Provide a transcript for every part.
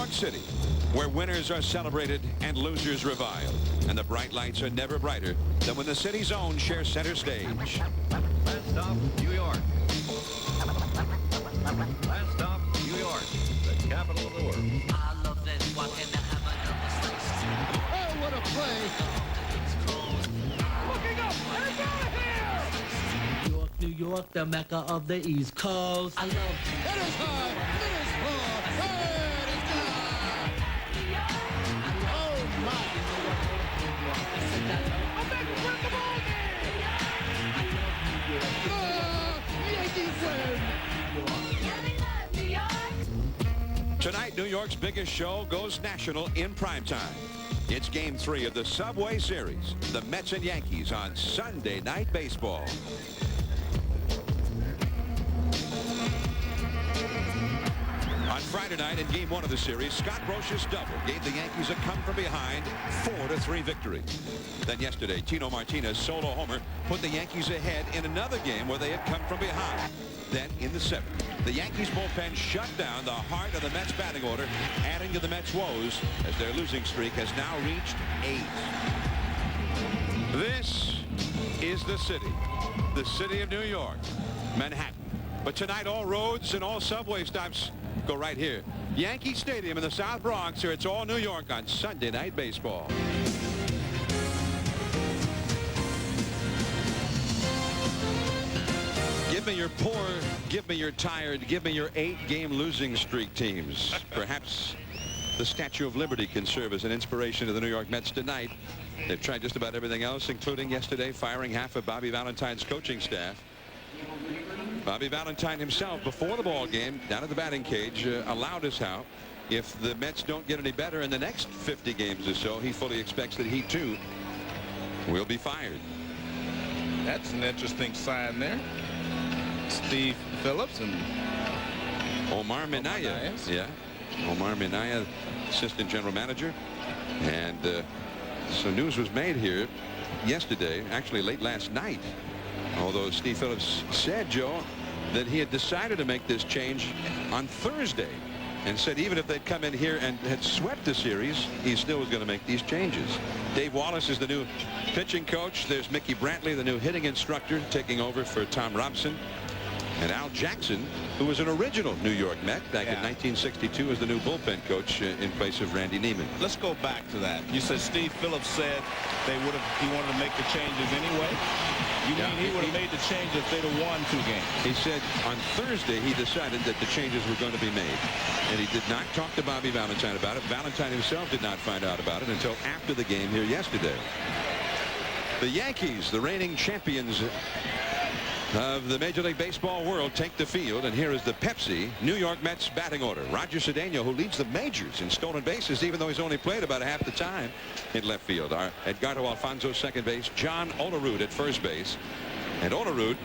York City, where winners are celebrated and losers reviled. And the bright lights are never brighter than when the city's own shares center stage. Last stop, New York. Last stop, New York, the capital of the world. I love that walking to have another slice. Oh, what a play. Looking up, and it's out of here! New York, New York, the mecca of the East Coast. I love It is high. It is far. It is gone. Oh, my. I'm back to win the ball game! Yankees win. Tonight, New York's biggest show goes national in primetime. It's Game 3 of the Subway Series, the Mets and Yankees on Sunday Night Baseball. On Friday night in Game 1 of the series, Scott Brosius' double gave the Yankees a come-from-behind 4-3 victory. Then yesterday, Tino Martinez' solo homer put the Yankees ahead in another game where they had come from behind. Then in the 7th, the Yankees bullpen shut down the heart of the Mets batting order, adding to the Mets' woes as their losing streak has now reached 8. This is the city of New York, Manhattan. But tonight, all roads and all subway stops go right here. Yankee Stadium in the South Bronx. Here it's all New York on Sunday Night Baseball. Give me your poor, give me your tired, give me your 8-game losing streak teams. Perhaps the Statue of Liberty can serve as an inspiration to the New York Mets tonight. They've tried just about everything else, including yesterday firing half of Bobby Valentine's coaching staff. Bobby Valentine himself, before the ball game, down at the batting cage, allowed us how, if the Mets don't get any better in the next 50 games or so, he fully expects that he, too, will be fired. That's an interesting sign there. Steve Phillips and Omar Minaya. Yeah, Omar Minaya, assistant general manager. And so news was made here yesterday, actually late last night. Although Steve Phillips said, Joe, that he had decided to make this change on Thursday and said even if they'd come in here and had swept the series, he still was going to make these changes. Dave Wallace is the new pitching coach. There's Mickey Brantley, the new hitting instructor, taking over for Tom Robson. And Al Jackson, who was an original New York Met back in 1962 as the new bullpen coach in place of Randy Neiman. let's go back to that. You said Steve Phillips said he wanted to make the changes anyway. You mean he would have made the change if they'd have won 2 games? He said on Thursday he decided that the changes were going to be made. And he did not talk to Bobby Valentine about it. Valentine himself did not find out about it until after the game here yesterday. The Yankees, the reigning champions of the Major League Baseball world, take the field, and here is the Pepsi New York Mets batting order. Roger Cedeno, who leads the majors in stolen bases, even though he's only played about half the time in left field. Our Edgardo Alfonso, second base. John Olerud at first base. And Olerud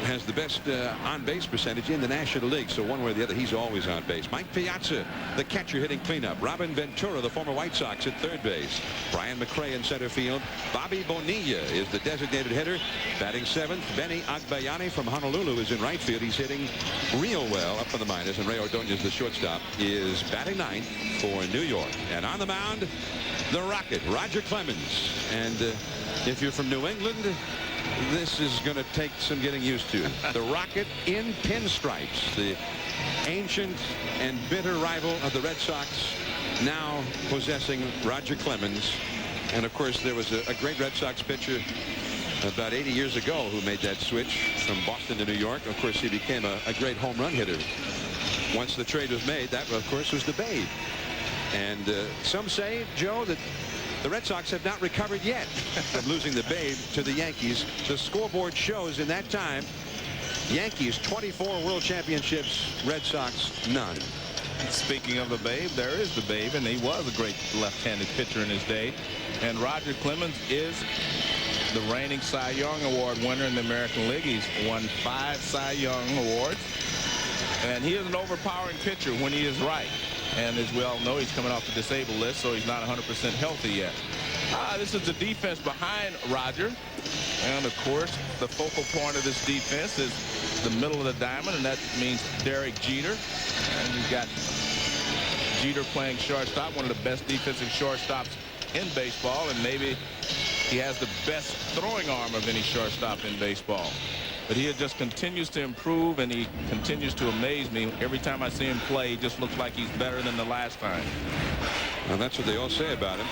has the best on-base percentage in the National League, so one way or the other, he's always on base. Mike Piazza, the catcher, hitting cleanup. Robin Ventura, the former White Sox, at third base. Brian McRae in center field. Bobby Bonilla is the designated hitter, batting 7th. Benny Agbayani from Honolulu is in right field. He's hitting real well up in the minors, and Ray Ordonez, the shortstop, is batting 9th for New York. And on the mound, the Rocket, Roger Clemens. And if you're from New England, this is going to take some getting used to. The Rocket in pinstripes, the ancient and bitter rival of the Red Sox, now possessing Roger Clemens. And of course there was a great Red Sox pitcher about 80 years ago who made that switch from Boston to New York. Of course he became a great home run hitter. Once the trade was made, that of course was the Babe. And some say, Joe, that the Red Sox have not recovered yet from losing the Babe to the Yankees. The scoreboard shows in that time, Yankees 24 World Championships, Red Sox none. Speaking of the Babe, there is the Babe, and he was a great left-handed pitcher in his day. And Roger Clemens is the reigning Cy Young Award winner in the American League. He's won 5 Cy Young Awards. And he is an overpowering pitcher when he is right. And as we all know, he's coming off the disabled list, so he's not 100% healthy yet. This is the defense behind Roger. And, of course, the focal point of this defense is the middle of the diamond, and that means Derek Jeter. And you've got Jeter playing shortstop, one of the best defensive shortstops in baseball, and maybe he has the best throwing arm of any shortstop in baseball. But he just continues to improve, and he continues to amaze me. Every time I see him play, he just looks like he's better than the last time. Well, that's what they all say about him,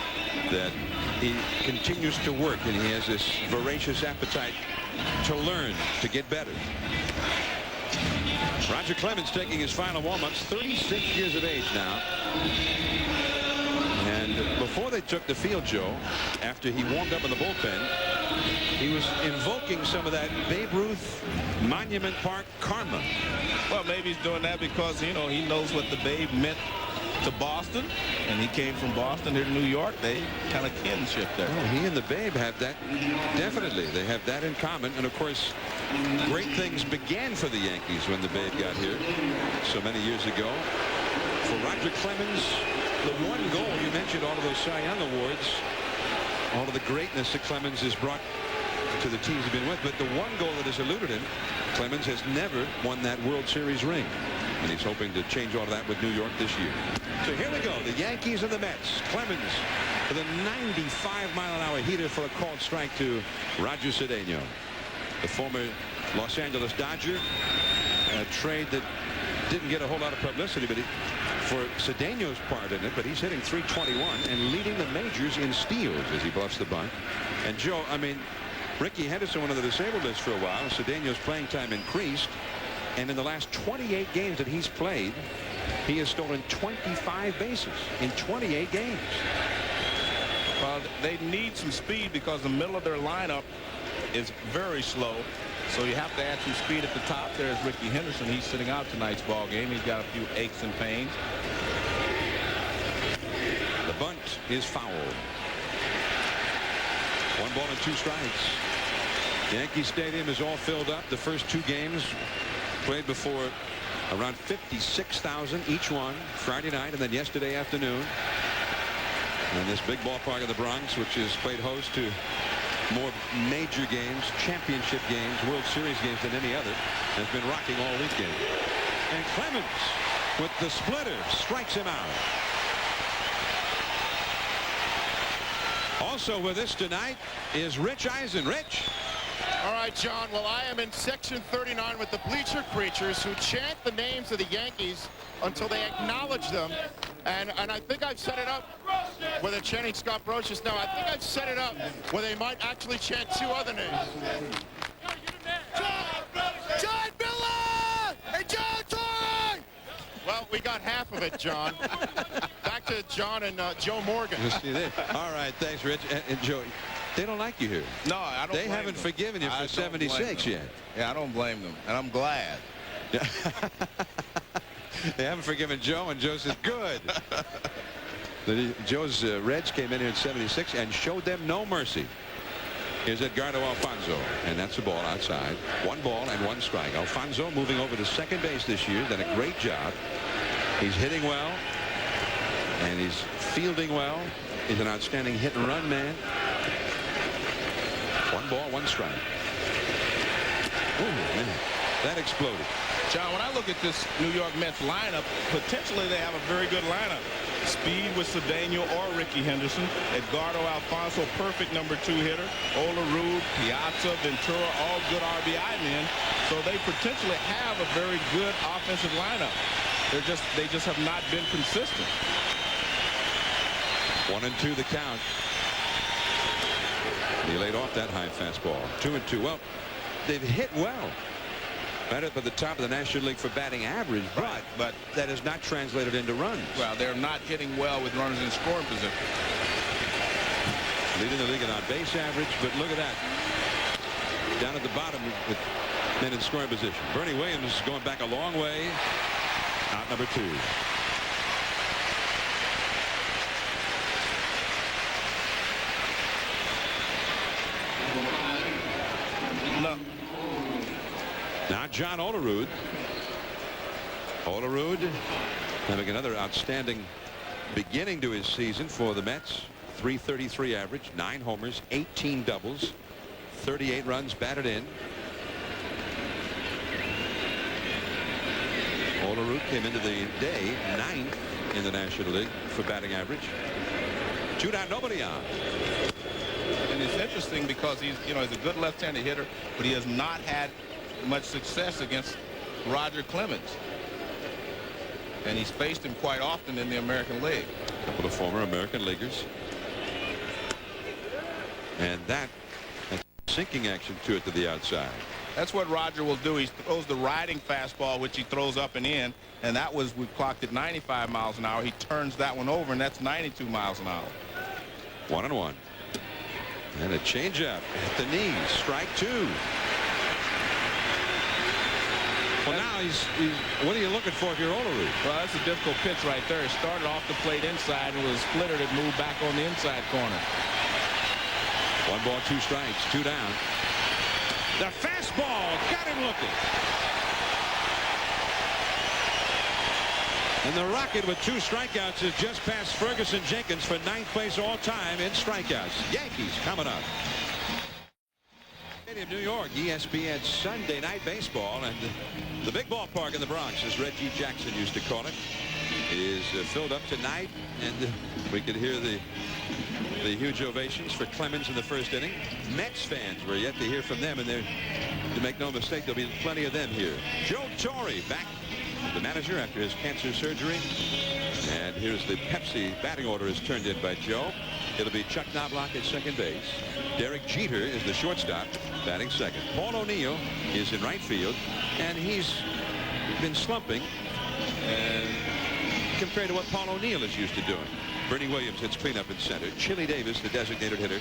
that he continues to work, and he has this voracious appetite to learn, to get better. Roger Clemens taking his final warm-ups, 36 years of age now. And before they took the field, Joe, after he warmed up in the bullpen, he was invoking some of that Babe Ruth Monument Park karma. Well, maybe he's doing that because, you know, he knows what the Babe meant to Boston, and he came from Boston here to New York. They kind of kinship there. Oh, he and the Babe have that. Definitely, they have that in common. And of course, great things began for the Yankees when the Babe got here so many years ago. For Roger Clemens, the one goal, you mentioned all of those Cy Young awards, all of the greatness that Clemens has brought to the teams he's been with, but the one goal that has eluded him, Clemens has never won that World Series ring. And he's hoping to change all of that with New York this year. So here we go, the Yankees and the Mets. Clemens with a 95-mile-an-hour heater for a called strike to Roger Cedeno, the former Los Angeles Dodger. A trade that didn't get a whole lot of publicity, but for Cedeno's part in it, but he's hitting .321 and leading the majors in steals as he bluffs the bunt. And Joe, I mean, Ricky Henderson went on the disabled list for a while. Cedeno's playing time increased, and in the last 28 games that he's played, he has stolen 25 bases in 28 games. Well, they need some speed because the middle of their lineup is very slow. So you have to add some speed at the top. There's Ricky Henderson. He's sitting out tonight's ball game. He's got a few aches and pains. The bunt is foul. 1 ball and 2 strikes. Yankee Stadium is all filled up. The first 2 games played before around 56,000 each one, Friday night and then yesterday afternoon. And this big ballpark of the Bronx, which is played host to more major games, championship games, World Series games than any other, has been rocking all weekend. And Clemens with the splitter strikes him out. Also with us tonight is Rich Eisen. Rich. All right, John. Well, I am in section 39 with the bleacher creatures who chant the names of the Yankees until they acknowledge them. And I think I've set it up where they're chanting Scott Brocious. No, I think I've set it up where they might actually chant 2 other names. John Miller and John Toy! Well, we got half of it, John. Back to John and Joe Morgan. All right, thanks, Rich. And Joe, they don't like you here. No, I don't. They haven't forgiven you for 76 yet. Yeah, I don't blame them, and I'm glad. They haven't forgiven Joe, and Joe says, good. Joe's Reds came in here in 76 and showed them no mercy. Here's Edgardo Alfonso, and that's the ball outside. 1 ball and 1 strike. Alfonso moving over to second base this year, done a great job. He's hitting well, and he's fielding well. He's an outstanding hit and run man. 1 ball, 1 strike. Ooh, man, that exploded. John, when I look at this New York Mets lineup, potentially they have a very good lineup. Speed with Cedeno or Ricky Henderson. Edgardo Alfonso, perfect #2 hitter. Olerud, Piazza, Ventura, all good RBI men. So they potentially have a very good offensive lineup. They just have not been consistent. 1-2 the count. He laid off that high fastball. 2-2. Well, they've hit well. Right up at the top of the National League for batting average, but that is not translated into runs. Well, they're not hitting well with runners in scoring position. Leading the league in on-base average, but look at that. Down at the bottom with men in scoring position. Bernie Williams going back a long way. Out number 2. No. Now John Olerud. Olerud having another outstanding beginning to his season for the Mets. .333 average, 9 homers, 18 doubles, 38 runs batted in. Olerud came into the day 9th in the National League for batting average. 2 down, nobody on. And it's interesting because he's a good left-handed hitter, but he has not had much success against Roger Clemens. And he's faced him quite often in the American League. A couple of former American leaguers. And that has sinking action to it to the outside. That's what Roger will do. He throws the riding fastball, which he throws up and in, and that was, we clocked at 95 miles an hour. He turns that one over, and that's 92 miles an hour. 1-1. And a changeup at the knees. Strike 2. Well, now he's what are you looking for if you're Olerud? Well, that's a difficult pitch right there. It started off the plate inside and was splittered and moved back on the inside corner. 1 ball, 2 strikes, 2 down. The fastball got him looking. And the Rocket with 2 strikeouts is just past Ferguson Jenkins for 9th place all time in strikeouts. Yankees coming up. New York, ESPN Sunday Night Baseball, and the big ballpark in the Bronx, as Reggie Jackson used to call it, is filled up tonight, and we could hear the huge ovations for Clemens in the first inning. Mets fans, we're yet to hear from them, and to make no mistake, there'll be plenty of them here. Joe Torre back, the manager after his cancer surgery, and here's the Pepsi batting order is turned in by Joe. It'll be Chuck Knobloch at second base. Derek Jeter is the shortstop, batting second. Paul O'Neill is in right field, and he's been slumping compared to what Paul O'Neill is used to doing. Bernie Williams hits cleanup in center. Chili Davis, the designated hitter.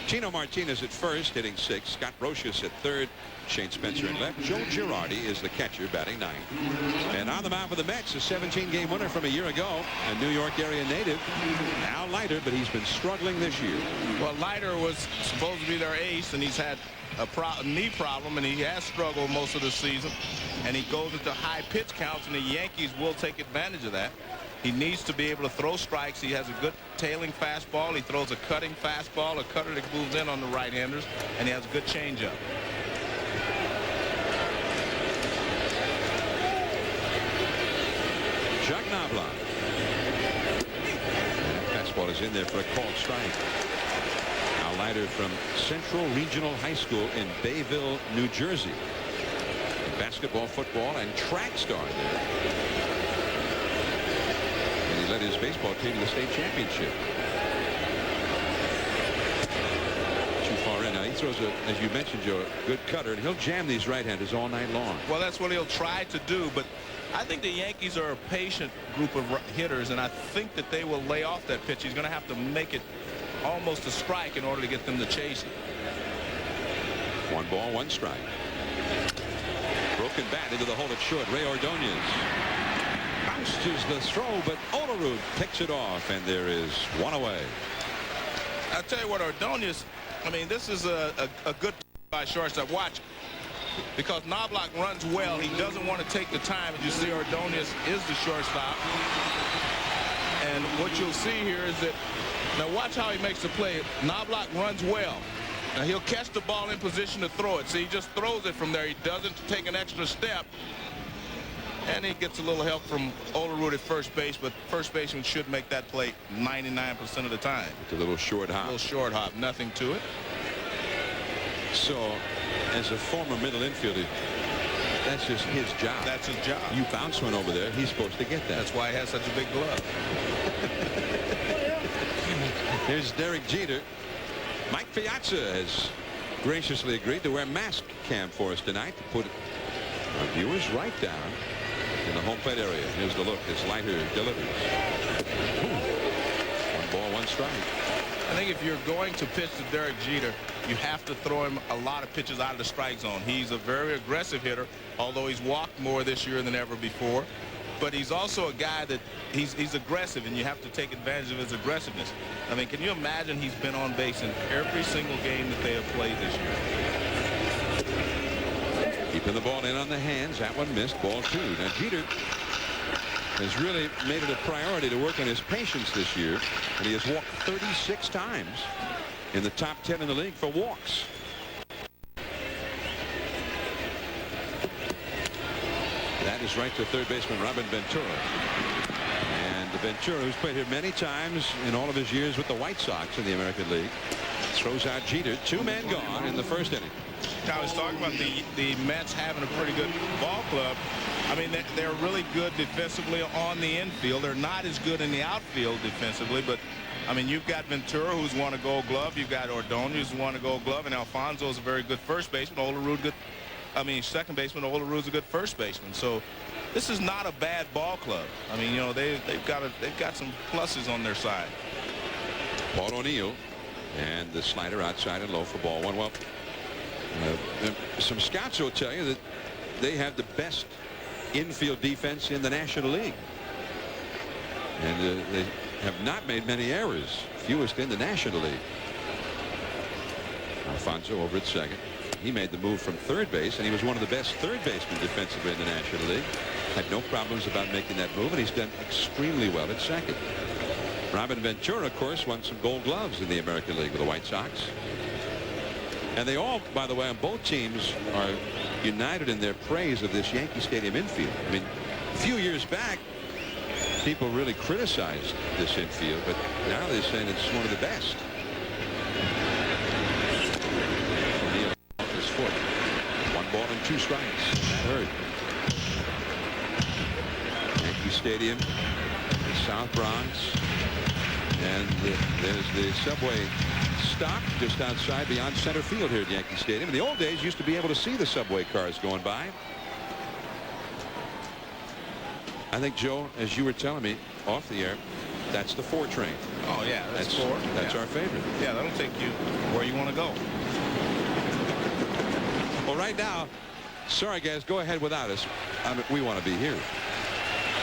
Tino Martinez at first, hitting 6th. Scott Brocious at 3rd. Shane Spencer in left. Joe Girardi is the catcher, batting 9th. And on the mound for the Mets, a 17-game winner from a year ago, a New York area native. Al Leiter, but he's been struggling this year. Well, Leiter was supposed to be their ace, and he's had a knee problem, and he has struggled most of the season. And he goes into high pitch counts, and the Yankees will take advantage of that. He needs to be able to throw strikes. He has a good tailing fastball. He throws a cutting fastball, a cutter that moves in on the right-handers, and he has a good changeup. Chuck Knobloch. Fastball is in there for a called strike. Al Leiter from Central Regional High School in Bayville, New Jersey. Basketball, football, and track star there. And he led his baseball team to the state championship. Too far in. Now he throws, as you mentioned, Joe, a good cutter, and he'll jam these right-handers all night long. Well, that's what he'll try to do, but I think the Yankees are a patient group of hitters, and I think that they will lay off that pitch. He's going to have to make it almost a strike in order to get them to chase it. 1 ball, 1 strike. Broken bat into the hole at short. Ray Ordonez bounces the throw, but Olerud picks it off, and there is 1 away. I'll tell you what, Ordonez, I mean, this is a good by shortstop. Watch. Because Knobloch runs well, he doesn't want to take the time. As you see, Ordonez is the shortstop. And what you'll see here is that, now watch how he makes the play. Knobloch runs well. Now he'll catch the ball in position to throw it. See, he just throws it from there. He doesn't take an extra step. And he gets a little help from Olerud at first base, but first baseman should make that play 99% of the time. It's a little short hop. A little short hop, nothing to it. So, as a former middle infielder, that's just his job. That's his job. You bounce one over there, he's supposed to get that. That's why he has such a big glove. Here's Derek Jeter. Mike Piazza has graciously agreed to wear mask cam for us tonight to put our viewers right down in the home plate area. Here's the look as Leiter delivers. 1 ball, 1 strike. I think if you're going to pitch to Derek Jeter, you have to throw him a lot of pitches out of the strike zone. He's a very aggressive hitter, although he's walked more this year than ever before. But he's also a guy that he's aggressive, and you have to take advantage of his aggressiveness. I mean, can you imagine he's been on base in every single game that they have played this year? Keeping the ball in on the hands. That one missed. Ball 2. Now Jeter has really made it a priority to work on his patience this year, and he has walked 36 times in the top 10 in the league for walks. That is right to third baseman Robin Ventura. And Ventura, who's played here many times in all of his years with the White Sox in the American League, throws out Jeter. 2 men gone in the first inning. I was talking about the Mets having a pretty good ball club. I mean, they're really good defensively on the infield. They're not as good in the outfield defensively, but I mean, you've got Ventura, who's won a Gold Glove. You've got Ordonez, who's won a Gold Glove, and Alfonso's a very good first baseman. Second baseman. Olaru's a good first baseman. So this is not a bad ball club. I mean, you know, they've got some pluses on their side. Paul O'Neill, and the slider outside and low for ball 1. Well, some scouts will tell you that they have the best infield defense in the National League, and they have not made many errors, fewest in the National League. Alfonso over at second. He made the move from third base, and he was one of the best third basemen defensively in the National League. Had no problems about making that move, and he's done extremely well at second. Robin Ventura, of course, won some Gold Gloves in the American League with the White Sox. And they all, by the way, on both teams are united in their praise of this Yankee Stadium infield. I mean, a few years back, people really criticized this infield, but now they're saying it's one of the best. O'Neill off his foot. 1 ball and 2 strikes. That hurt. Yankee Stadium, South Bronx, and there's the subway stop just outside beyond center field here at Yankee Stadium. In the old days, you used to be able to see the subway cars going by. I think, Joe, as you were telling me off the air, that's the 4 train. Oh, yeah, that's 4. That's our favorite. Yeah, that'll take you where you want to go. Well, right now, sorry, guys, go ahead without us. We want to be here.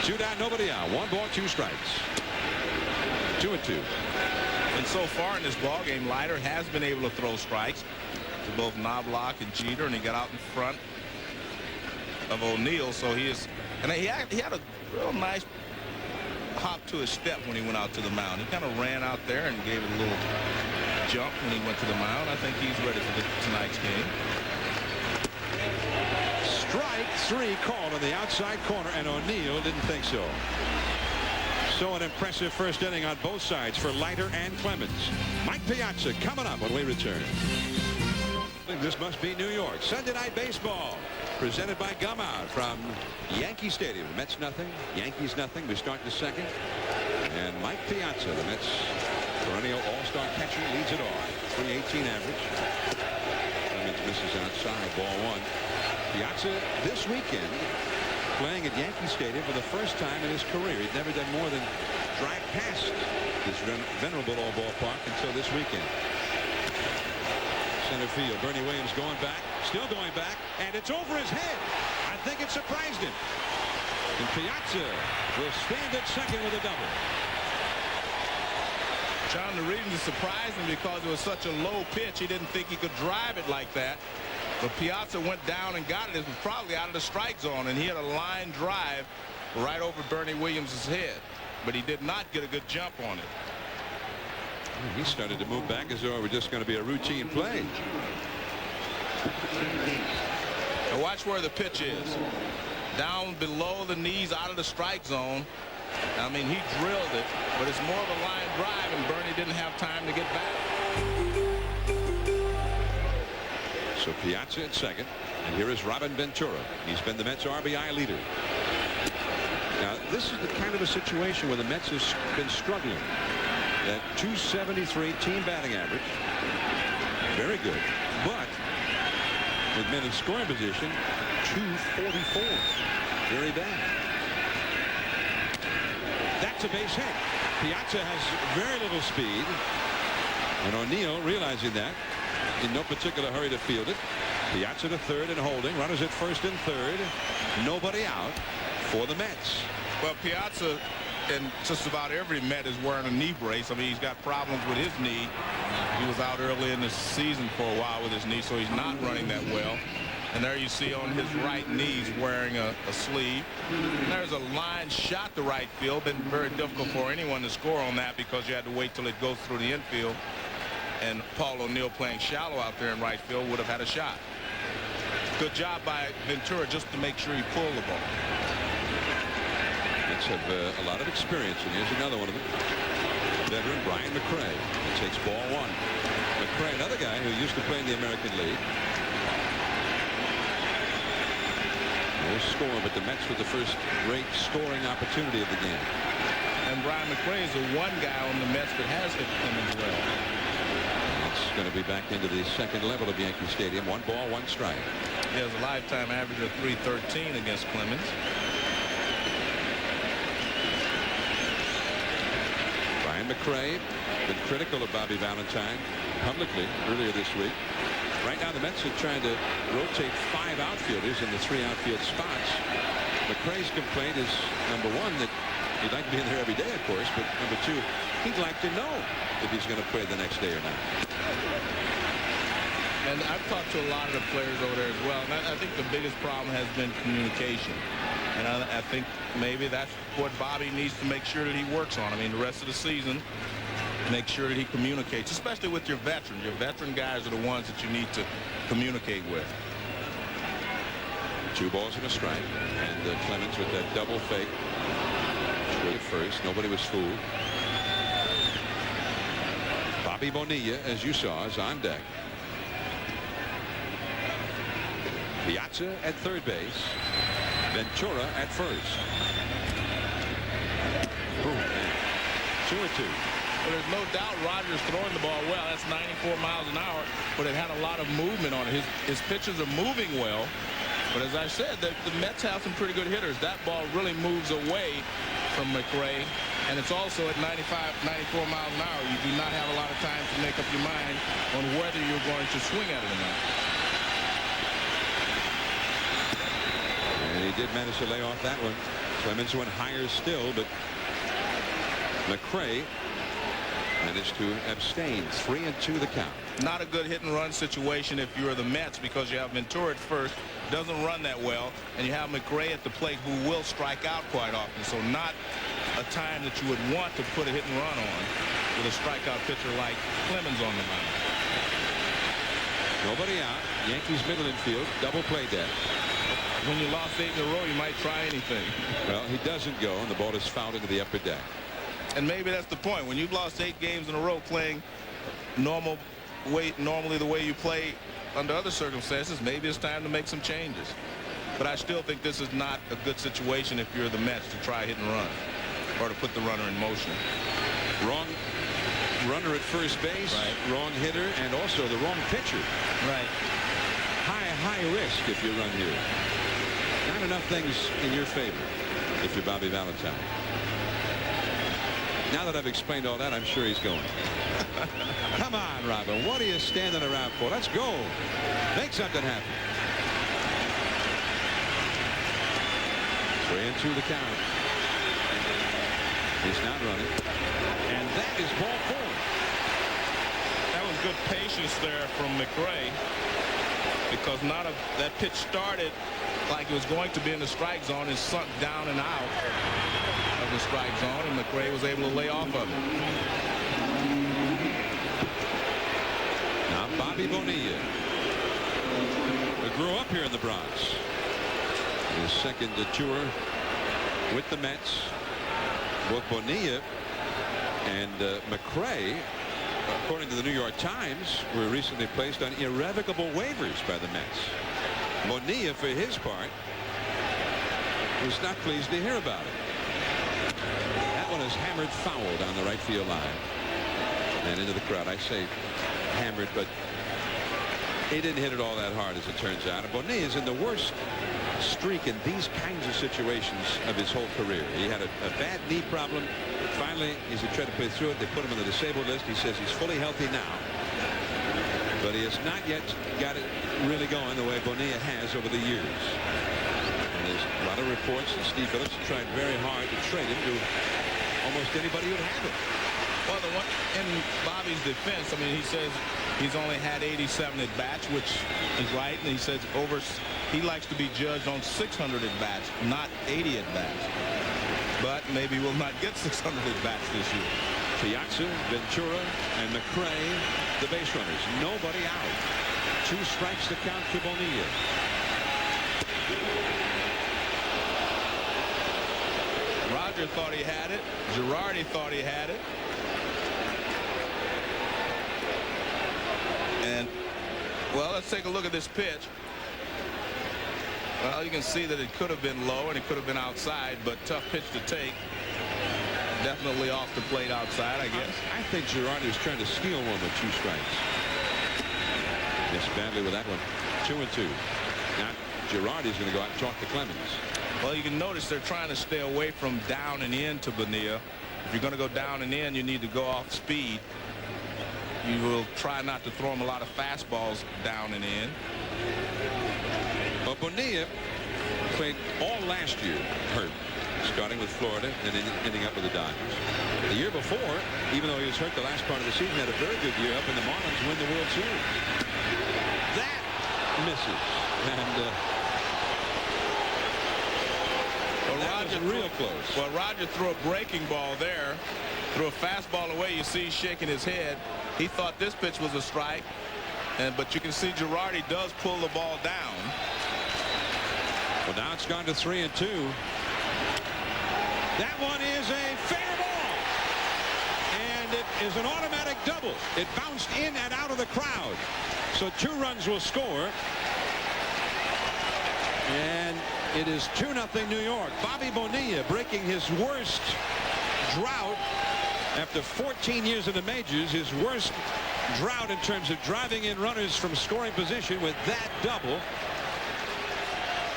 2 down, nobody out. 1 ball, 2 strikes. 2-2. And so far in this ball game, Leiter has been able to throw strikes to both Knobloch and Jeter, and he got out in front of O'Neill. So he had a real nice hop to his step when he went out to the mound. He kind of ran out there and gave it a little jump when he went to the mound. I think he's ready for tonight's game. Strike 3 called on the outside corner, and O'Neill didn't think so. So an impressive first inning on both sides for Leiter and Clemens. Mike Piazza coming up when we return. This must be New York. Sunday Night Baseball presented by Gummout from Yankee Stadium. Mets nothing, Yankees nothing. We start the second, and Mike Piazza, the Mets perennial all-star catcher, leads it off. 318 average. Clemens misses outside, ball 1. Piazza this weekend playing at Yankee Stadium for the first time in his career. He'd never done more than drive past this venerable old ballpark until this weekend. Center field, Bernie Williams going back, still going back, and it's over his head. I think it surprised him. And Piazza will stand at second with a double. John, the reason it surprised him because it was such a low pitch, he didn't think he could drive it like that. But Piazza went down and got it. It was probably out of the strike zone, and he had a line drive right over Bernie Williams' head. But he did not get a good jump on it. He started to move back as though it were just going to be a routine play. Now watch where the pitch is. Down below the knees, out of the strike zone. I mean, he drilled it, but it's more of a line drive, and Bernie didn't have time to get back. So Piazza at second, and here is Robin Ventura. He's been the Mets RBI leader. Now this is the kind of a situation where the Mets have been struggling. That .273 team batting average, very good, but with men in scoring position, .244, very bad. That's a base hit. Piazza has very little speed, and O'Neill, realizing that, in no particular hurry to field it. Piazza to third and holding. Runners at first and third. Nobody out for the Mets. Well, Piazza and just about every Met is wearing a knee brace. I mean, he's got problems with his knee. He was out early in the season for a while with his knee, so he's not running that well. And there you see on his right knee, he's wearing a sleeve. And there's a line shot to right field. Been very difficult for anyone to score on that because you had to wait till it goes through the infield. And Paul O'Neill playing shallow out there in right field would have had a shot. Good job by Ventura just to make sure he pulled the ball. Mets have a lot of experience, and here's another one of them. Veteran Brian McRae takes ball one. McRae, another guy who used to play in the American League. No score, but the Mets with the first great scoring opportunity of the game. And Brian McRae is the one guy on the Mets that has hit Clemens well. It's going to be back into the second level of Yankee Stadium. 1 ball, 1 strike. He has a lifetime average of .313 against Clemens. Brian McRae been critical of Bobby Valentine publicly earlier this week. Right now the Mets are trying to rotate 5 outfielders in the 3 outfield spots. McRae's complaint is, number one, that he'd like to be in there every day, of course, but number two, he'd like to know if he's going to play the next day or not. And I've talked to a lot of the players over there as well, and I think the biggest problem has been communication. And I think maybe that's what Bobby needs to make sure that he works on. I mean, the rest of the season, make sure that he communicates, especially with your veteran. Your veteran guys are the ones that you need to communicate with. 2 balls and a strike, and Clemens with that double fake. At first, nobody was fooled. Bobby Bonilla, as you saw, is on deck. Piazza at third base. Ventura at first. Boom. 2-2. Well, there's no doubt Rogers throwing the ball well. That's 94 miles an hour, but it had a lot of movement on it. His pitches are moving well. But as I said, the Mets have some pretty good hitters. That ball really moves away from McRae, and it's also at 94 miles an hour. You do not have a lot of time to make up your mind on whether you're going to swing at it or not. And he did manage to lay off that one. Clemens went higher still, but McRae managed to abstain. 3-2 the count. Not a good hit and run situation if you're the Mets, because you have Ventura at first, doesn't run that well, and you have McRae at the plate who will strike out quite often. So not a time that you would want to put a hit and run on with a strikeout pitcher like Clemens on the mound. Nobody out. Yankees middle infield, double play dead. When you lost 8 in a row, you might try anything. Well, he doesn't go, and the ball is fouled into the upper deck. And maybe that's the point. When you've lost 8 games in a row playing normally the way you play under other circumstances, maybe it's time to make some changes. But I still think this is not a good situation if you're the Mets to try hit and run or to put the runner in motion. Wrong runner at first base, right. Wrong hitter, and also the wrong pitcher. Right. High risk if you run here. Not enough things in your favor if you're Bobby Valentine. Now that I've explained all that, I'm sure he's going. Come on, Robin. What are you standing around for? Let's go. Make something happen. 3-2 the count. He's not running. And that is ball 4. That was good patience there from McRae, because that pitch started like it was going to be in the strike zone and sunk down and out of the strike zone, and McRae was able to lay off of it. Now Bobby Bonilla, who grew up here in the Bronx. His second tour with the Mets. Both Bonilla and McRae, according to the New York Times, were recently placed on irrevocable waivers by the Mets. Bonilla, for his part, was not pleased to hear about it. That one is hammered foul down the right field line and into the crowd. I say hammered, but he didn't hit it all that hard, as it turns out. And Bonilla is in the worst streak in these kinds of situations of his whole career. He had a bad knee problem. Finally, as he tried to play through it, they put him on the disabled list. He says he's fully healthy now, but he has not yet got it really going the way Bonilla has over the years. And there's a lot of reports that Steve Phillips tried very hard to trade him to almost anybody who'd have it. Well, in Bobby's defense, I mean, he says he's only had 87 at bats, which is right, and he says he likes to be judged on 600 at bats, not 80 at bats. But maybe we'll not get 600 at bats this year. Piazza, Ventura, and McRae, the base runners. Nobody out. 2 strikes to count to Bonilla. Roger thought he had it. Girardi thought he had it. And, well, let's take a look at this pitch. Well, you can see that it could have been low and it could have been outside, but tough pitch to take. Definitely off the plate outside, I guess. I think Girardi was trying to steal one with 2 strikes. Missed badly with that one. 2-2. Now Girardi's going to go out and talk to Clemens. Well, you can notice they're trying to stay away from down and in to Bonilla. If you're going to go down and in, you need to go off speed. You will try not to throw him a lot of fastballs down and in. Well, Bonilla played all last year hurt, starting with Florida and then ending up with the Dodgers. The year before, even though he was hurt the last part of the season, had a very good year up in the Marlins, win the World Series. That misses. And Roger real close. Well, Roger threw a breaking ball there, threw a fastball away. You see he's shaking his head. He thought this pitch was a strike, but you can see Girardi does pull the ball down. Well, now it's gone to 3-2. That one is a fair ball, and it is an automatic double. It bounced in and out of the crowd, so 2 runs will score. And it is 2-0 New York. Bobby Bonilla breaking his worst drought after 14 years in the majors, his worst drought in terms of driving in runners from scoring position with that double.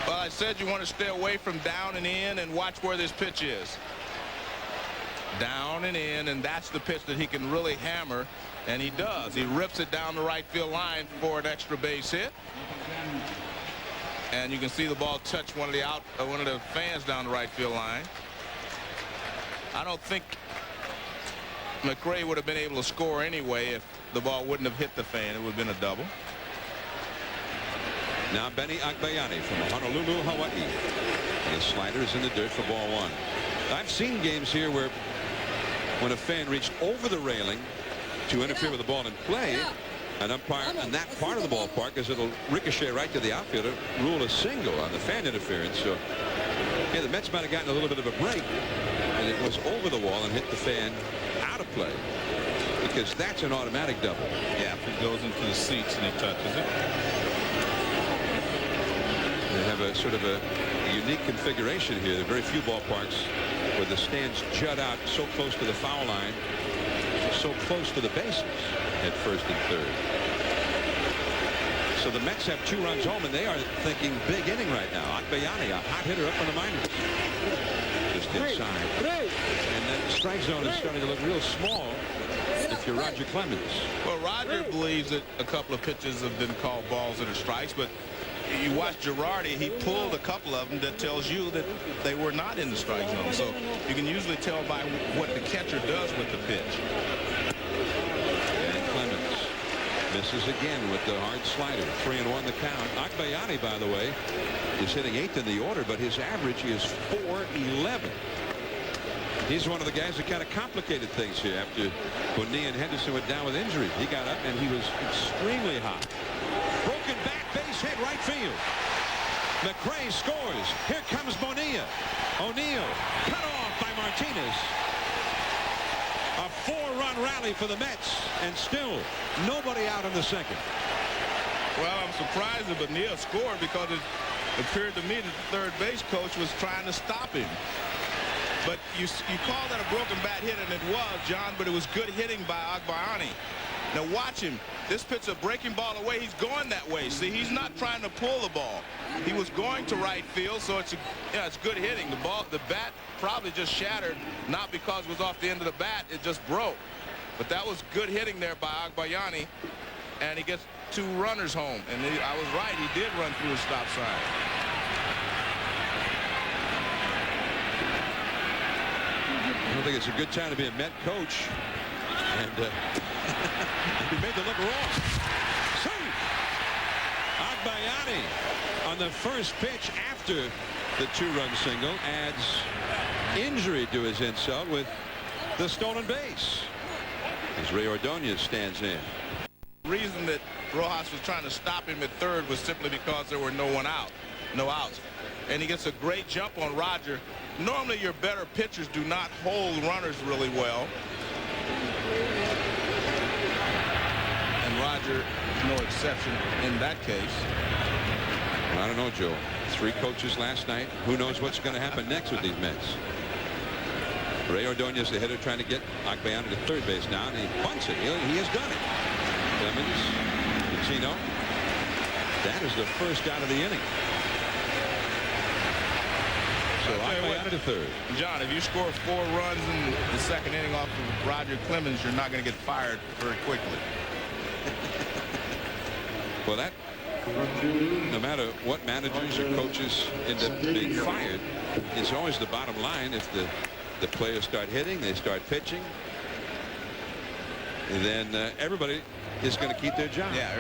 Well, I said you want to stay away from down and in and watch where this pitch is. Down and in, and that's the pitch that he can really hammer, and he does. He rips it down the right field line for an extra base hit. And you can see the ball touch one of the fans down the right field line. I don't think McRae would have been able to score anyway if the ball wouldn't have hit the fan. It would have been a double. Now Benny Agbayani from Honolulu, Hawaii. His slider is in the dirt for ball 1. I've seen games here where when a fan reached over the railing to interfere with the ball in play, an umpire on that part of the ballpark, because it'll ricochet right to the outfielder, rule a single on the fan interference. So yeah, the Mets might have gotten a little bit of a break, and it was over the wall and hit the fan out of play, because that's an automatic double. Yeah, if it goes into the seats and he touches it. They have a sort of a unique configuration here. There are very few ballparks where the stands jut out so close to the foul line, so close to the bases at first and third. So the Mets have 2 runs home, and they are thinking big inning right now. Agbayani, a hot hitter up in the minors. Just inside. And that strike zone is starting to look real small if you're Roger Clemens. Well, Roger believes that a couple of pitches have been called balls that are strikes, but you watch Girardi, he pulled a couple of them that tells you that they were not in the strike zone. So you can usually tell by what the catcher does with the pitch. And Clemens misses again with the hard slider. 3-1 the count. Agbayani, by the way, is hitting 8th in the order, but his average is .411. He's one of the guys that kind of complicated things here after Bonilla and Henderson went down with injury. He got up and he was extremely hot. Broken back, base hit, right field. McRae scores. Here comes Bonilla. O'Neill cut off by Martinez. A 4-run rally for the Mets, and still nobody out in the second. Well, I'm surprised that Bonilla scored, because it appeared to me that the third base coach was trying to stop him. But you call that a broken bat hit, and it was, John, but it was good hitting by Agbayani. Now watch him. This pitch, a breaking ball away. He's going that way. See, he's not trying to pull the ball. He was going to right field, so it's good hitting. The bat probably just shattered, not because it was off the end of the bat. It just broke. But that was good hitting there by Agbayani, and he gets 2 runners home. And I was right. He did run through the stop sign. I don't think it's a good time to be a Met coach. And he made the look wrong. See, Agbayani on the first pitch after the 2-run single adds injury to his insult with the stolen base as Ray Ordonez stands in. The reason that Rojas was trying to stop him at third was simply because there were no outs. And he gets a great jump on Roger. normally your better pitchers do not hold runners really well. And Roger is no exception in that case. Well, I don't know, Joe. 3 coaches last night. Who knows what's going to happen next with these Mets? Ray Ordonez, the hitter, trying to get Agbayani to third base now, and he bunts it. He has done it. Clemens, Pacino. That is the first out of the inning. So Agbayani to third. John, if you score 4 runs in the second inning off of Roger Clemens, you're not going to get fired very quickly. Well, that, no matter what managers or coaches end up being fired, it's always the bottom line. If the players start hitting, they start pitching, then everybody is going to keep their job. Yeah,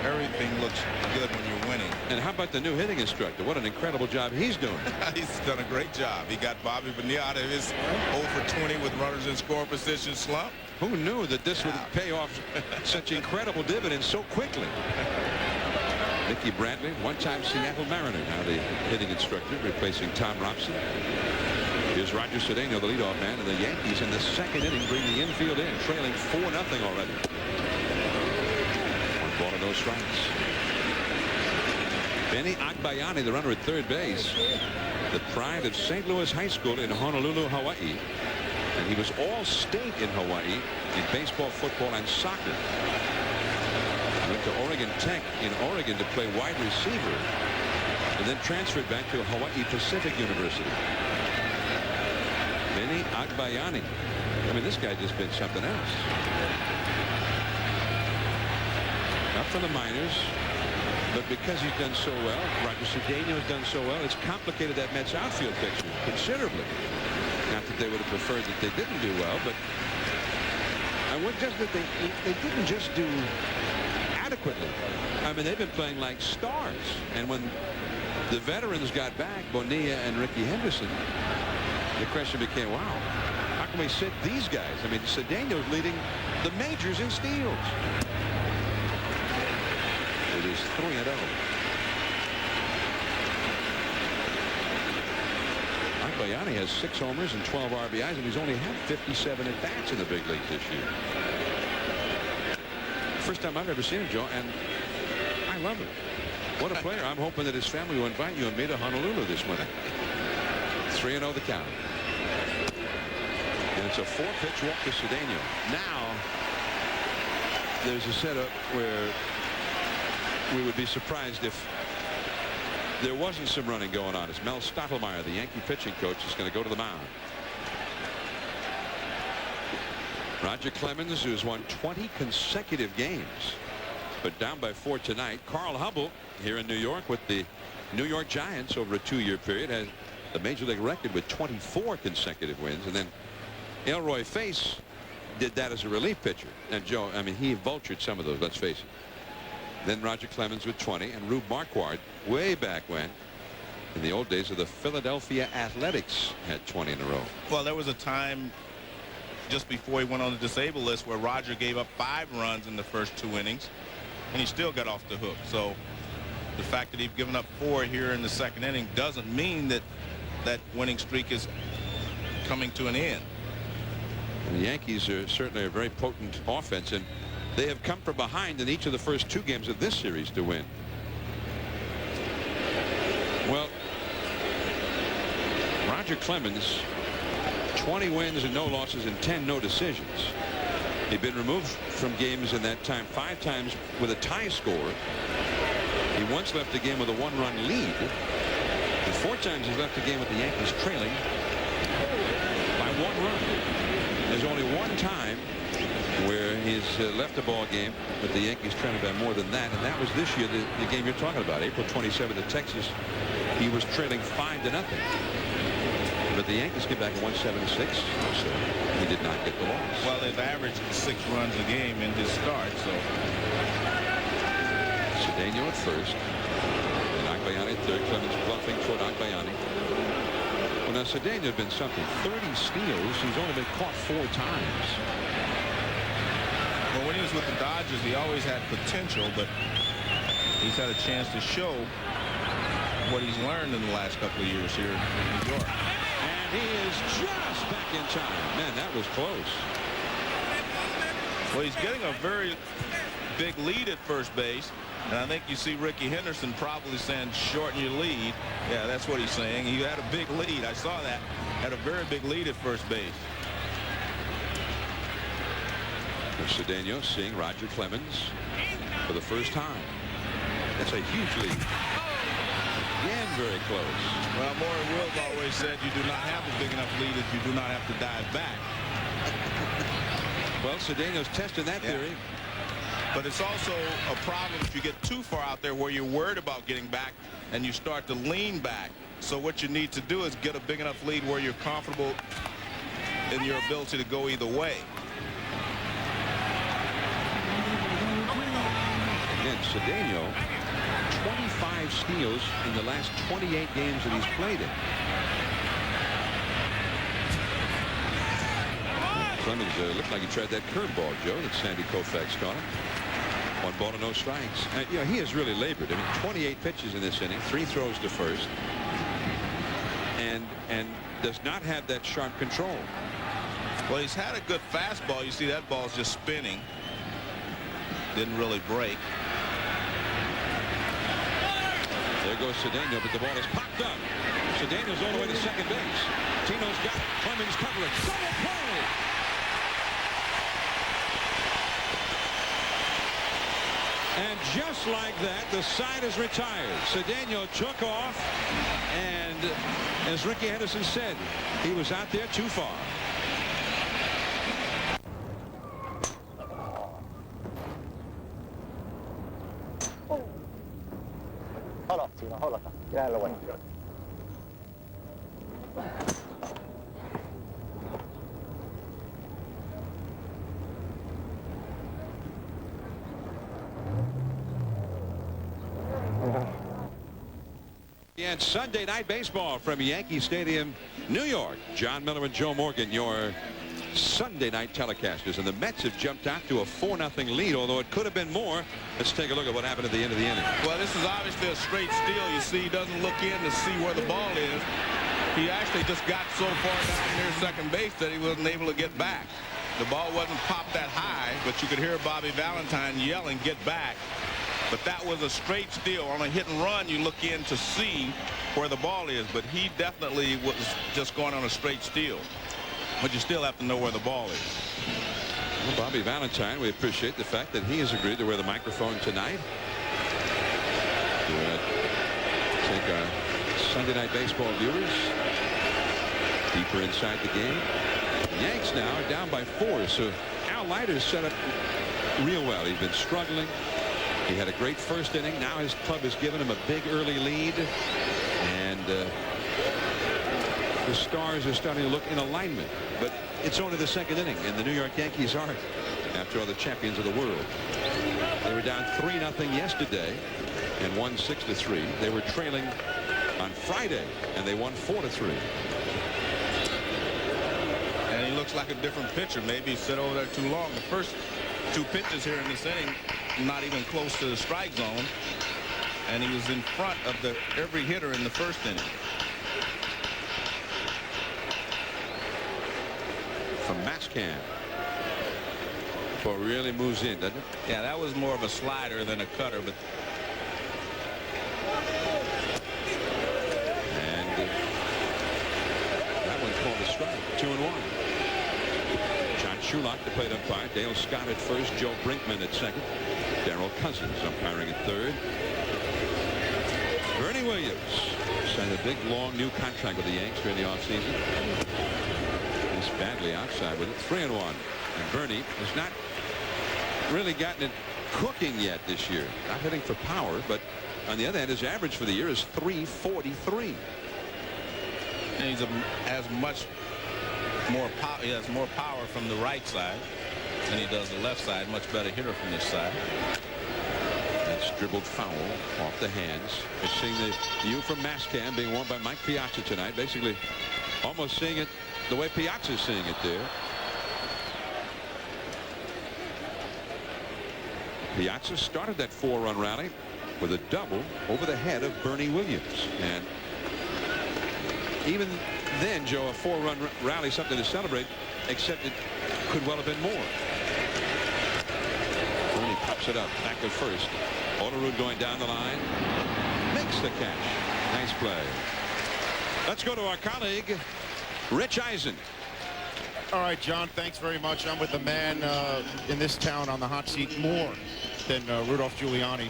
everything looks good when you're winning. And how about the new hitting instructor? What an incredible job he's doing. He's done a great job. He got Bobby Bonilla out of his 0 for 20 with runners in scoring position slump. Who knew that this would pay off such incredible dividends so quickly? Mickey Bradley, one-time Seattle Mariner, now the hitting instructor, replacing Tom Robson. Here's Roger Cedeno, the leadoff man, and the Yankees in the second inning bring the infield in, trailing 4-0 already. 1 ball and no strikes. Benny Agbayani, the runner at third base, the pride of St. Louis High School in Honolulu, Hawaii. And he was all-state in Hawaii in baseball, football, and soccer. He went to Oregon Tech in Oregon to play wide receiver, and then transferred back to Hawaii Pacific University. Benny Agbayani. I mean, this guy just been something else. Not from the minors, but because he's done so well, Roger Cedeno has done so well, it's complicated that Mets outfield picture considerably. Not that they would have preferred that they didn't do well, but and what just that they didn't just do adequately. I mean, they've been playing like stars, and when the veterans got back, Bonilla and Ricky Henderson, the question became, wow, how can we sit these guys? I mean, Cedeno's leading the majors in steals. It is 3-0. Agbayani has 6 homers and 12 RBIs, and he's only had 57 at-bats in the big leagues this year. First time I've ever seen him, Joe, and I love him. What a player. I'm hoping that his family will invite you and me to Honolulu this winter. 3-0 the count. And it's a 4-pitch walk to Cedeno. Now, there's a setup where we would be surprised if there wasn't some running going on. As Mel Stottlemyre, the Yankee pitching coach, is going to go to the mound. Roger Clemens, who has won 20 consecutive games, but down by 4 tonight. Carl Hubble here in New York with the New York Giants over a 2-year period has the major league record with 24 consecutive wins. And then Elroy Face did that as a relief pitcher. And Joe, I mean, he vultured some of those, let's face it. Then Roger Clemens with 20, and Rube Marquardt way back when, in the old days of the Philadelphia Athletics, had 20 in a row. Well, there was a time just before he went on the disabled list where Roger gave up 5 runs in the first 2 innings, and he still got off the hook. So the fact that he's given up 4 here in the second inning doesn't mean that that winning streak is coming to an end. And the Yankees are certainly a very potent offense, and they have come from behind in each of the first 2 games of this series to win. Well, Roger Clemens, 20 wins and no losses and 10 no decisions. He'd been removed from games in that time 5 times with a tie score. He once left the game with a 1-run lead. And 4 times he's left the game with the Yankees trailing by 1 run. There's only 1 time where he's left a ball game with the Yankees trailing by more than that, and that was this year, the game you're talking about, April 27th at Texas. He was trailing 5-0. But the Yankees get back at 176, so he did not get the loss. Well, they've averaged 6 runs a game in his start, so. Cedeno at first, and Agbayani at third. Clemens bluffing toward Agbayani. Well, now Cedeno had been something. 30 steals. He's only been caught 4 times. Well, when he was with the Dodgers, he always had potential, but he's had a chance to show what he's learned in the last couple of years here in New York. And he is just back in time. Man, that was close. Well, he's getting a very big lead at first base. And I think you see Ricky Henderson probably saying shorten your lead. Yeah, that's what he's saying. He had a big lead. I saw that. Had a very big lead at first base. Cedeno seeing Roger Clemens for the first time. That's a huge lead. Again, very close. Well, Maury Wills always said you do not have a big enough lead if you do not have to dive back. Well, Cedeno's testing that theory. But it's also a problem if you get too far out there where you're worried about getting back and you start to lean back. So what you need to do is get a big enough lead where you're comfortable in your ability to go either way. Again, Cedeno, 25 steals in the last 28 games that he's played in. Clemens looked like he tried that curveball, Joe, that Sandy Koufax caught him. 1 ball to no strikes. You know, he has really labored. I mean, 28 pitches in this inning, 3 throws to first, and does not have that sharp control. Well, he's had a good fastball. You see that ball's just spinning. Didn't really break. There goes Cedeno, but the ball is popped up. Cedeno's all the way to second base. Tino's got it. Clemens covering. Double play! And just like that, the side is retired. Cedeno took off, and as Ricky Henderson said, he was out there too far. خلاص خلاص يا لوين And Sunday night baseball from Yankee Stadium, New York. John Miller and Joe Morgan, your Sunday night telecasters. And the Mets have jumped out to a 4-0 lead, although it could have been more. Let's take a look at what happened at the end of the inning. Well, this is obviously a straight steal. You see, he doesn't look in to see where the ball is. He actually just got so far down near second base that he wasn't able to get back. The ball wasn't popped that high, but you could hear Bobby Valentine yelling, "Get back." But that was a straight steal. On a hit and run, you look in to see where the ball is, but he definitely was just going on a straight steal. But you still have to know where the ball is. Well, Bobby Valentine, we appreciate the fact that he has agreed to wear the microphone tonight. Take our Sunday night baseball viewers deeper inside the game. The Yanks now are down by 4, so Al Leiter's set up real well. He's been struggling. He had a great first inning. Now his club has given him a big early lead, and the stars are starting to look in alignment. But it's only the second inning, and the New York Yankees are, after all, the champions of the world. They were down 3-0 yesterday and won 6-3. They were trailing on Friday, and they won 4-3. And he looks like a different pitcher. Maybe he sat over there too long. The first 2 pitches here in this inning, not even close to the strike zone, and he was in front of every hitter in the first inning. From Mascan. Ball really moves in, doesn't it? Yeah, that was more of a slider than a cutter, but and that one's called a strike. 2-1. John Shulak, the plate umpire. Dale Scott at first. Joe Brinkman at second. Darrell Cousins umpiring at third. Bernie Williams signed a big, long new contract with the Yanks during the offseason. He's badly outside with it. 3-1. And Bernie has not really gotten it cooking yet this year. Not hitting for power, but on the other hand, his average for the year is .343. and he has much more power. He has more power from the right side than he does the left side. Much better hitter from this side. That's dribbled foul off the hands. We're seeing the view from Mascan being worn by Mike Piazza tonight. Basically almost seeing it the way Piazza's seeing it there. Piazza started that 4-run rally with a double over the head of Bernie Williams. And even then, Joe, a 4-run rally, something to celebrate, except it could well have been more. When he pops it up back to first. Olerud going down the line, makes the catch. Nice play. Let's go to our colleague Rich Eisen. All right, John, thanks very much. I'm with the man in this town on the hot seat more than Rudolph Giuliani,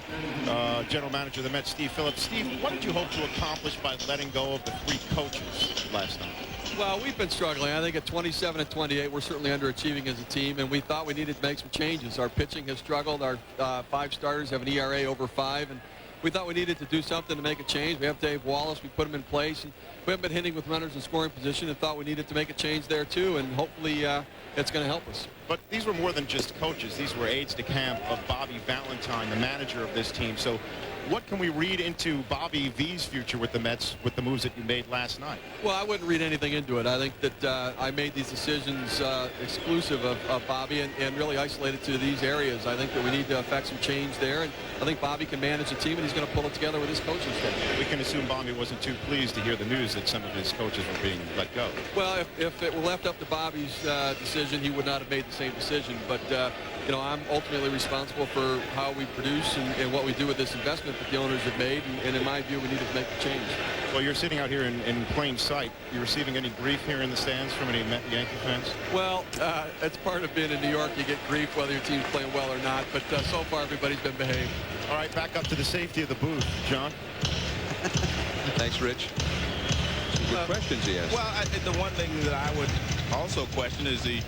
general manager of the Mets, Steve Phillips. Steve, what did you hope to accomplish by letting go of the 3 coaches last night? Well, we've been struggling. I think at 27 and 28, we're certainly underachieving as a team, and we thought we needed to make some changes. Our pitching has struggled. Our 5 starters have an ERA over 5, and we thought we needed to do something to make a change. We have Dave Wallace. We put him in place, and we haven't been hitting with runners in scoring position, and thought we needed to make a change there too, and hopefully it's going to help us. But these were more than just coaches. These were aides de camp of Bobby Valentine, the manager of this team. So what can we read into Bobby V's future with the Mets with the moves that you made last night? Well, I wouldn't read anything into it. I think that I made these decisions exclusive of Bobby and really isolated to these areas. I think that we need to affect some change there, and I think Bobby can manage the team, and he's going to pull it together with his coaching staff. We can assume Bobby wasn't too pleased to hear the news that some of his coaches were being let go. Well, if it were left up to Bobby's decision, he would not have made the same decision. But you know, I'm ultimately responsible for how we produce and what we do with this investment that the owners have made. And in my view, we need to make the change. Well, you're sitting out here in plain sight. You receiving any grief here in the stands from any Yankee fans? Well, it's part of being in New York. You get grief whether your team's playing well or not. But so far, everybody's been behaved. All right, back up to the safety of the booth, John. Thanks, Rich. Some good questions he asked. Well, the one thing that I would also question is he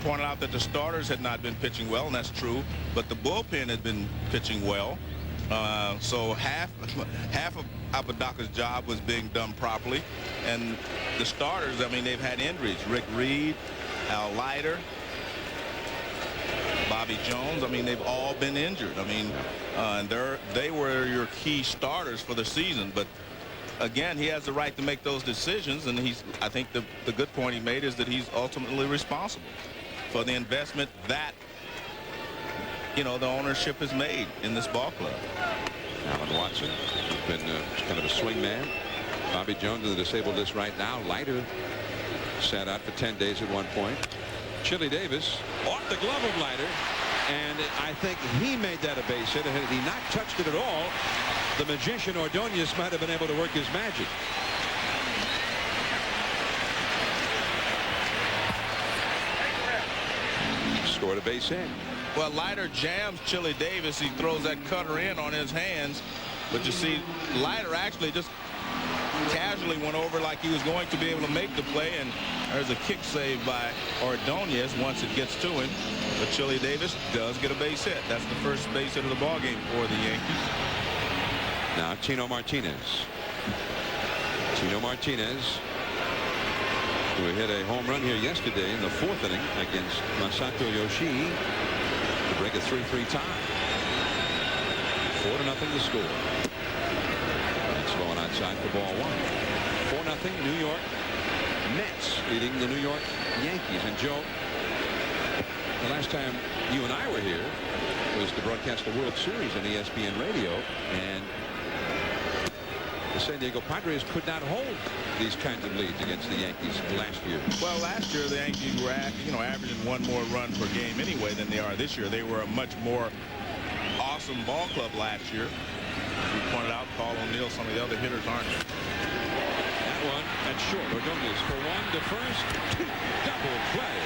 pointed out that the starters had not been pitching well, and that's true, but the bullpen had been pitching well. So half of Apodaca's job was being done properly, and the starters, I mean, they've had injuries. Rick Reed, Al Leiter, Bobby Jones, I mean, they've all been injured. I mean, and they were your key starters for the season, but again, he has the right to make those decisions, and I think the good point he made is that he's ultimately responsible for the investment that, you know, the ownership has made in this ball club. Alan Watson has been kind of a swing man. Bobby Jones on the disabled list right now. Leiter sat out for 10 days at one point. Chili Davis off the glove of Leiter, and I think he made that a base hit. And had he not touched it at all, the magician Ordonez might have been able to work his magic. Scored a base hit. Well, Leiter jams Chili Davis. He throws that cutter in on his hands, but you see Leiter actually just casually went over like he was going to be able to make the play, and there's a kick save by Ordonez once it gets to him. But Chili Davis does get a base hit. That's the first base hit of the ball game for the Yankees. Now Tino Martinez. Tino Martinez, who hit a home run here yesterday in the 4th inning against Masato Yoshii to break a 3-3 tie. 4-0 the score. It's going outside for ball 1. 4-0 New York Mets leading the New York Yankees. And Joe, the last time you and I were here was to broadcast the World Series on ESPN Radio, and the San Diego Padres could not hold these kinds of leads against the Yankees last year. Well, last year the Yankees were, averaging 1 more run per game anyway than they are this year. They were a much more awesome ball club last year. As we pointed out, Paul O'Neill, some of the other hitters aren't. That one at short. Ordonez for 1 to first. 2 double play.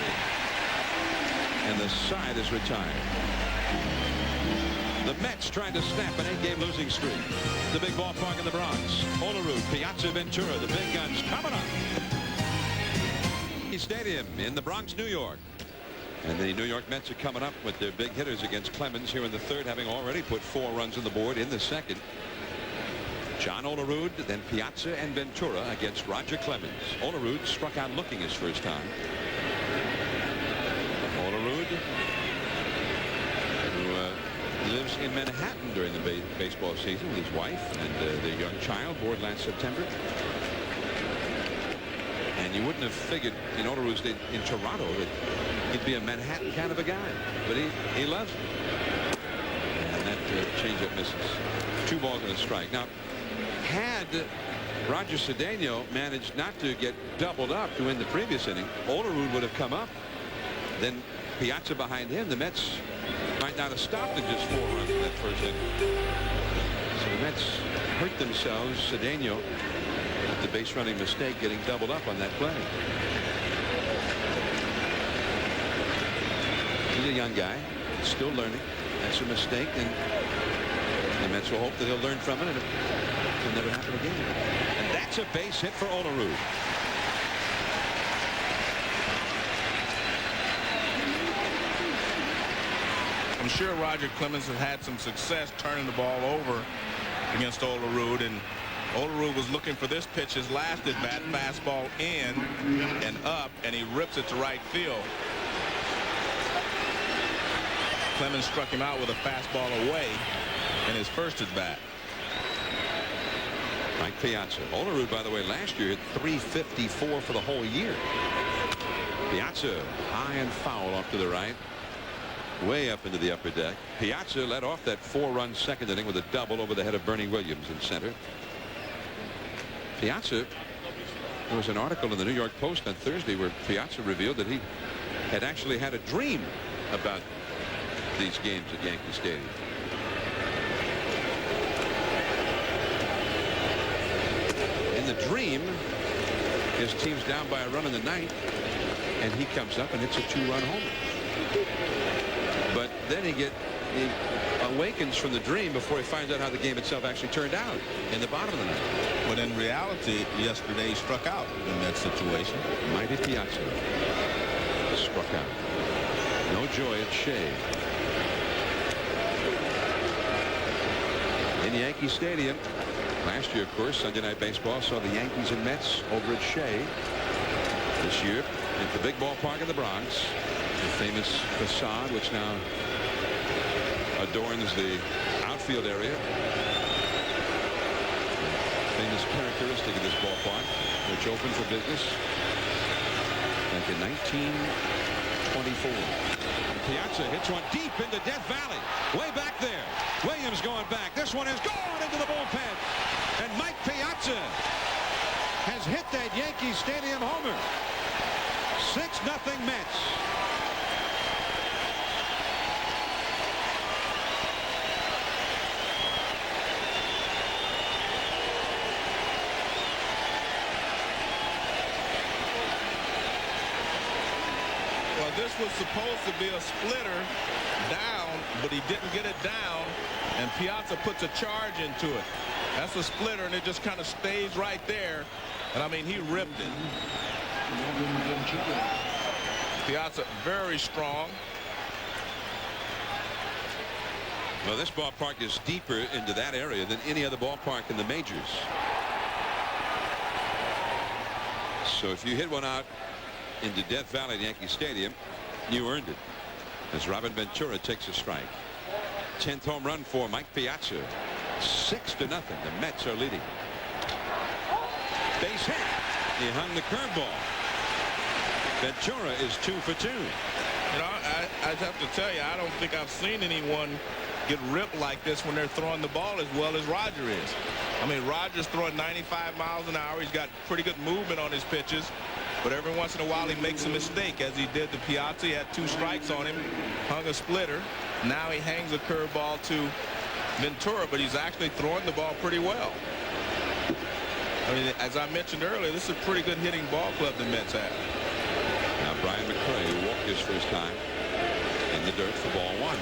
And the side is retired. The Mets trying to snap an 8-game losing streak. The big ballpark in the Bronx. Olerud, Piazza, Ventura, the big guns coming up. Stadium in the Bronx, New York. And the New York Mets are coming up with their big hitters against Clemens here in the 3rd, having already put 4 runs on the board in the 2nd. John Olerud, then Piazza and Ventura against Roger Clemens. Olerud struck out looking his first time. Olerud, who lives in Manhattan during the baseball season with his wife and their young child, born last September. And you wouldn't have figured in Olerud's day in Toronto that he'd be a Manhattan kind of a guy, but he loves it. And that changeup misses. 2 balls and a strike. Now, had Roger Cedeno managed not to get doubled up to win the previous inning. Olerud would have come up. Then Piazza behind him. The Mets might not have stopped at just 4 runs in that first inning. So the Mets hurt themselves. Cedeno with the base running mistake, getting doubled up on that play. He's a young guy, still learning. That's a mistake, and the Mets will hope that he'll learn from it and it'll never happen again. And that's a base hit for Olerud. I'm sure Roger Clemens has had some success turning the ball over against Olerud, and Olerud was looking for this pitch his last at bat, fastball in and up, and he rips it to right field. Clemens struck him out with a fastball away in his first at bat. Mike Piazza. Olerud, by the way, last year hit .354 for the whole year. Piazza high and foul off to the right, way up into the upper deck. Piazza led off that 4-run second inning with a double over the head of Bernie Williams in center. Piazza, there was an article in the New York Post on Thursday where Piazza revealed that he had actually had a dream about these games at Yankee Stadium. In the dream, his team's down by a run in the ninth, and he comes up and hits a 2-run homer. But then he awakens from the dream before he finds out how the game itself actually turned out in the bottom of the ninth. But in reality, yesterday he struck out in that situation. Mighty Piazza struck out. No joy at Shea. In Yankee Stadium last year, of course, Sunday Night Baseball saw the Yankees and Mets over at Shea. This year at the big ballpark in the Bronx, the famous facade which now adorns the outfield area. Famous characteristic of this ballpark, which opened for business back in 1924. Piazza hits one deep into Death Valley, way back there. Williams going back. This one is gone into the bullpen, and Mike Piazza has hit that Yankee Stadium homer. 6-0 Mets. Well, this was supposed to be a splitter down, but he didn't get it down, and Piazza puts a charge into it. That's a splitter, and it just kind of stays right there. And I mean, he ripped it. Piazza very strong. Well, this ballpark is deeper into that area than any other ballpark in the majors. So if you hit one out into Death Valley at Yankee Stadium, you earned it. As Robin Ventura takes a strike. 10th home run for Mike Piazza. 6-0. The Mets are leading. Base hit. He hung the curveball. Ventura is 2 for 2. You know, I have to tell you, I don't think I've seen anyone get ripped like this when they're throwing the ball as well as Roger is. I mean, Roger's throwing 95 miles an hour. He's got pretty good movement on his pitches. But every once in a while he makes a mistake, as he did to Piazza. He had 2 strikes on him, hung a splitter. Now he hangs a curveball to Ventura, but he's actually throwing the ball pretty well. I mean, as I mentioned earlier, this is a pretty good hitting ball club the Mets have. Now Brian McRae walked his first time in the dirt for ball 1.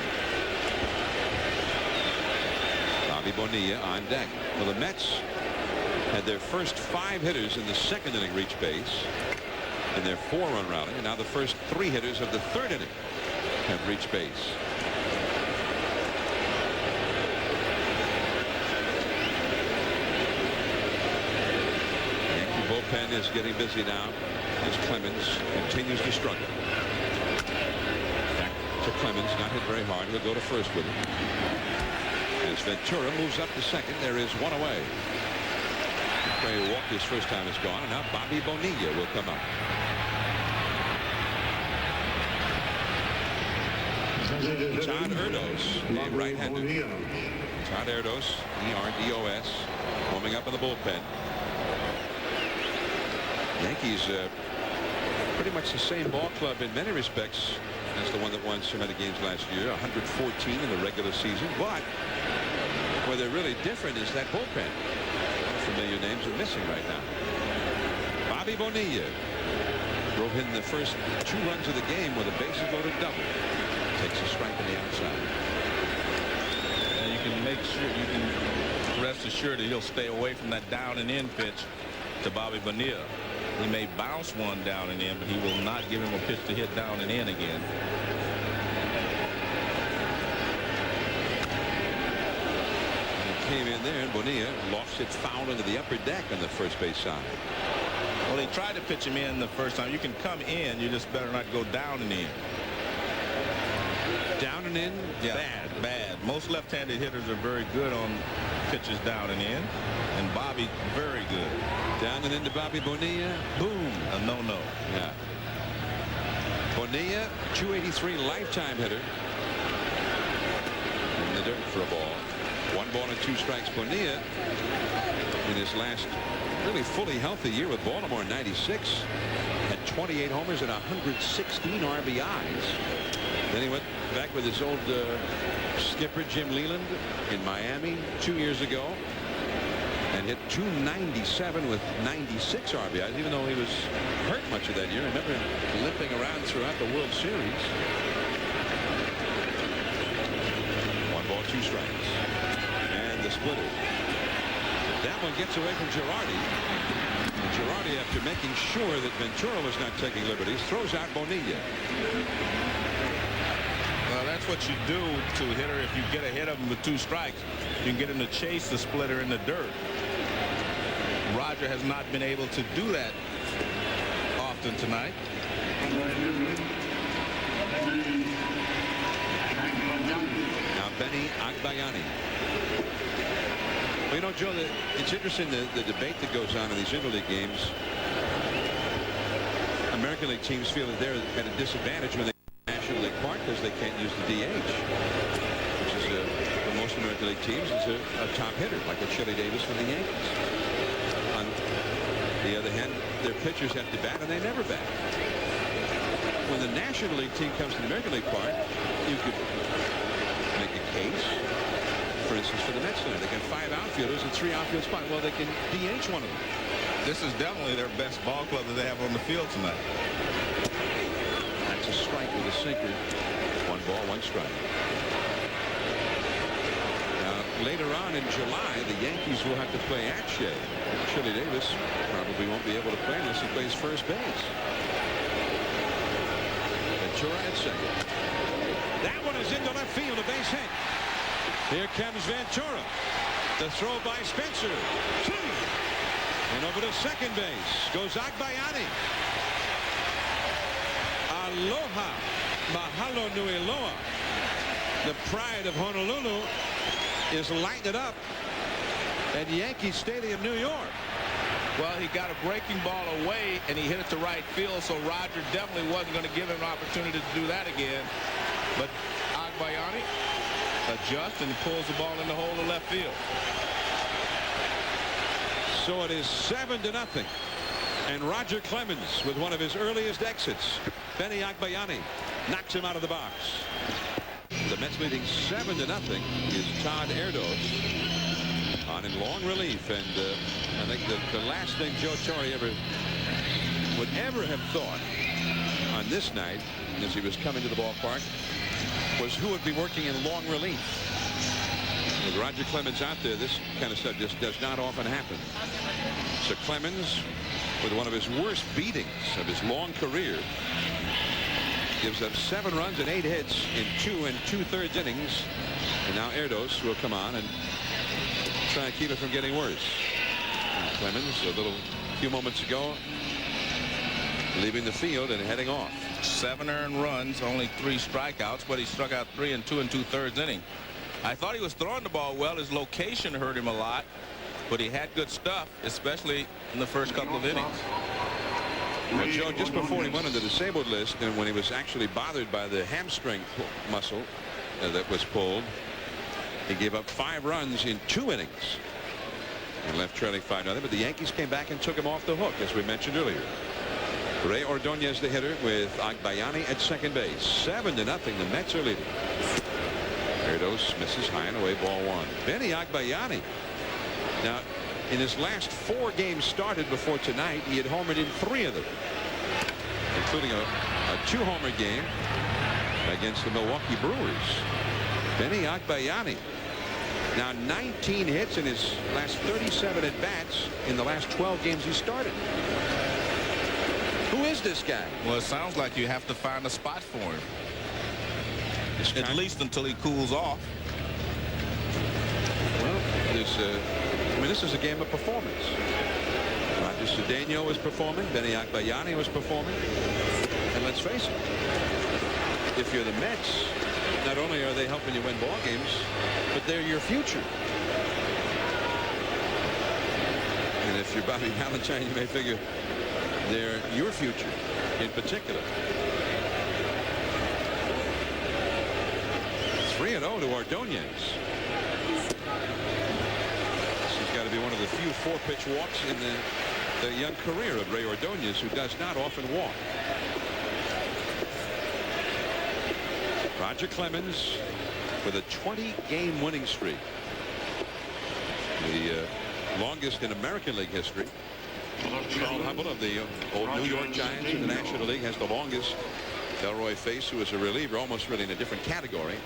Bobby Bonilla on deck. Well, the Mets had their first 5 hitters in the second inning reach base in their 4-run rally, and now the first 3 hitters of the third inning have reached base. Yankee bullpen is getting busy now as Clemens continues to struggle. Back to Clemens, not hit very hard. He'll go to first with it. As Ventura moves up to second, there is 1 away. McRae walked his first time is gone, and now Bobby Bonilla will come up. Todd Erdos, the right-hander. Todd Erdos, E-R-D-O-S, warming up in the bullpen. Yankees pretty much the same ball club in many respects as the one that won so many games last year, 114 in the regular season. But where they're really different is that bullpen. Familiar names are missing right now. Bobby Bonilla drove in the first 2 runs of the game with a bases loaded double. Takes a strike on the outside. And you can make sure, you can rest assured that he'll stay away from that down and in pitch to Bobby Bonilla. He may bounce one down and in, but he will not give him a pitch to hit down and in again. He came in there, and Bonilla lost it foul into the upper deck on the first base side. Well, they tried to pitch him in the first time. You can come in, you just better not go down and in. Down and in, Yeah, bad. bad. Most left-handed hitters are very good on pitches down and in, and Bobby very good. Down and into Bobby Bonilla. Boom. A no-no. Yeah. Bonilla, 283 lifetime hitter. In the dirt for a ball. 1 ball and 2 strikes. Bonilla in his last really fully healthy year with Baltimore in '96 had 28 homers and 116 RBIs. Then he went back with his old skipper Jim Leland in Miami 2 years ago and hit 297 with 96 RBIs, even though he was hurt much of that year. I remember him limping around throughout the World Series. 1 ball, 2 strikes. And the splitter. That one gets away from Girardi. Girardi, after making sure that Ventura was not taking liberties, throws out Bonilla. Well, that's what you do to a hitter. If you get ahead of him with 2 strikes, you can get him to chase the splitter in the dirt. Roger has not been able to do that often tonight. Now Benny Agbayani. Well, you know, Joe, it's interesting the debate that goes on in these interleague games. American League teams feel that they're at a disadvantage when they National League Park because they can't use the DH, which is for most American League teams is a top hitter like a Chili Davis for the Yankees. On the other hand, their pitchers have to bat and they never bat. When the National League team comes to the American League Park, you could make a case, for instance, for the Mets tonight. They got 5 outfielders and 3 outfield spots. Well, they can DH one of them. This is definitely their best ball club that they have on the field tonight. That's a strike with a sinker. 1 ball, 1 strike. Now, later on in July, the Yankees will have to play at Shea. Chili Davis probably won't be able to play unless he plays first base. Ventura at second. That one is into left field, a base hit. Here comes Ventura. The throw by Spencer. Swing. And over to second base goes Agbayani. Aloha. Mahalo nui loa. The pride of Honolulu is lighting it up at Yankee Stadium, New York. Well, he got a breaking ball away and he hit it to right field, so Roger definitely wasn't going to give him an opportunity to do that again. But Agbayani adjusts and pulls the ball in the hole to left field. So it is 7-0. And Roger Clemens with one of his earliest exits. Benny Agbayani knocks him out of the box. The Mets leading 7-0 is Todd Erdos on in long relief. And I think the last thing Joe Torre would ever have thought on this night as he was coming to the ballpark was who would be working in long relief. With Roger Clemens out there, this kind of stuff just does not often happen. So Clemens, with one of his worst beatings of his long career, gives up 7 runs and 8 hits in 2 2/3 innings. And now Erdos will come on and try to keep it from getting worse. And Clemens, a few moments ago, leaving the field and heading off. 7 earned runs, only 3 strikeouts, but he struck out 3 in 2 2/3 innings. I thought he was throwing the ball well. His location hurt him a lot, but he had good stuff, especially in the first couple of innings. Well, Joe, just before he went on the disabled list, and when he was actually bothered by the hamstring muscle that was pulled, he gave up 5 runs in 2 innings. and left trailing 5-0. But the Yankees came back and took him off the hook, as we mentioned earlier. Ray Ordonez, the hitter, with Agbayani at second base. 7-0. The Mets are leading. Erdos misses high and away, ball 1. Benny Agbayani. Now, in his last 4 games started before tonight, he had homered in 3 of them, including a 2-homer game against the Milwaukee Brewers. Benny Agbayani. Now 19 hits in his last 37 at-bats in the last 12 games he started. Who is this guy? Well, it sounds like you have to find a spot for him. At least until he cools off. Well, this is a game of performance. Roger Cedeno was performing. Benny Agbayani was performing. And let's face it, if you're the Mets, not only are they helping you win ball games, but they're your future. And if you're Bobby Valentine, you may figure they're your future in particular. 3-0 to Ordonez. This has got to be one of the few 4-pitch walks in the young career of Ray Ordonez, who does not often walk. Roger Clemens with a 20-game winning streak. The longest in American League history. Carl Hubble of the old New York Giants in the National League has the longest. Delroy Face, who is a reliever, almost really in a different category.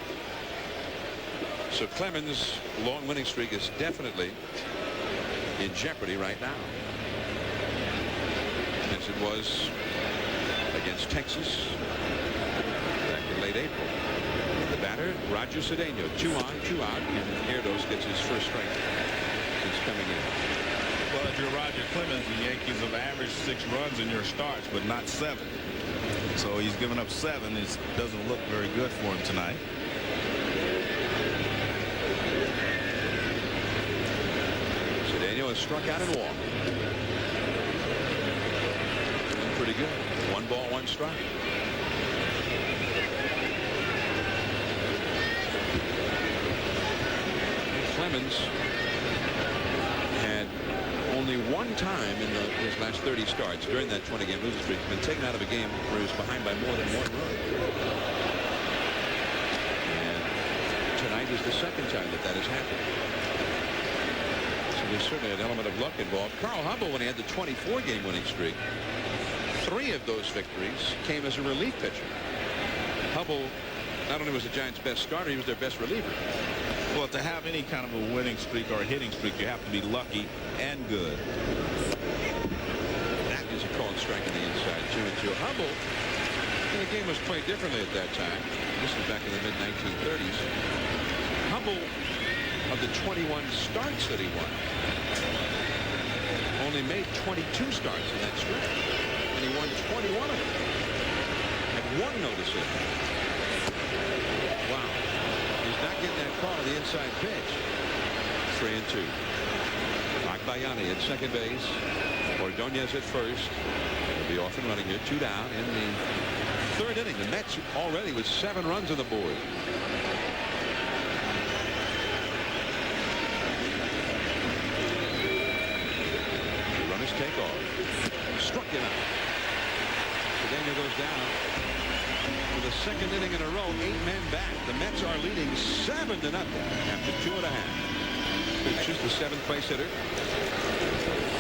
So Clemens' long winning streak is definitely in jeopardy right now, as it was against Texas back in late April. The batter, Roger Cedeno, 2 on, 2 out, and Erdos gets his first strike since coming in. Well, if you're Roger Clemens, the Yankees have averaged 6 runs in your starts, but not 7. So he's given up 7. It doesn't look very good for him tonight. Cedeno has struck out and walked. Doing pretty good. 1 ball, 1 strike. Clemens had only 1 time in his last 30 starts during that 20-game losing streak been taken out of a game where he was behind by more than 1 run. And tonight is the 2nd time that has happened. So there's certainly an element of luck involved. Carl Hubble, when he had the 24-game winning streak, 3 of those victories came as a relief pitcher. Hubble not only was the Giants' best starter, he was their best reliever. Well, to have any kind of a winning streak or a hitting streak, you have to be lucky and good. That is a called strike on the inside, 2-2. Hubble, and the game was played differently at that time. This was back in the mid-1930s. Hubble, of the 21 starts that he won, only made 22 starts in that stretch, and he won 21 of them. Had 1 no decision. Wow. He's not getting that call on the inside pitch. 3-2. Agbayani at second base. Ordonez at first. He'll be off and running here. 2 down in the 3rd inning. The Mets already with 7 runs on the board. The runners take off. Struck him out. Cedeno goes down. For the 2nd inning in a row, 8 men back. The Mets are leading 7-0 after 2.5. It's just the 7th place hitter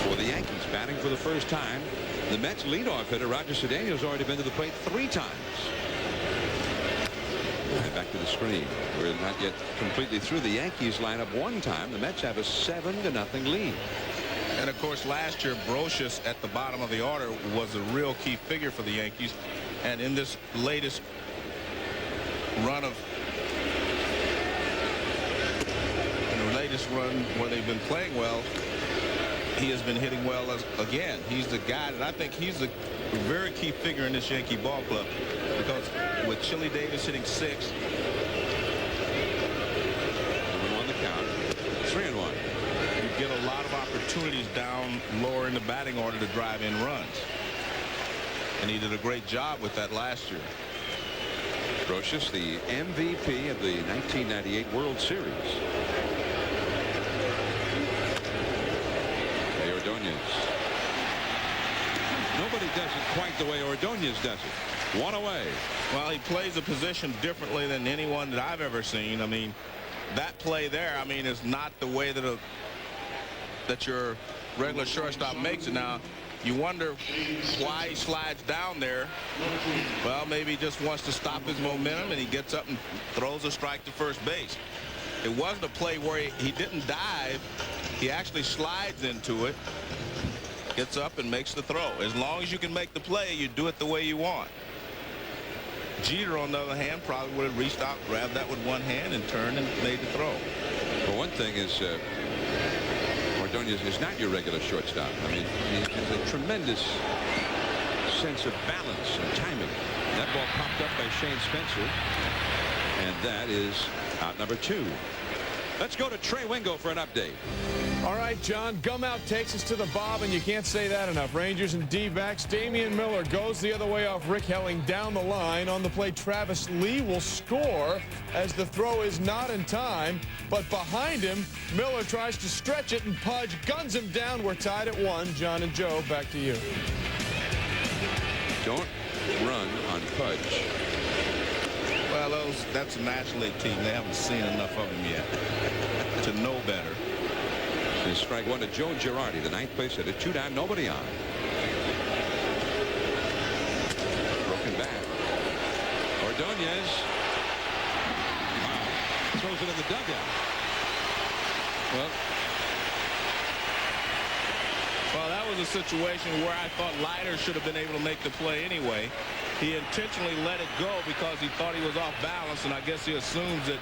for the Yankees, batting for the first time. The Mets leadoff hitter, Roger Cedeno, has already been to the plate 3 times. And back to the screen. We're not yet completely through. The Yankees line up 1 time. The Mets have a 7-0 lead. And of course, last year, Brocious at the bottom of the order was a real key figure for the Yankees. And in this latest run where they've been playing well, he has been hitting well again. He's the guy that I think he's a very key figure in this Yankee ball club, because with Chili Davis hitting 6. 1-1 the count. 3-1. You get a lot of opportunities down lower in the batting order to drive in runs. And he did a great job with that last year. Brocious, the MVP of the 1998 World Series. Ordonez. Nobody does it quite the way Ordonez does it. One away. Well, he plays a position differently than anyone that I've ever seen. I mean, that play there, I mean, is not the way that your regular shortstop makes it. Now, you wonder why he slides down there. Well, maybe he just wants to stop his momentum, and he gets up and throws a strike to first base. It wasn't a play where he didn't dive. He actually slides into it, gets up, and makes the throw. As long as you can make the play, you do it the way you want. Jeter, on the other hand, probably would have reached out, grabbed that with one hand, and turned and made the throw. Well, one thing is Ordonez is not your regular shortstop. I mean, he has a tremendous sense of balance and timing. That ball popped up by Shane Spencer, and that is out number 2. Let's go to Trey Wingo for an update. All right, John, Gumout takes us to the Bob, and you can't say that enough. Rangers and D-backs. Damian Miller goes the other way off Rick Helling down the line. On the play, Travis Lee will score as the throw is not in time. But behind him, Miller tries to stretch it, and Pudge guns him down. We're tied at 1. John and Joe, back to you. Don't run on Pudge. Well, that's a National League team. They haven't seen enough of him yet to know better. And strike 1 to Joe Girardi, the 9th place hitter. 2 down, nobody on. Broken back. Ordonez. Wow. Throws it in the dugout. Well, that was a situation where I thought Leiter should have been able to make the play anyway. He intentionally let it go because he thought he was off balance, and I guess he assumes that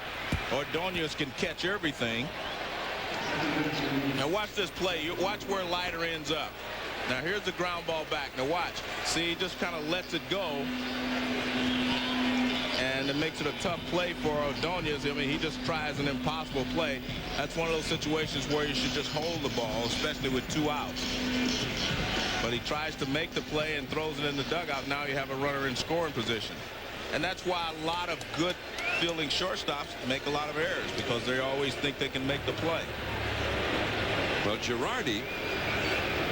Ordonez can catch everything. Now watch this play. Watch where Leiter ends up. Now here's the ground ball back. Now watch. See, he just kind of lets it go, and it makes it a tough play for Ordonez. I mean, he just tries an impossible play. That's one of those situations where you should just hold the ball, especially with 2 outs. But he tries to make the play and throws it in the dugout. Now you have a runner in scoring position. And that's why a lot of good fielding shortstops make a lot of errors, because they always think they can make the play. Well, Girardi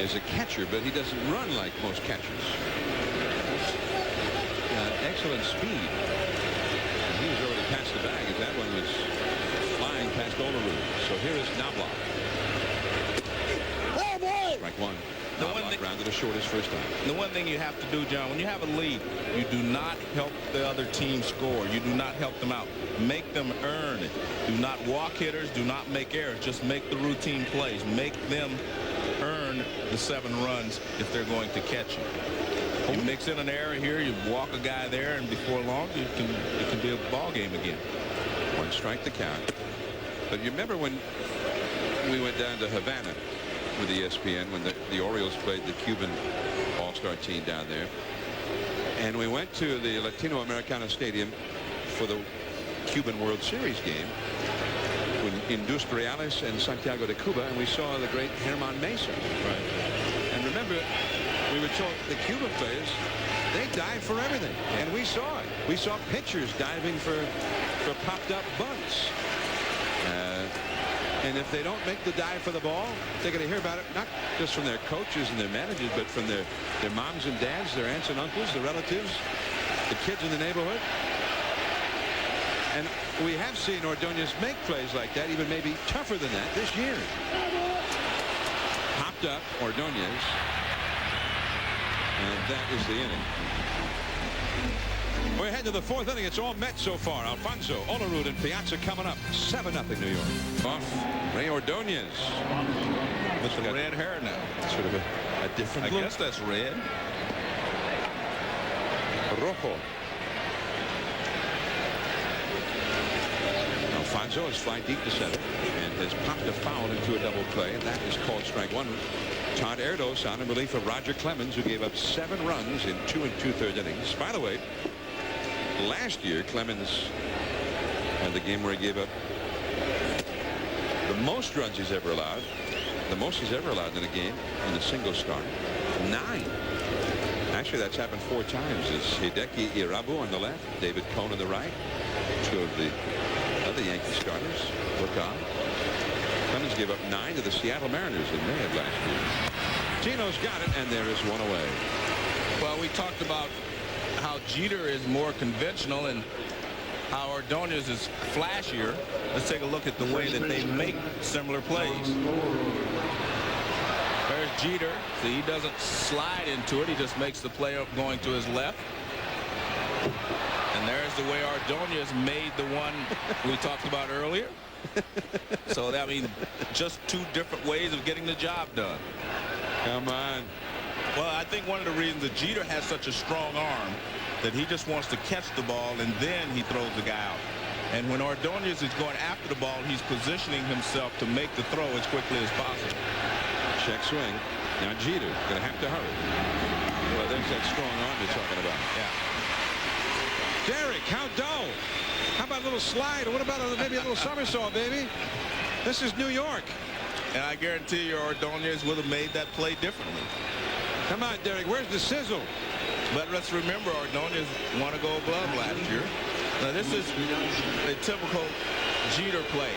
is a catcher, but he doesn't run like most catchers. Excellent speed. He was already past the bag as that one was flying past Olerud. So here is Knobloch. Oh, boy! Strike 1. Knobloch grounded to short his first time. The one thing you have to do, John, when you have a lead, you do not help the other team score. You do not help them out. Make them earn it. Do not walk hitters. Do not make errors. Just make the routine plays. Make them earn the 7 runs if they're going to catch you. You mix in an error here, you walk a guy there, and before long, it can be a ball game again. 1 strike the count. But you remember when we went down to Havana with ESPN when the Orioles played the Cuban All-Star team down there, and we went to the Latino Americana Stadium for the Cuban World Series game with Industriales and Santiago de Cuba, and we saw the great Herman Mesa. Right. And remember, we were told the Cuban players, they dive for everything, and we saw it. We saw pitchers diving for popped-up bunts. And if they don't make the dive for the ball, they're going to hear about it not just from their coaches and their managers, but from their moms and dads, their aunts and uncles, the relatives, the kids in the neighborhood. And we have seen Ordonez make plays like that, even maybe tougher than that this year. Popped up Ordonez. And that is the inning. We're heading to the 4th inning. It's all Mets so far. Alfonso, Olerud, and Piazza coming up. 7-0 New York. Off Ray Ordonez. With the red hair now. Sort of a different I look. guess that's red. Rojo. Alfonso has fly deep to center and has popped a foul into a double play, and that is called strike 1. Todd Erdos on in relief of Roger Clemens, who gave up 7 runs in 2 2/3 innings. By the way, last year Clemens had the game where he gave up the most runs he's ever allowed. The most he's ever allowed in a game in a single start. 9. Actually, that's happened 4 times. It's Hideki Irabu on the left, David Cone on the right. 2 of the other Yankee starters. Look on. Clemens gave up 9 to the Seattle Mariners in May of last year. Tino's got it, and there is one away. Well, we talked about how Jeter is more conventional and how Ordonez is flashier. Let's take a look at the way that they make similar plays. There's Jeter. See, he doesn't slide into it. He just makes the play up going to his left. And there's the way Ordonez made the one we talked about earlier. So that means just 2 different ways of getting the job done. Come on. Well, I think one of the reasons that Jeter has such a strong arm that he just wants to catch the ball and then he throws the guy out. And when Ordonez is going after the ball, he's positioning himself to make the throw as quickly as possible. Check swing. Now Jeter going to have to hurry. Well, there's that strong arm you're talking about. Yeah. Derek, how dull. How about a little slide? Or what about maybe a little somersault, baby? This is New York. And I guarantee you Ordonez would have made that play differently. Come on, Derek. Where's the sizzle? But let's remember, Ordonez won a Gold Glove last year. Now, this is a typical Jeter play.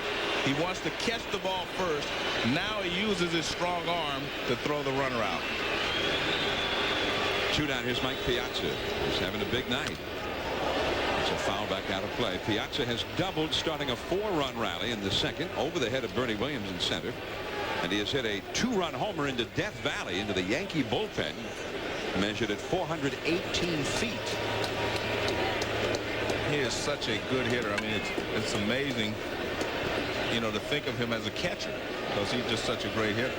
He wants to catch the ball first. Now he uses his strong arm to throw the runner out. 2 down. Here's Mike Piazza. He's having a big night. It's a foul back out of play. Piazza has doubled, starting a 4-run rally in the second over the head of Bernie Williams in center. And he has hit a 2-run homer into Death Valley into the Yankee bullpen, measured at 418 feet. He is such a good hitter. I mean, it's amazing, you know, to think of him as a catcher because he's just such a great hitter.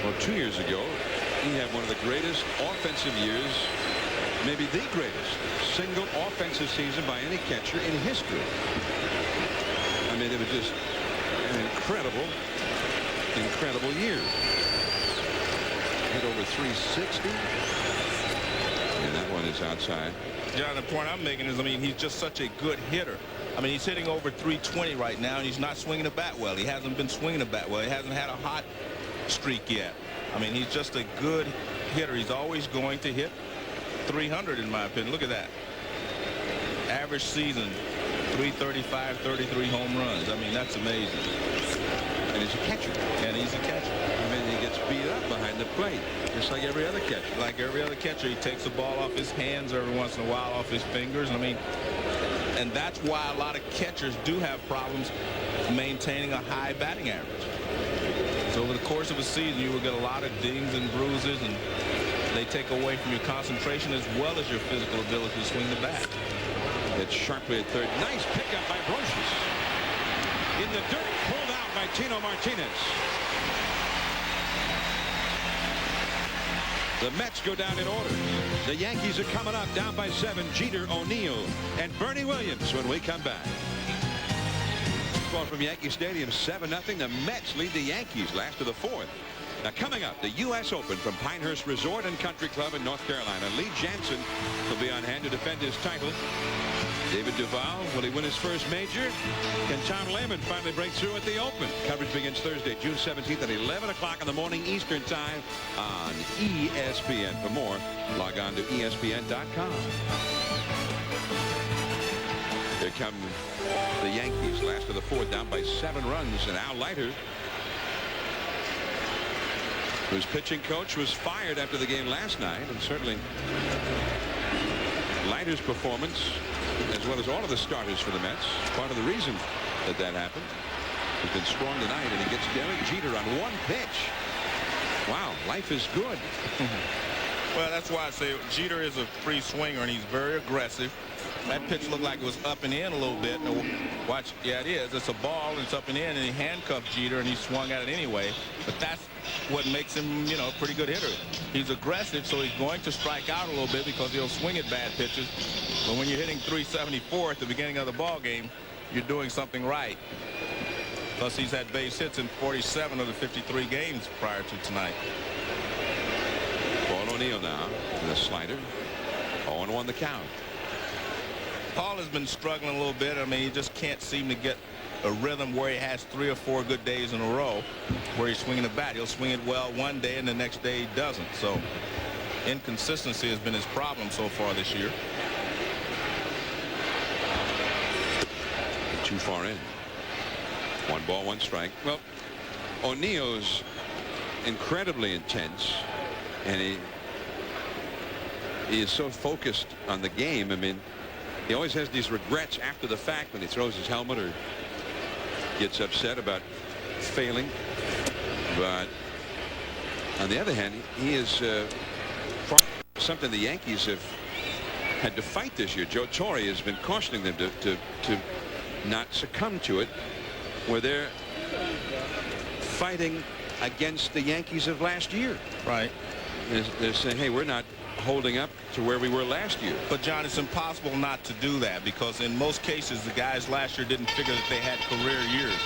Well, 2 years ago, he had one of the greatest offensive years, maybe the greatest single offensive season by any catcher in history. I mean, it was just an incredible year. Hit over 360. And that one is outside. John, the point I'm making is, I mean, he's just such a good hitter. I mean, he's hitting over 320 right now, and he's not swinging the bat well. He hasn't been swinging the bat well. He hasn't had a hot streak yet. I mean, he's just a good hitter. He's always going to hit 300, in my opinion. Look at that. Average season, 335, 33 home runs. I mean, that's amazing. And he's a catcher. And he's a catcher. I mean, he gets beat up behind the plate, just like every other catcher. Like every other catcher, he takes the ball off his hands every once in a while, off his fingers. I mean, and that's why a lot of catchers do have problems maintaining a high batting average. So over the course of a season, you will get a lot of dings and bruises, and they take away from your concentration as well as your physical ability to swing the bat. It's sharply at third. Nice pickup by Brocious. In the dirt, pulled out by Tino Martinez. The Mets go down in order. The Yankees are coming up, down by 7. Jeter, O'Neill, and Bernie Williams when we come back. Ball from Yankee Stadium, 7-0. The Mets lead the Yankees last of the 4th. Now coming up, the U.S. Open from Pinehurst Resort and Country Club in North Carolina. Lee Janzen will be on hand to defend his title. David Duval, will he win his first major? Can Tom Lehman finally break through at the Open? Coverage begins Thursday, June 17th at 11 o'clock in the morning Eastern Time on ESPN. For more, log on to ESPN.com. Here come the Yankees, last of the 4th, down by 7 runs, and Al Leiter, whose pitching coach was fired after the game last night, and certainly Leiter's performance, as well as all of the starters for the Mets, part of the reason that happened. He's been strong tonight, and he gets Derek Jeter on 1 pitch. Wow, life is good. Well, that's why I say Jeter is a free swinger, and he's very aggressive. That pitch looked like it was up and in a little bit. Now, watch, yeah, it is. It's a ball, and it's up and in, and he handcuffed Jeter, and he swung at it anyway. But that's what makes him, you know, a pretty good hitter. He's aggressive, so he's going to strike out a little bit because he'll swing at bad pitches. But when you're hitting 374 at the beginning of the ball game, you're doing something right. Plus, he's had base hits in 47 of the 53 games prior to tonight. Paul O'Neill now, the slider. 0-1 the count. Paul has been struggling a little bit. I mean, he just can't seem to get a rhythm where he has 3 or 4 good days in a row where he's swinging the bat. He'll swing it well one day, and the next day he doesn't. So inconsistency has been his problem so far this year. Too far in. 1 ball, 1 strike. Well, O'Neill's incredibly intense, and he is so focused on the game. I mean, he always has these regrets after the fact when he throws his helmet or gets upset about failing. But on the other hand, he is something the Yankees have had to fight this year. Joe Torre has been cautioning them to not succumb to it, where they're fighting against the Yankees of last year. Right. They're saying, hey, we're not holding up to where we were last year. But, John, it's impossible not to do that, because in most cases the guys last year didn't figure that they had career years.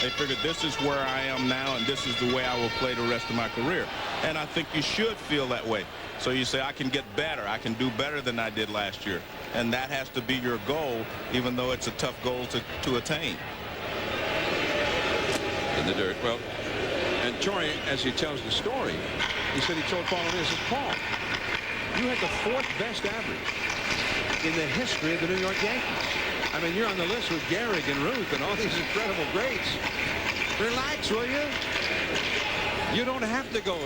They figured this is where I am now and this is the way I will play the rest of my career. And I think you should feel that way. So you say, I can get better. I can do better than I did last year. And that has to be your goal, even though it's a tough goal to attain. In the dirt. Well, and Torre, as he tells the story, he said he told Paul O'Neill, he said, Paul, you had the 4th best average in the history of the New York Yankees. I mean, you're on the list with Gehrig and Ruth and all these incredible greats. Relax, will you? You don't have to go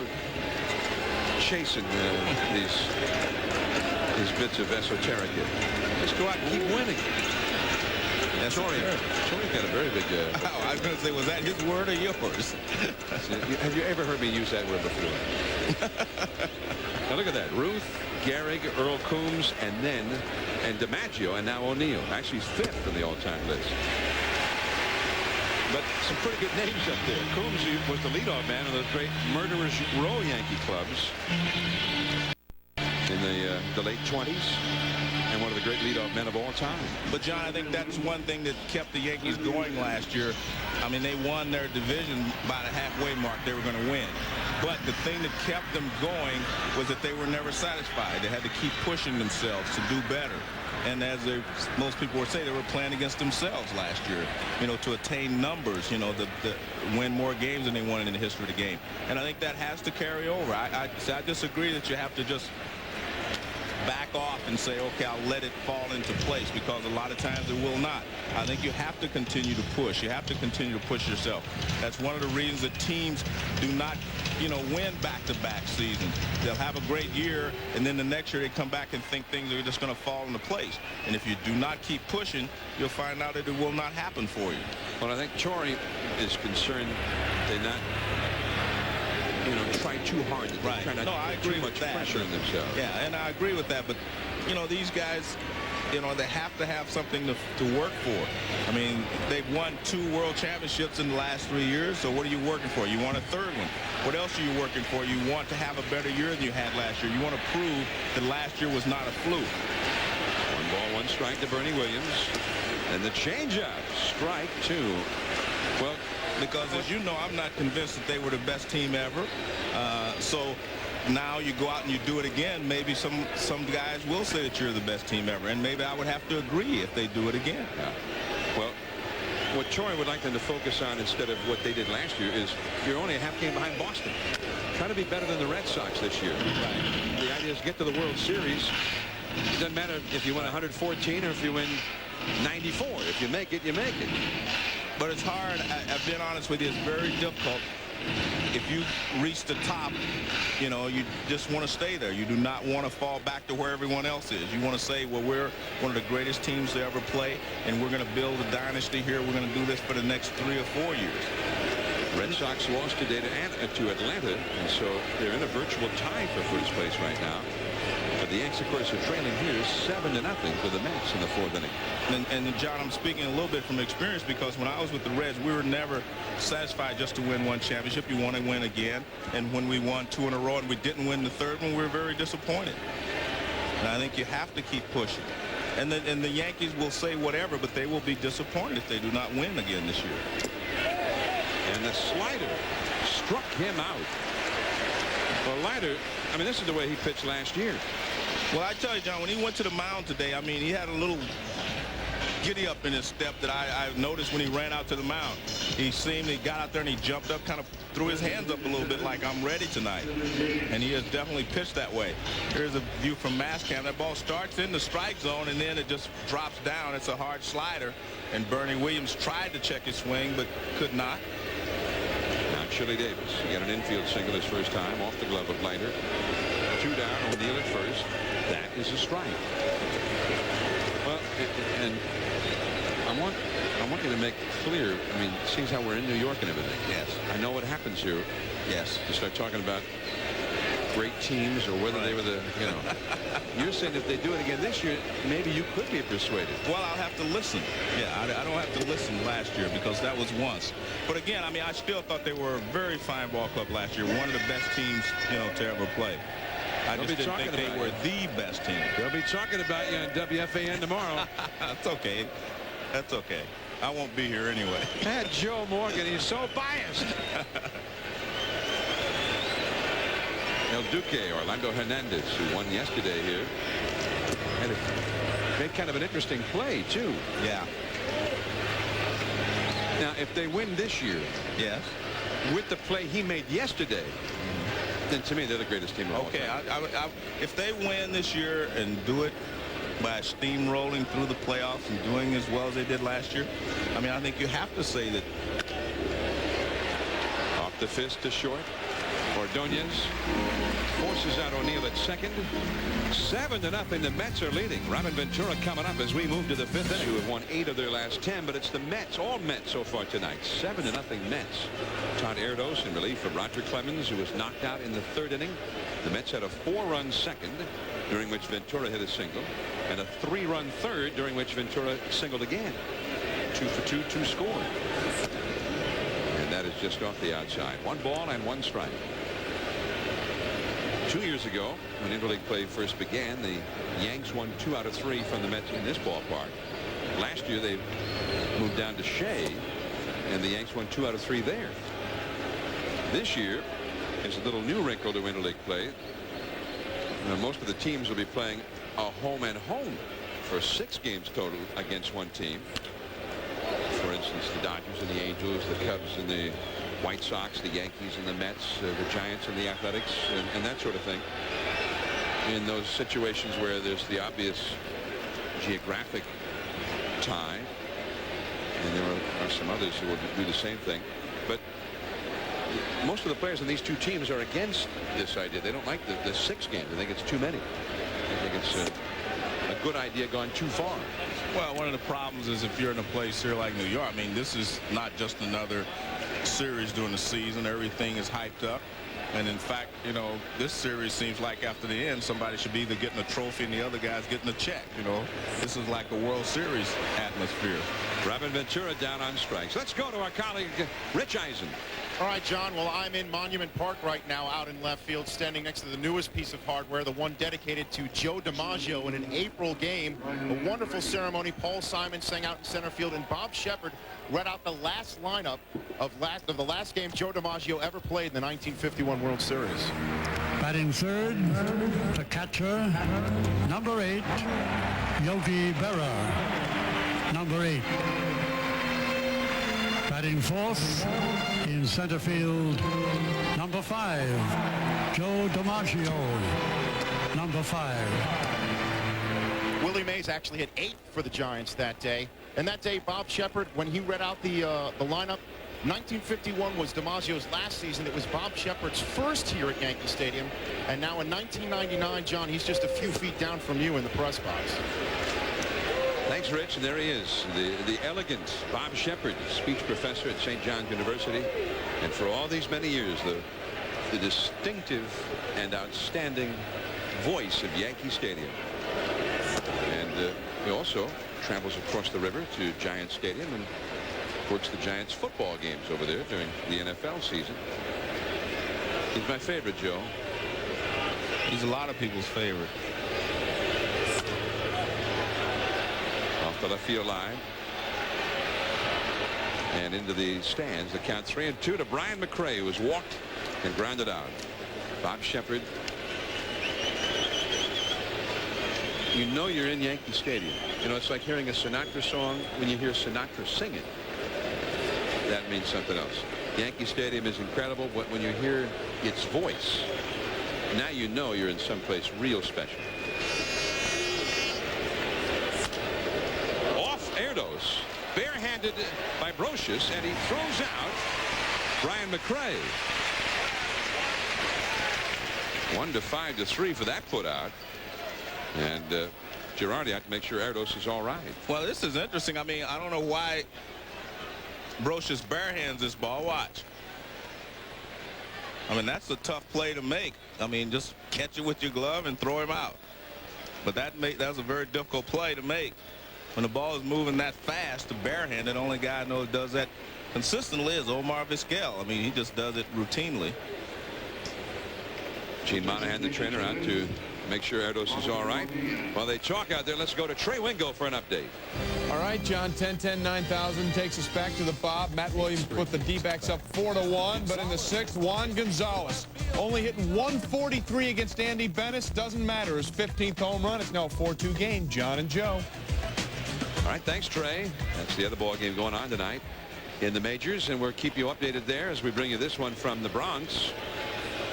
chasing these bits of esoteric here. Just go out and keep winning. Torre's got a very big... I was going to say, was that his word or yours? Have you ever heard me use that word before? Now look at that. Ruth, Gehrig, Earl Coombs, and DiMaggio, and now O'Neill. Actually, he's 5th on the all-time list. But some pretty good names up there. Coombs was the leadoff man of those great Murderers Row Yankee clubs in the late 20s, and one of the great leadoff men of all time. But, John, I think that's one thing that kept the Yankees going last year. I mean, they won their division by the halfway mark. They were going to win. But the thing that kept them going was that they were never satisfied. They had to keep pushing themselves to do better. And as most people would say, they were playing against themselves last year, you know, to attain numbers, you know, to win more games than they won in the history of the game. And I think that has to carry over. I disagree that you have to just back off and say, okay, I'll let it fall into place, because a lot of times it will not. I think you have to continue to push. You have to continue to push yourself. That's one of the reasons that teams do not, you know, win back-to-back seasons. They'll have a great year, and then the next year they come back and think things are just going to fall into place. And if you do not keep pushing, you'll find out that it will not happen for you. Well, I think Torre is concerned they not, you know, try too hard. Right. No, I agree with that. Pressure on themselves. Yeah, and I agree with that. But, you know, these guys, you know, they have to have something to work for. I mean, they've won 2 world championships in the last 3 years. So what are you working for? You want a 3rd one. What else are you working for? You want to have a better year than you had last year. You want to prove that last year was not a fluke. 1 ball, 1 strike to Bernie Williams. And the changeup, strike 2. Well, because as you know, I'm not convinced that they were the best team ever. So now you go out and you do it again. Maybe some guys will say that you're the best team ever, and maybe I would have to agree if they do it again. Yeah. Well, what Torre would like them to focus on instead of what they did last year is you're only a half game behind Boston. Try to be better than the Red Sox this year. Right. The idea is get to the World Series. It doesn't matter if you win 114 or if you win 94. If you make it, you make it. But it's hard. I've been honest with you. It's very difficult. If you reach the top, you know, you just want to stay there. You do not want to fall back to where everyone else is. You want to say, well, we're one of the greatest teams to ever play, and we're going to build a dynasty here. We're going to do this for the next 3 or 4 years. Red Sox lost today to Atlanta, and so they're in a virtual tie for first place right now. But the Yankees, of course, are trailing here 7-0 for the Mets in the 4th inning. And John, I'm speaking a little bit from experience, because when I was with the Reds, we were never satisfied just to win 1 championship. You want to win again. And when we won 2 in a row and we didn't win the 3rd one, we were very disappointed. And I think you have to keep pushing. And the Yankees will say whatever, but they will be disappointed if they do not win again this year. And the slider struck him out. Well, Leiter, I mean, this is the way he pitched last year. Well, I tell you, John, when he went to the mound today, I mean, he had a little giddy up in his step that I noticed when he ran out to the mound. He got out there and he jumped up, kind of threw his hands up a little bit like, I'm ready tonight. And he has definitely pitched that way. Here's a view from Mastcam. That ball starts in the strike zone and then it just drops down. It's a hard slider. And Bernie Williams tried to check his swing but could not. Now Chili Davis. He got an infield single his first time off the glove of Leiter. 2 down. O'Neill at first. That is a strike. Well, and I want you to make clear. I mean, seeing how we're in New York and everything. Yes. I know what happens here. Yes. You start talking about great teams or whether they were the, you know. You're saying if they do it again this year, maybe you could be persuaded. Well, I'll have to listen. Yeah, I don't have to listen last year because that was once. But again, I mean, I still thought they were a very fine ball club last year. One of the best teams, you know, to ever play. I just didn't think they were the best team. They'll be talking about you on WFAN tomorrow. That's okay. That's okay. I won't be here anyway. Joe Morgan, he's so biased. El Duque, Orlando Hernandez, who won yesterday here, and it made kind of an interesting play too. Yeah. Now, if they win this year, yes, with the play he made yesterday, then to me they're the greatest team of all time. If they win this year and do it by steamrolling through the playoffs and doing as well as they did last year, I mean, I think you have to say that. Off the fist to short. Ordonez forces out O'Neill at second. 7-0. The Mets are leading. Robin Ventura coming up as we move to the 5th inning. Who have won 8 of their last 10, but it's the Mets, all Mets so far tonight. 7-0 Mets. Todd Erdos in relief of Roger Clemens, who was knocked out in the 3rd inning. The Mets had a 4-run second, during which Ventura hit a single, and a 3-run third, during which Ventura singled again. 2 for 2, 2 scored. And that is just off the outside. 1 ball and 1 strike. 2 years ago, when interleague play first began, the Yanks won 2 out of 3 from the Mets in this ballpark. Last year, they moved down to Shea, and the Yanks won 2 out of 3 there. This year is a little new wrinkle to interleague play. Most of the teams will be playing a home and home for 6 games total against one team. For instance, the Dodgers and the Angels, the Cubs and the White Sox, the Yankees and the Mets, the Giants and the Athletics, and that sort of thing. In those situations where there's the obvious geographic tie, and there are some others who will do the same thing. But most of the players in these 2 teams are against this idea. They don't like the 6 games. They think it's too many. I think it's a good idea gone too far. Well, one of the problems is if you're in a place here like New York, I mean, this is not just another series during the season. Everything is hyped up. And in fact, you know, this series seems like after the end, somebody should be either getting a trophy and the other guy's getting a check. You know, this is like a World Series atmosphere. Robin Ventura down on strikes. Let's go to our colleague, Rich Eisen. All right, John. Well, I'm in Monument Park right now out in left field, standing next to the newest piece of hardware, the one dedicated to Joe DiMaggio in an April game. A wonderful ceremony. Paul Simon sang out in center field, and Bob Shepard read out the last lineup of the last game Joe DiMaggio ever played in the 1951 World Series. Batting third, the catcher, number 8, Yogi Berra, number 8. Batting fourth, in center field, number 5, Joe DiMaggio, number 5. Willie Mays actually hit 8 for the Giants that day. And that day, Bob Shepard, when he read out the lineup, 1951 was DiMaggio's last season. It was Bob Shepard's first here at Yankee Stadium. And now in 1999, John, he's just a few feet down from you in the press box. Thanks, Rich. And there he is, the elegant Bob Shepard, speech professor at St. John's University. And for all these many years, the distinctive and outstanding voice of Yankee Stadium. And he also travels across the river to Giant Stadium and works the Giants football games over there during the NFL season. He's my favorite, Joe. He's a lot of people's favorite. Off the left field line. And into the stands. The count 3-2 to Brian McRae, who was walked and grounded out. Bob Shepard. You know you're in Yankee Stadium. You know, it's like hearing a Sinatra song when you hear Sinatra sing it. That means something else. Yankee Stadium is incredible, but when you hear its voice, now you know you're in someplace real special. Off Erdos, barehanded by Brocious, and he throws out Brian McRae. 1-5-3 for that put out. And Girardi had to make sure Erdos is all right. Well, this is interesting. I mean, I don't know why Brocious barehands this ball. Watch. I mean, that's a tough play to make. I mean, just catch it with your glove and throw him out. But that was a very difficult play to make. When the ball is moving that fast, the barehand, the only guy I know that does that consistently is Omar Vizquel. I mean, he just does it routinely. Gene Monahan, the trainer, out to make sure Erdos is all right. While they talk out there, let's go to Trey Wingo for an update. All right, John, 10-10, 9,000 takes us back to the Bob. Matt Williams put the D-backs up 4-1, but in the 6th, Juan Gonzalez only hitting 143 against Andy Bennis. Doesn't matter. His 15th home run. It's now a 4-2 game. John and Joe. All right, thanks, Trey. That's the other ball game going on tonight in the majors, and we'll keep you updated there as we bring you this one from the Bronx.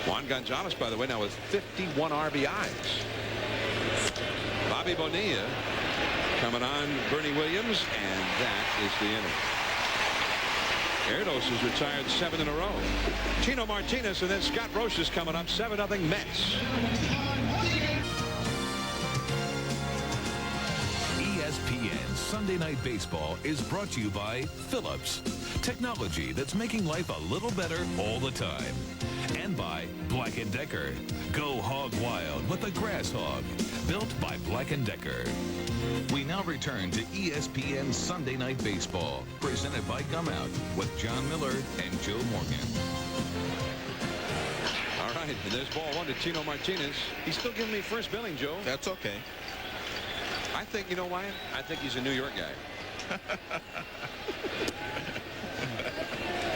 Juan Gonzalez, by the way, now with 51 RBIs. Bobby Bonilla coming on Bernie Williams, and that is the inning. Erdos has retired 7 in a row. Tino Martinez and then Scott Brocious coming up. 7-0 Mets. ESPN Sunday Night Baseball is brought to you by Phillips. Technology that's making life a little better all the time. And by Black & Decker. Go hog wild with the Grass Hog. Built by Black & Decker. We now return to ESPN Sunday Night Baseball. Presented by Gum Out with John Miller and Joe Morgan. All right, and there's ball 1 to Tino Martinez. He's still giving me first billing, Joe. That's okay. I think, you know why? I think he's a New York guy.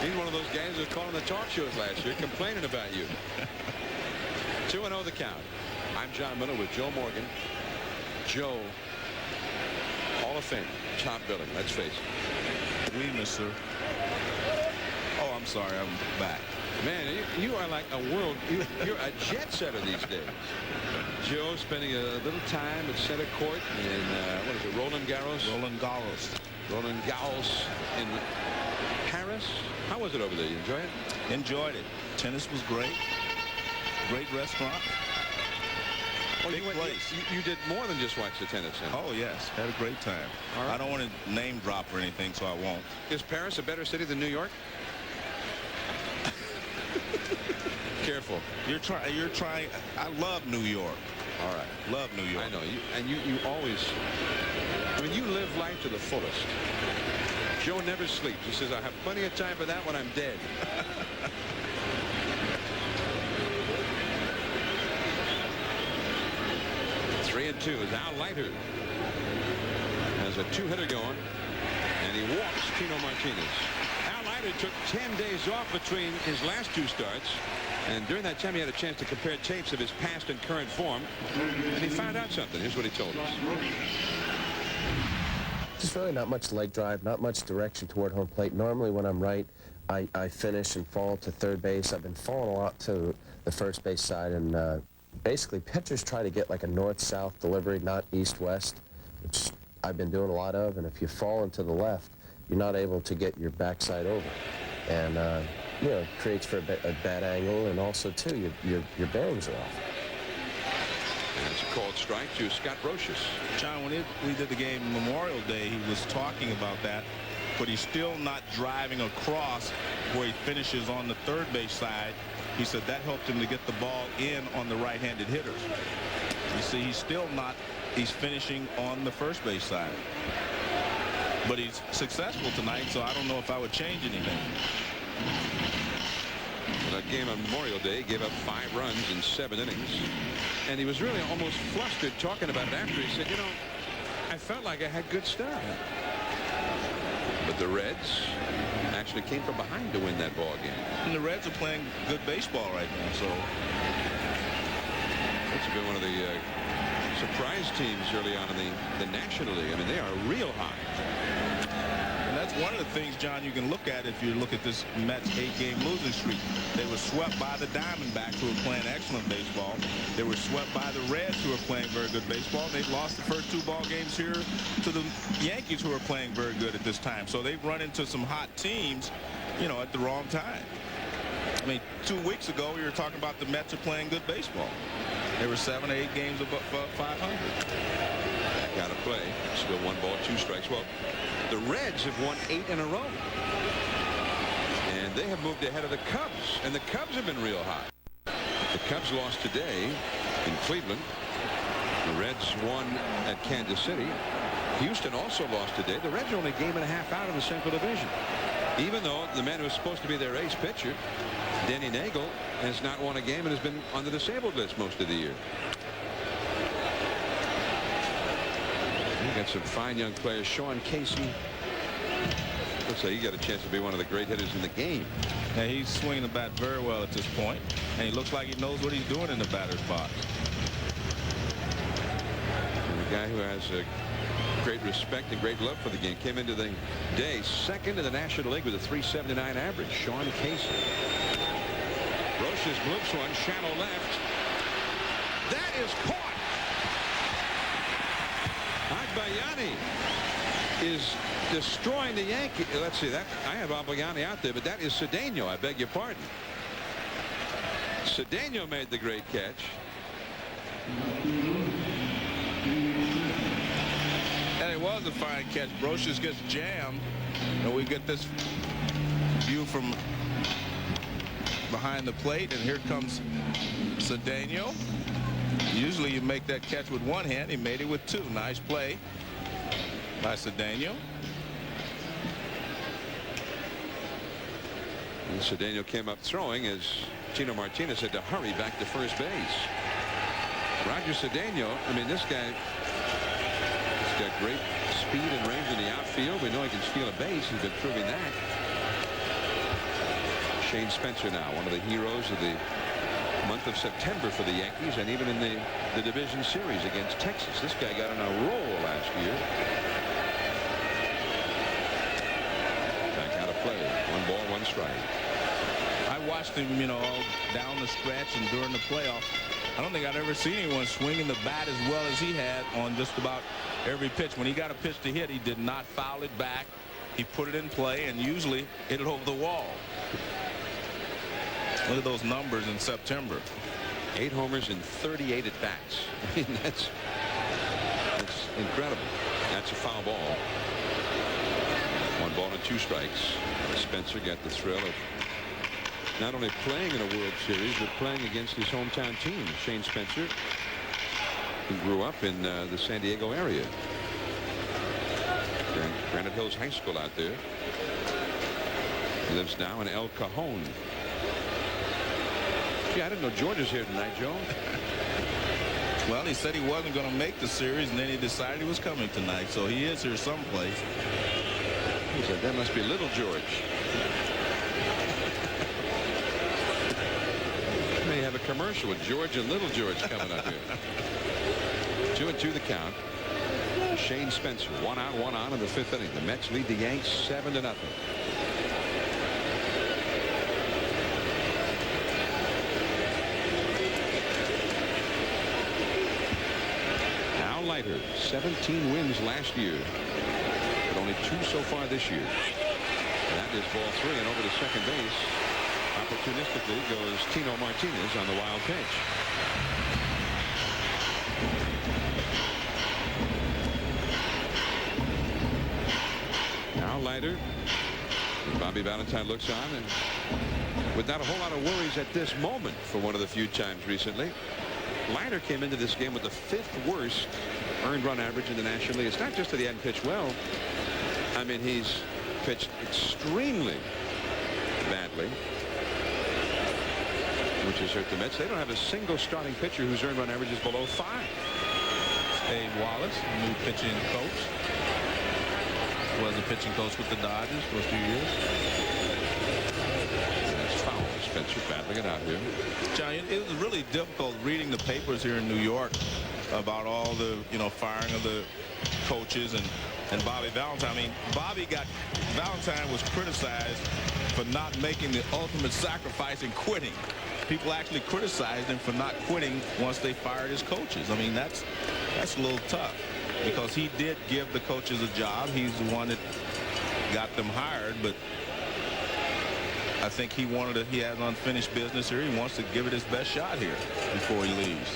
He's one of those guys who was calling the talk shows last year complaining about you. 2-0 the count. I'm John Miller with Joe Morgan. Joe, Hall of Fame, top billing, let's face it. We miss sir. Oh, I'm sorry, I'm back. Man, you are like a you're a jet setter these days. Joe spending a little time at center court in, what is it, Roland Garros? Roland Garros. Roland Garros in Paris. How was it over there? You enjoy it? Enjoyed it. Tennis was great. Great restaurant. Oh, Big place. You did more than just watch the tennis center. Oh, yes. Had a great time. Right. I don't want to name drop or anything, so I won't. Is Paris a better city than New York? Careful. You're trying. I love New York. All right. Love New York. I know. You always, I mean, you live life to the fullest. Joe never sleeps. He says, I have plenty of time for that when I'm dead. Three and 2 is Al Leiter. Has a 2-hitter going, and he walks Tino Martinez. Al Leiter took 10 days off between his last 2 starts, and during that time he had a chance to compare tapes of his past and current form, and he found out something. Here's what he told us. Just really not much leg drive, not much direction toward home plate. Normally when I'm right, I finish and fall to third base. I've been falling a lot to the first base side, and basically pitchers try to get like a north-south delivery, not east-west, which I've been doing a lot of, and if you fall into the left, you're not able to get your backside over. And, you know, it creates for a bad angle, and also, too, your bearings are off. And it's a called strike to Scott Brocious. John, when we did the game Memorial Day, he was talking about that, but he's still not driving across where he finishes on the third base side. He said that helped him to get the ball in on the right-handed hitters. You see, he's finishing on the first base side. But he's successful tonight, so I don't know if I would change anything. That game on Memorial Day gave up 5 runs in 7 innings. And he was really almost flustered talking about it after. He said, you know, I felt like I had good stuff. But the Reds actually came from behind to win that ball game. And the Reds are playing good baseball right now, so. It's been one of the surprise teams early on in the National League. I mean, they are real high. And that's one of the things, John, you can look at if you look at this Mets 8-game losing streak. They were swept by the Diamondbacks, who were playing excellent baseball. They were swept by the Reds, who were playing very good baseball. They've lost the first 2 ball games here to the Yankees, who are playing very good at this time. So they've run into some hot teams, you know, at the wrong time. I mean, 2 weeks ago, we were talking about the Mets are playing good baseball. They were 7 or 8 games above 500. Got to play. Still 1 ball, 2 strikes. Well, the Reds have won 8 in a row. And they have moved ahead of the Cubs. And the Cubs have been real hot. The Cubs lost today in Cleveland. The Reds won at Kansas City. Houston also lost today. The Reds are only a game and a half out of the Central Division. Even though the man who was supposed to be their ace pitcher, Denny Nagel, has not won a game and has been on the disabled list most of the year. We got some fine young players. Sean Casey. Looks like he got a chance to be one of the great hitters in the game. And he's swinging the bat very well at this point, and he looks like he knows what he's doing in the batter's box. And a guy who has a great respect and great love for the game. Came into the day second in the National League with a .379 average. Sean Casey. Roches moves one, shallow left. That is caught. Agbayani is destroying the Yankees. Let's see, that I have Agbayani out there, but that is Cedeno. I beg your pardon. Cedeno made the great catch. And it was a fine catch. Roches gets jammed, and we get this view from behind the plate, and here comes Cedeno. Usually you make that catch with one hand. He made it with two. Nice play by Cedeno. And Cedeno came up throwing as Chino Martinez had to hurry back to first base. Roger Cedeno, I mean, this guy has got great speed and range in the outfield. We know he can steal a base. He's been proving that. Shane Spencer now, one of the heroes of the month of September for the Yankees, and even in the division series against Texas. This guy got on a roll last year. Back out of play. 1 ball, 1 strike. I watched him, you know, all down the stretch and during the playoffs. I don't think I'd ever seen anyone swinging the bat as well as he had on just about every pitch. When he got a pitch to hit, he did not foul it back. He put it in play and usually hit it over the wall. Look at those numbers in September. 8 homers and 38 at bats. I mean, that's incredible. That's a foul ball. 1 ball and 2 strikes. Spencer got the thrill of not only playing in a World Series, but playing against his hometown team. Shane Spencer, who grew up in the San Diego area. Granite Hills High School out there. He lives now in El Cajon. Gee, I didn't know George was here tonight, Joe. Well, he said he wasn't going to make the series, and then he decided he was coming tonight, so he is here someplace. He said that must be Little George. May have a commercial with George and Little George coming up here. 2-2 the count. Shane Spencer, 1 out, 1 on in the 5th inning. The Mets lead the Yanks 7-0. Now Leiter, 17 wins last year, but only 2 so far this year. That is ball 3, and over to second base. Opportunistically goes Tino Martinez on the wild pitch. Now Leiter. Bobby Valentine looks on, and with not a whole lot of worries at this moment for one of the few times recently. Leiter came into this game with the 5th worst earned run average in the National League. It's not just that he hadn't pitched well. I mean, he's pitched extremely badly, which has hurt the Mets. They don't have a single starting pitcher whose earned run average is below 5. Dave Wallace, new pitching coach. Was a pitching coach with the Dodgers for a few years. That's foul. Spencer battling it out here. John, it was really difficult reading the papers here in New York about all the, firing of the coaches and Bobby Valentine. I mean, Valentine was criticized for not making the ultimate sacrifice and quitting. People actually criticized him for not quitting once they fired his coaches. I mean, that's a little tough, because he did give the coaches a job. He's the one that got them hired, but I think he has unfinished business here. He wants to give it his best shot here before he leaves.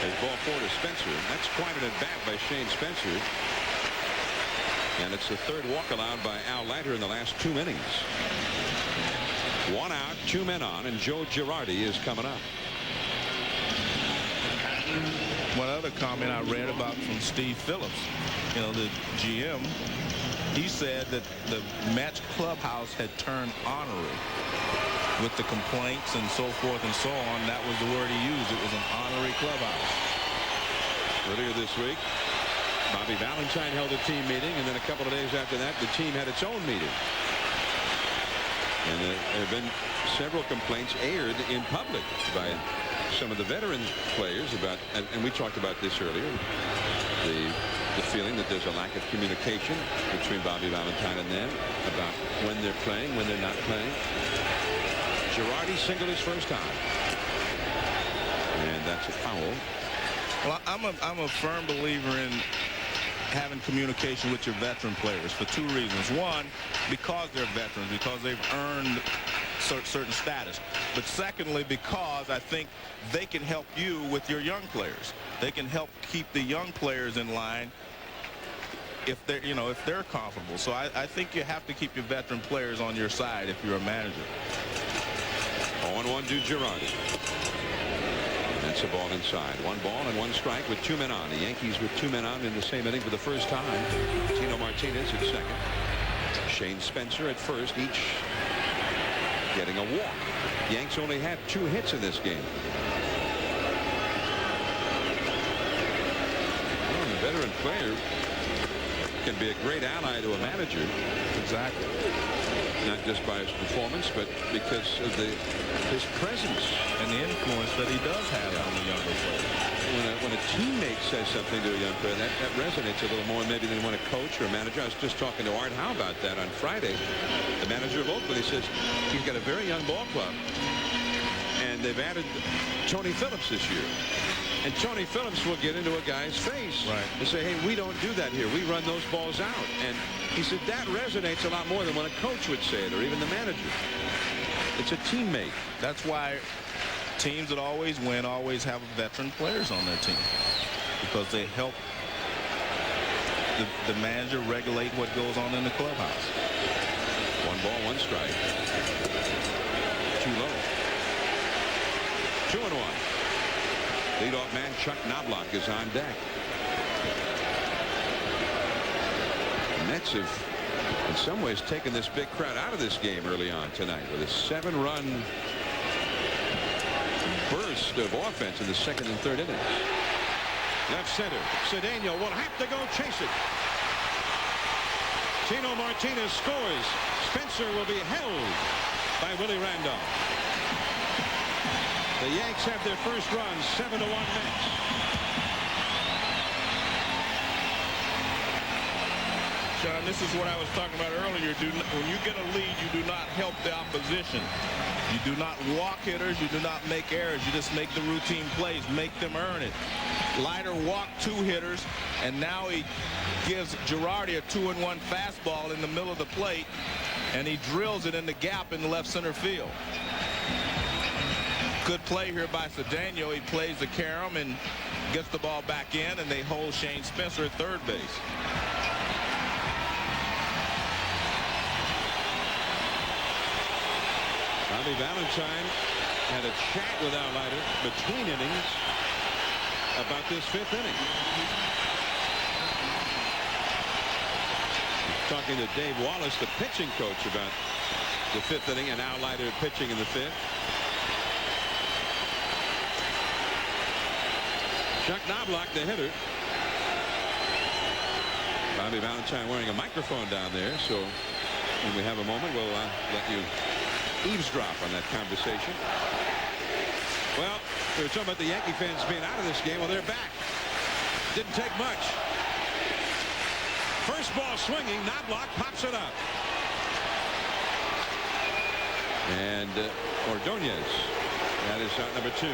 As ball 4 to Spencer. That's quite an at-bat by Shane Spencer. And it's the third walk allowed by Al Leiter in the last 2 innings. 1 out, 2 men on, and Joe Girardi is coming up. One other comment I read about from Steve Phillips, you know, the GM, he said that the Mets clubhouse had turned ornery with the complaints and so forth and so on. That was the word he used. It was an ornery clubhouse. Earlier this week, Bobby Valentine held a team meeting, and then a couple of days after that, the team had its own meeting. And there have been several complaints aired in public by some of the veteran players about, and we talked about this earlier, the feeling that there's a lack of communication between Bobby Valentine and them about when they're playing, when they're not playing. Girardi singled his first time, and that's a foul. Well, I'm a firm believer in having communication with your veteran players for 2 reasons. One, because they're veterans, because they've earned certain status. But secondly, because I think they can help you with your young players. They can help keep the young players in line if they're, you know, if they're comfortable. So I think you have to keep your veteran players on your side if you're a manager. 0-1 to Girardi. That's a ball inside. 1 ball and 1 strike with 2 men on. The Yankees with 2 men on in the same inning for the first time. Tino Martinez at second. Shane Spencer at first, each getting a walk. Yanks only had 2 hits in this game. Well, the veteran player can be a great ally to a manager. Exactly. Not just by his performance, but because of his presence and the influence that he does have on the younger players. When a teammate says something to a young player, that resonates a little more maybe than when a coach or a manager. I was just talking to Art Howe about that on Friday. The manager of Oakland, he says he's got a very young ball club, and they've added Tony Phillips this year. And Tony Phillips will get into a guy's face and say, hey, we don't do that here. We run those balls out. And he said that resonates a lot more than when a coach would say it, or even the manager. It's a teammate. That's why teams that always win always have veteran players on their team, because they help the manager regulate what goes on in the clubhouse. 1 ball, 1 strike. Too low. 2-1. Leadoff man Chuck Knobloch is on deck. The Mets have, in some ways, taken this big crowd out of this game early on tonight with a 7-run burst of offense in the 2nd and 3rd innings. Left center, Cedeno will have to go chase it. Tino Martinez scores. Spencer will be held by Willie Randolph. The Yanks have their first run, 7-1 Mets. John, this is what I was talking about earlier. When you get a lead, you do not help the opposition. You do not walk hitters. You do not make errors. You just make the routine plays, make them earn it. Leiter walked 2 hitters, and now he gives Girardi a 2-1 fastball in the middle of the plate, and he drills it in the gap in the left center field. Good play here by Cedeno. He plays the carom and gets the ball back in, and they hold Shane Spencer at third base. Bobby Valentine had a chat with Al Leiter between innings about this 5th inning. Talking to Dave Wallace, the pitching coach, about the 5th inning and Al Leiter pitching in the 5th. Chuck Knobloch, the hitter. Bobby Valentine wearing a microphone down there, so when we have a moment, we'll let you eavesdrop on that conversation. Well, we were talking about the Yankee fans being out of this game. Well, they're back. Didn't take much. First ball swinging. Knobloch pops it up. And Ordonez. That is out number 2.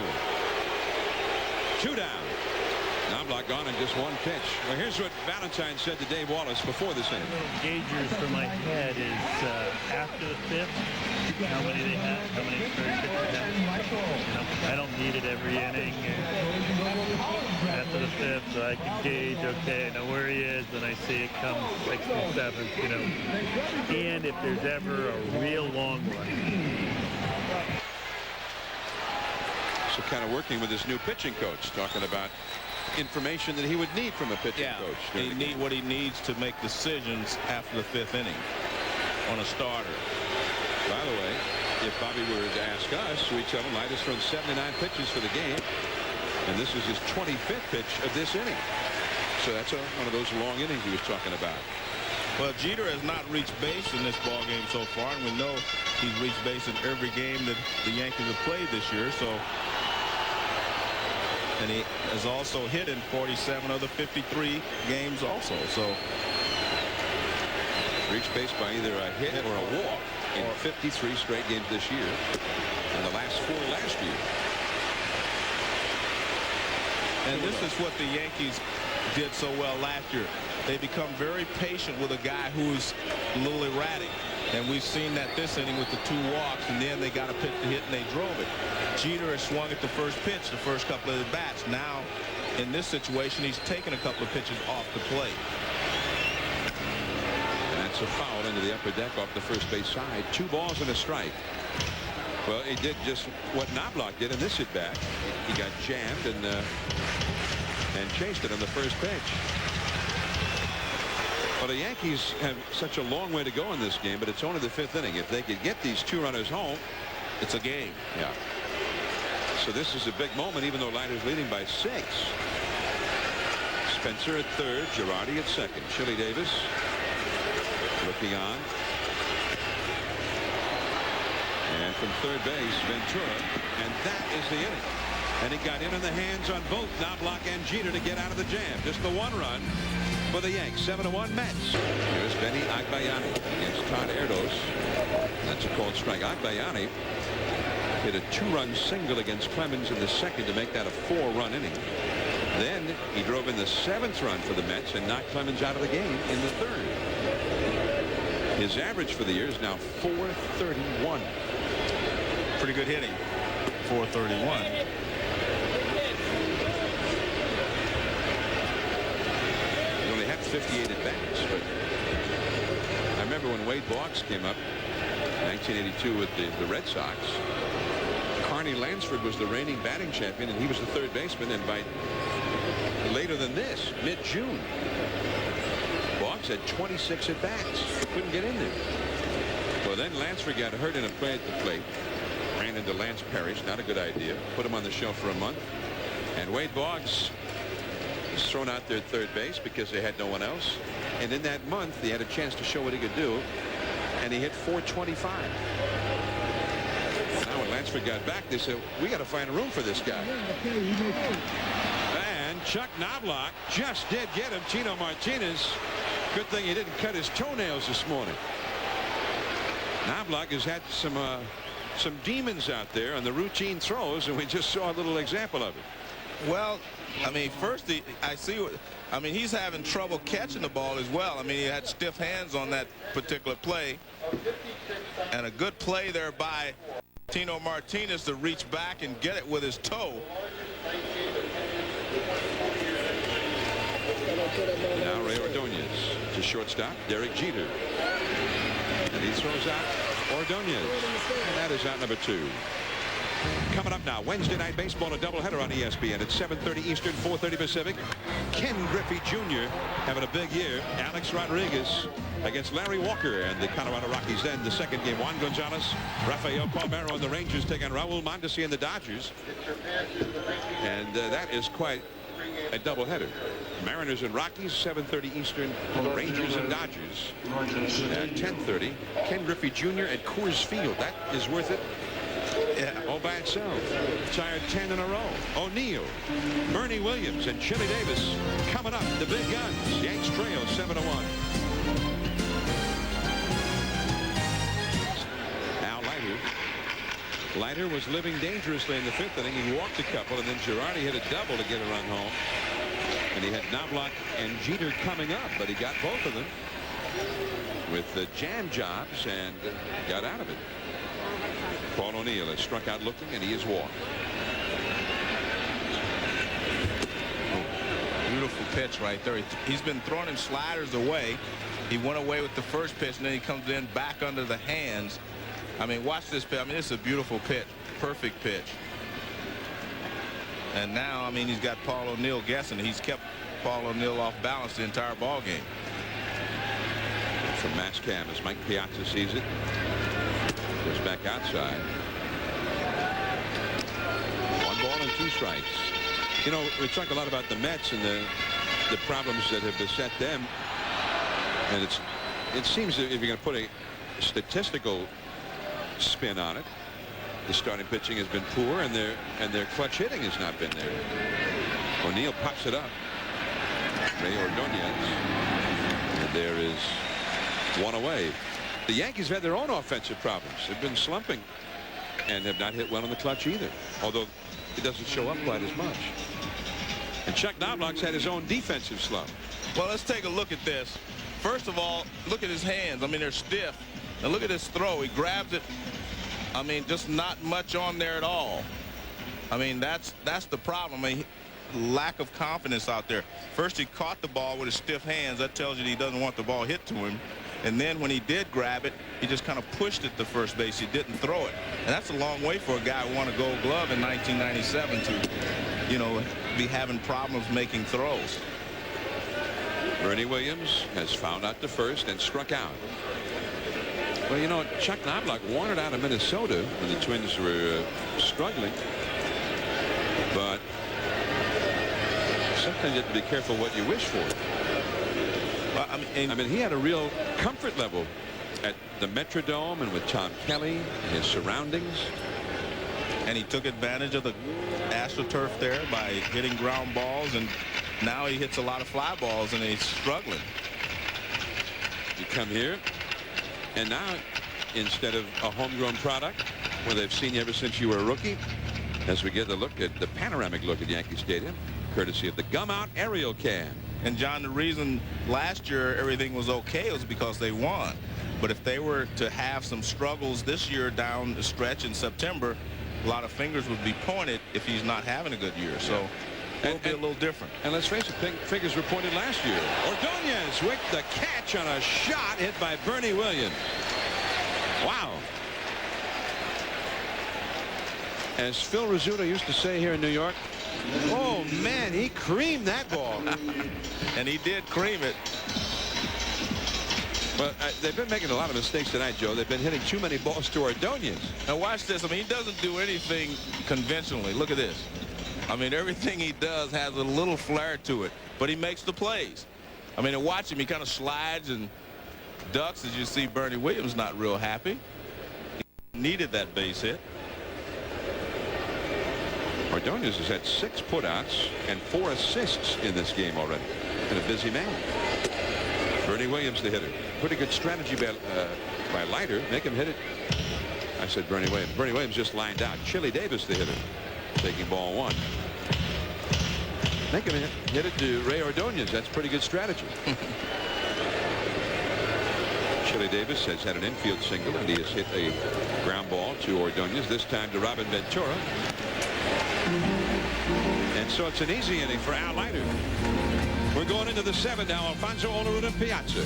2 down. Knobloch gone in just one pitch. Well, here's what Valentine said to Dave Wallace before this inning. Gaugers for my head is after the fifth, how many they have, how many starting pitchers they have. I don't need it every inning. After the fifth, so I can gauge, okay, I know where he is, and I see it come 6th and 7th, you know. And if there's ever a real long run. So kind of working with his new pitching coach, talking about information that he would need from a pitching coach. He need what he needs to make decisions after the 5th inning on a starter. By the way, if Bobby were to ask us, we tell him Leiter's thrown 79 pitches for the game, and this is his 25th pitch of this inning. So that's one of those long innings he was talking about. Well, Jeter has not reached base in this ball game so far, and we know he's reached base in every game that the Yankees have played this year. So, and he has also hit in 47 of the 53 games also. So, reached base by either a hit or a walk in 53 straight games this year, and the last 4 last year. And this is what the Yankees did so well last year. They become very patient with a guy who's a little erratic. And we've seen that this inning with the 2 walks, and then they got a pitch to hit and they drove it. Jeter has swung at the first pitch the first couple of at-bats. Now, in this situation, he's taken a couple of pitches off the plate. And that's a foul into the upper deck off the first base side. 2 balls and a strike. Well, he did just what Knobloch did in this at-bat. He got jammed and chased it on the first pitch. Well, the Yankees have such a long way to go in this game, but it's only the 5th inning. If they could get these 2 runners home, it's a game. Yeah. So this is a big moment, even though Leiter's leading by 6. Spencer at third, Girardi at second. Chili Davis looking on. And from third base, Ventura. And that is the inning. And he got in the hands on both Knobloch and Jeter to get out of the jam. Just the 1 run for the Yanks. 7-1 Mets. Here's Benny Agbayani against Todd Erdos. That's a called strike. Agbayani hit a 2-run single against Clemens in the second to make that a 4-run inning. Then he drove in the 7th run for the Mets and knocked Clemens out of the game in the 3rd. His average for the year is now .431. Pretty good hitting. .431. He only had 58 at-bats, but I remember when Wade Boggs came up 1982 with the Red Sox. Carney Lansford was the reigning batting champion, and he was the 3rd baseman. And by later than this, mid-June, Boggs had 26 at-bats. Couldn't get in there. Well, then Lansford got hurt in a play at the plate. Ran into Lance Parrish. Not a good idea. Put him on the shelf for a month. And Wade Boggs was thrown out there at third base because they had no one else. And in that month, he had a chance to show what he could do. And he hit .425. Now when Lansford got back, they said, we got to find a room for this guy. And Chuck Knobloch just did get him. Tino Martinez. Good thing he didn't cut his toenails this morning. Knobloch has had some demons out there on the routine throws, and we just saw a little example of it. Well, I mean, first, he's having trouble catching the ball as well. I mean, he had stiff hands on that particular play. And a good play there by Tino Martinez to reach back and get it with his toe. Now Ray Ordonez to shortstop, Derek Jeter. And he throws out Ordonez. And that is out number 2. Coming up now, Wednesday Night Baseball, a doubleheader on ESPN at 7:30 Eastern, 4:30 Pacific. Ken Griffey Jr. having a big year. Alex Rodriguez against Larry Walker and the Colorado Rockies. Then the second game, Juan Gonzalez, Rafael Palmeiro and the Rangers take on Raul Mondesi and the Dodgers. And that is quite a doubleheader. Mariners and Rockies, 7:30 Eastern. Rangers and Dodgers at 10:30. Ken Griffey Jr. at Coors Field. That is worth it. Yeah, all by itself. Tired 10 in a row. O'Neill, Bernie Williams, and Chili Davis coming up. The big guns. Yanks trail 7-1. Now Leiter was living dangerously in the 5th inning. He walked a couple, and then Girardi hit a double to get a run home. And he had Knobloch and Jeter coming up, but he got both of them with the jam jobs and got out of it. Paul O'Neill has struck out looking, and he is walked. Beautiful pitch right there. He's been throwing him sliders away. He went away with the first pitch, and then he comes in back under the hands. I mean, watch this pitch. I mean, it's a beautiful pitch. Perfect pitch. And now, I mean, he's got Paul O'Neill guessing. He's kept Paul O'Neill off balance the entire ball game. From Mascam as Mike Piazza sees it. Goes back outside. 1 ball and 2 strikes. You know, we talk a lot about the Mets and the problems that have beset them. And it seems that if you're going to put a statistical spin on it, the starting pitching has been poor, and their clutch hitting has not been there. O'Neill pops it up. Ray Ordonez. And there is 1 away. The Yankees have had their own offensive problems. They've been slumping and have not hit well in the clutch either, although it doesn't show up quite as much. And Chuck Knobloch's had his own defensive slump. Well, let's take a look at this. First of all, look at his hands. I mean, they're stiff. And look at his throw. He grabs it. I mean, just not much on there at all. I mean, that's the problem. I mean, lack of confidence out there. First, he caught the ball with his stiff hands. That tells you he doesn't want the ball hit to him. And then when he did grab it, he just kind of pushed it to first base. He didn't throw it. And that's a long way for a guy who won a Gold Glove in 1997 to, you know, be having problems making throws. Bernie Williams has fouled out to first and struck out. Well, you know, Chuck Knobloch wanted out of Minnesota when the Twins were struggling. But sometimes you have to be careful what you wish for. Well, I mean, he had a real comfort level at the Metrodome and with Tom Kelly, his surroundings. And he took advantage of the AstroTurf there by hitting ground balls, and now he hits a lot of fly balls, and he's struggling. You come here, and now instead of a homegrown product where they've seen you ever since you were a rookie, as we get a look at the panoramic look at Yankee Stadium, courtesy of the Gum Out Aerial Cam. And John, the reason last year everything was okay was because they won. But if they were to have some struggles this year down the stretch in September, a lot of fingers would be pointed if he's not having a good year. So it'll be a little different. And let's face it, figures were pointed last year. Ordonez with the catch on a shot hit by Bernie Williams. Wow. As Phil Rizzuto used to say here in New York, oh, man, he creamed that ball. And he did cream it. But they've been making a lot of mistakes tonight, Joe. They've been hitting too many balls to Ordonez. Now watch this. I mean, he doesn't do anything conventionally. Look at this. I mean, everything he does has a little flair to it, but he makes the plays. I mean, and watch him. He kind of slides and ducks, as you see Bernie Williams not real happy. He needed that base hit. Ordonez has had 6 putouts and 4 assists in this game already. Been a busy man. Bernie Williams, the hitter. Pretty good strategy by Leiter. Make him hit it. I said Bernie Williams. Bernie Williams just lined out. Chili Davis, the hitter, taking ball 1. Make him hit it to Ray Ordonez. That's pretty good strategy. Chili Davis has had an infield single, and he has hit a ground ball to Ordonez, this time to Robin Ventura. And so it's an easy inning for Al Leiter. We're going into the 7th now. Alfonso Olerud and Piazza.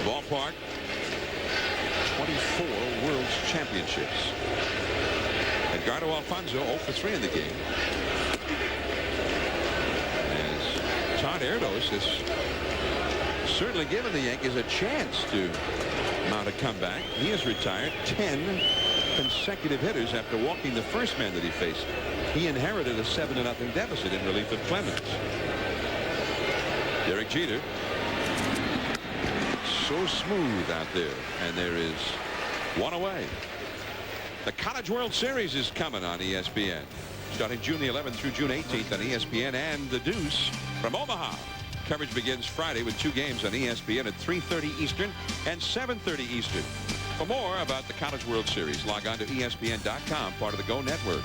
Ballpark, 24 World Championships. Edgardo Alfonso 0 for 3 in the game. As Todd Erdos has certainly given the Yankees a chance to mount a comeback. He has retired 10 consecutive hitters after walking the first man that he faced. He inherited a 7-0 deficit in relief of Clemens. Derek Jeter, so smooth out there, and there is 1 away. The College World Series is coming on ESPN, starting June the 11th through June 18th on ESPN and The Deuce from Omaha. Coverage begins Friday with 2 games on ESPN at 3:30 Eastern and 7:30 Eastern. For more about the College World Series, log on to ESPN.com, part of the Go Network.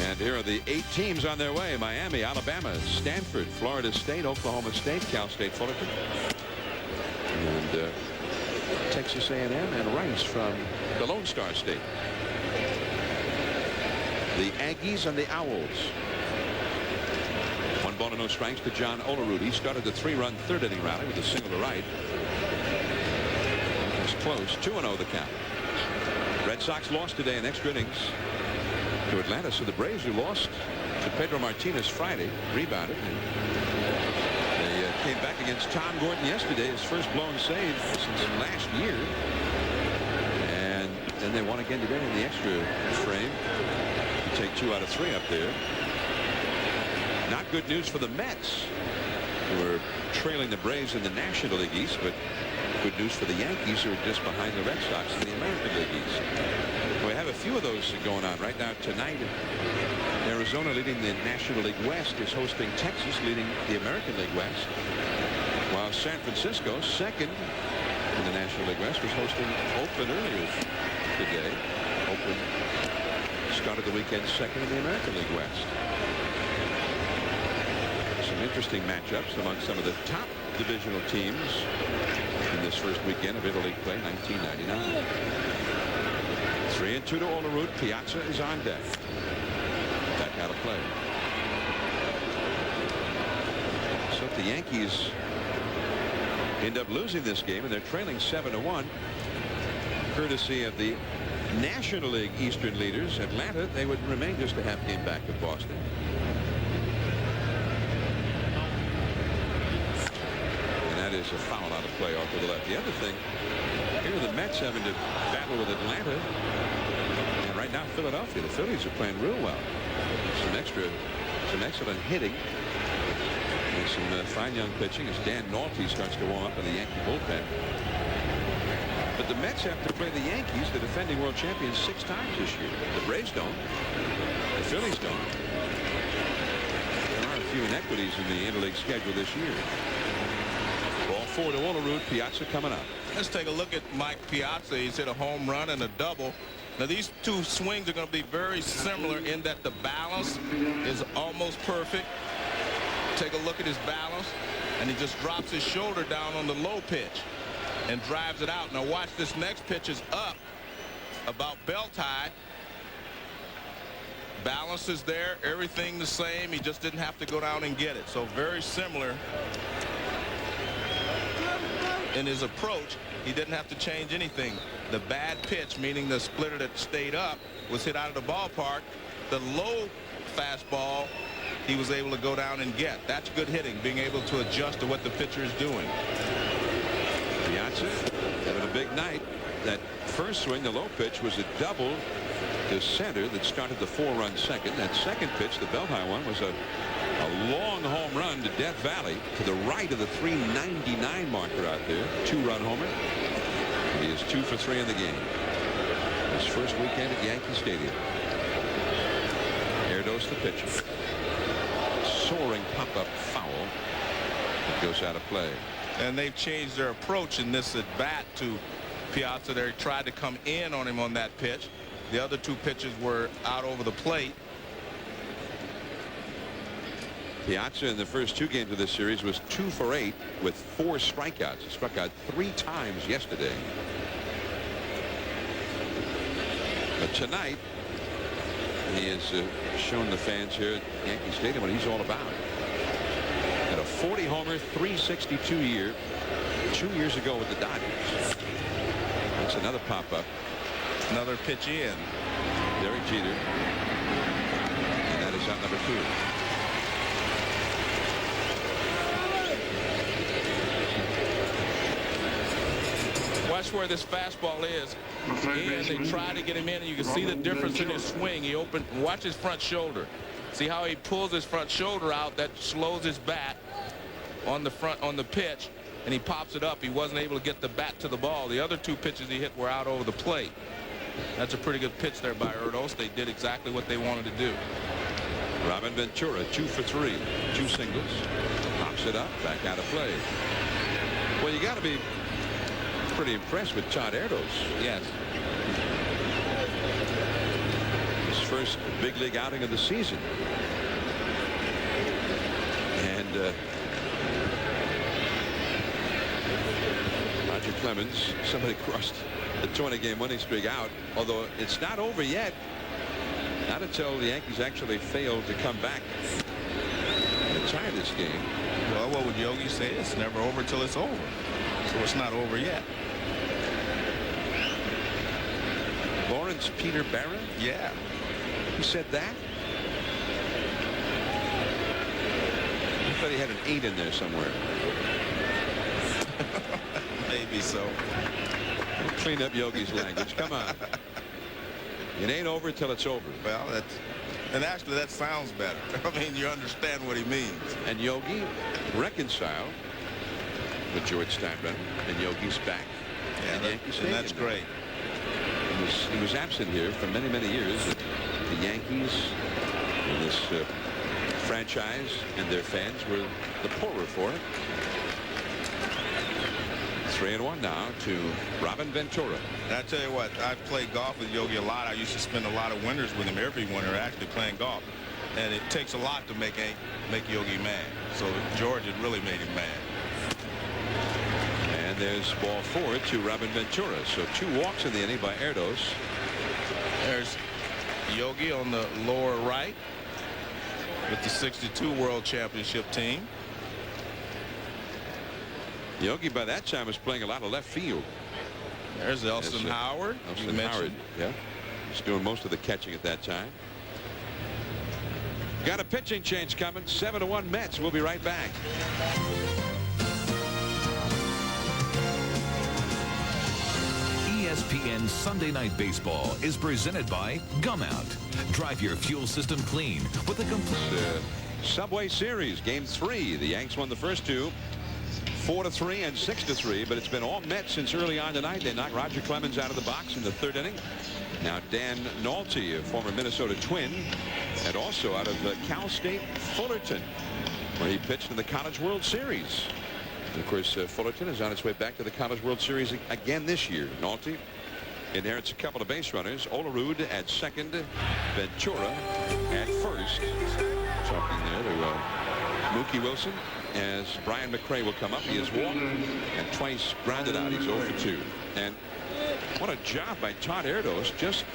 And here are the 8 teams on their way. Miami, Alabama, Stanford, Florida State, Oklahoma State, Cal State Fullerton, and Texas A&M and Rice from the Lone Star State. The Aggies and the Owls. 1 ball and no strikes to John Olerud. He started the 3-run 3rd inning rally with a single to right. It's close. 2-0 the count. Red Sox lost today in extra innings to Atlanta. So the Braves, who lost to Pedro Martinez Friday, rebounded. And they came back against Tom Gordon yesterday, his first blown save since last year. And then they won again today in the extra frame. Take 2 out of 3 up there. Not good news for the Mets, who are trailing the Braves in the National League East, but good news for the Yankees, who are just behind the Red Sox in the American League East. We have a few of those going on right now. Tonight, Arizona, leading the National League West, is hosting Texas, leading the American League West, while San Francisco, second in the National League West, was hosting Oakland earlier today. Oakland started the weekend second in the American League West. Some interesting matchups among some of the top divisional teams in this first weekend of interleague play, 1999. 3-2 to Olerud. Piazza is on deck. Back out of play. So if the Yankees end up losing this game, and they're trailing 7-1, courtesy of the National League Eastern leaders, Atlanta, they would remain just a half game back of Boston. And that is a foul out of play off to the left. The other thing, here are the Mets having to battle with Atlanta. And right now, Philadelphia, the Phillies are playing real well. Some excellent hitting. And some fine young pitching as Dan Nolte starts to warm up in the Yankee bullpen. But the Mets have to play the Yankees, the defending world champions, 6 times this year. The Braves don't. The Phillies don't. There are a few inequities in the interleague schedule this year. Ball 4 to Olerud. Piazza coming up. Let's take a look at Mike Piazza. He's hit a home run and a double. Now these 2 swings are going to be very similar in that the balance is almost perfect. Take a look at his balance, and he just drops his shoulder down on the low pitch and drives it out. Now watch, this next pitch is up about belt high. Balance is there, everything the same. He just didn't have to go down and get it. So very similar in his approach. He didn't have to change anything. The bad pitch, meaning the splitter that stayed up, was hit out of the ballpark. The low fastball, he was able to go down and get. That's good hitting, being able to adjust to what the pitcher is doing. Piazza having a big night. That first swing, the low pitch, was a double to center that started the 4-run second. That second pitch, the belt high one, was a long home run to Death Valley to the right of the 399 marker out there. 2-run homer. He is 2 for 3 in the game. His first weekend at Yankee Stadium. Erdos the pitcher. Soaring pop-up foul. It goes out of play. And they've changed their approach in this at bat to Piazza. They tried to come in on him on that pitch. The other 2 pitches were out over the plate. Piazza in the first 2 games of this series was 2 for 8 with 4 strikeouts. He struck out 3 times yesterday. But tonight, he has shown the fans here at Yankee Stadium what he's all about. Had a 40-homer, 362 year 2 years ago with the Dodgers. That's another pop-up. Another pitch in. Derek Jeter. And that is out number 2. Watch where this fastball is. And they try to get him in, and you can see the difference in his swing. He opened. Watch his front shoulder. See how he pulls his front shoulder out? That slows his bat on the pitch, and he pops it up. He wasn't able to get the bat to the ball. The other 2 pitches he hit were out over the plate. That's a pretty good pitch there by Erdos. They did exactly what they wanted to do. Robin Ventura, 2 for 3, 2 singles. Pops it up, back out of play. Well, you got to be pretty impressed with Todd Erdos. Yes. His first big league outing of the season. And Roger Clemens, somebody crossed the 20-game winning streak out, although it's not over yet. Not until the Yankees actually fail to come back and tie this game. Well, what would Yogi say? It's never over till it's over. So it's not over yet. Lawrence Peter Barra? Yeah. He said that? I thought he had an 8 in there somewhere. Maybe so. We'll clean up Yogi's language. Come on. It ain't over till it's over. Well, and actually that sounds better. I mean, you understand what he means. And Yogi reconciled with George Steinbrenner, and Yogi's back. Yeah, and that's great. He was absent here for many, many years. The Yankees, and this franchise, and their fans were the poorer for it. 3-1 now to Robin Ventura. And I tell you what, I played golf with Yogi a lot. I used to spend a lot of winters with him, every winter actually playing golf. And it takes a lot to make Yogi mad. So George had really made him mad. And there's ball 4 to Robin Ventura. So 2 walks in the inning by Erdos. There's Yogi on the lower right with the '62 World Championship team. Yogi by that time was playing a lot of left field. There's Elston Howard. Elston Howard, yeah. He's doing most of the catching at that time. Got a pitching change coming. 7-1 Mets. We'll be right back. ESPN Sunday Night Baseball is presented by Gum Out. Drive your fuel system clean with a complete Subway Series, Game 3. The Yanks won the first 2. 4-3 and 6-3, but it's been all Mets since early on tonight. They knocked Roger Clemens out of the box in the 3rd inning. Now Dan Nolte, a former Minnesota Twin, and also out of Cal State Fullerton, where he pitched in the College World Series. And of course, Fullerton is on its way back to the College World Series again this year. Nolte inherits a couple of base runners. Olerud at second, Ventura at first. Talking there to Mookie Wilson, as Brian McRae will come up. He has walked and twice grounded out. He's 0 for 2. And what a job by Todd Erdos, just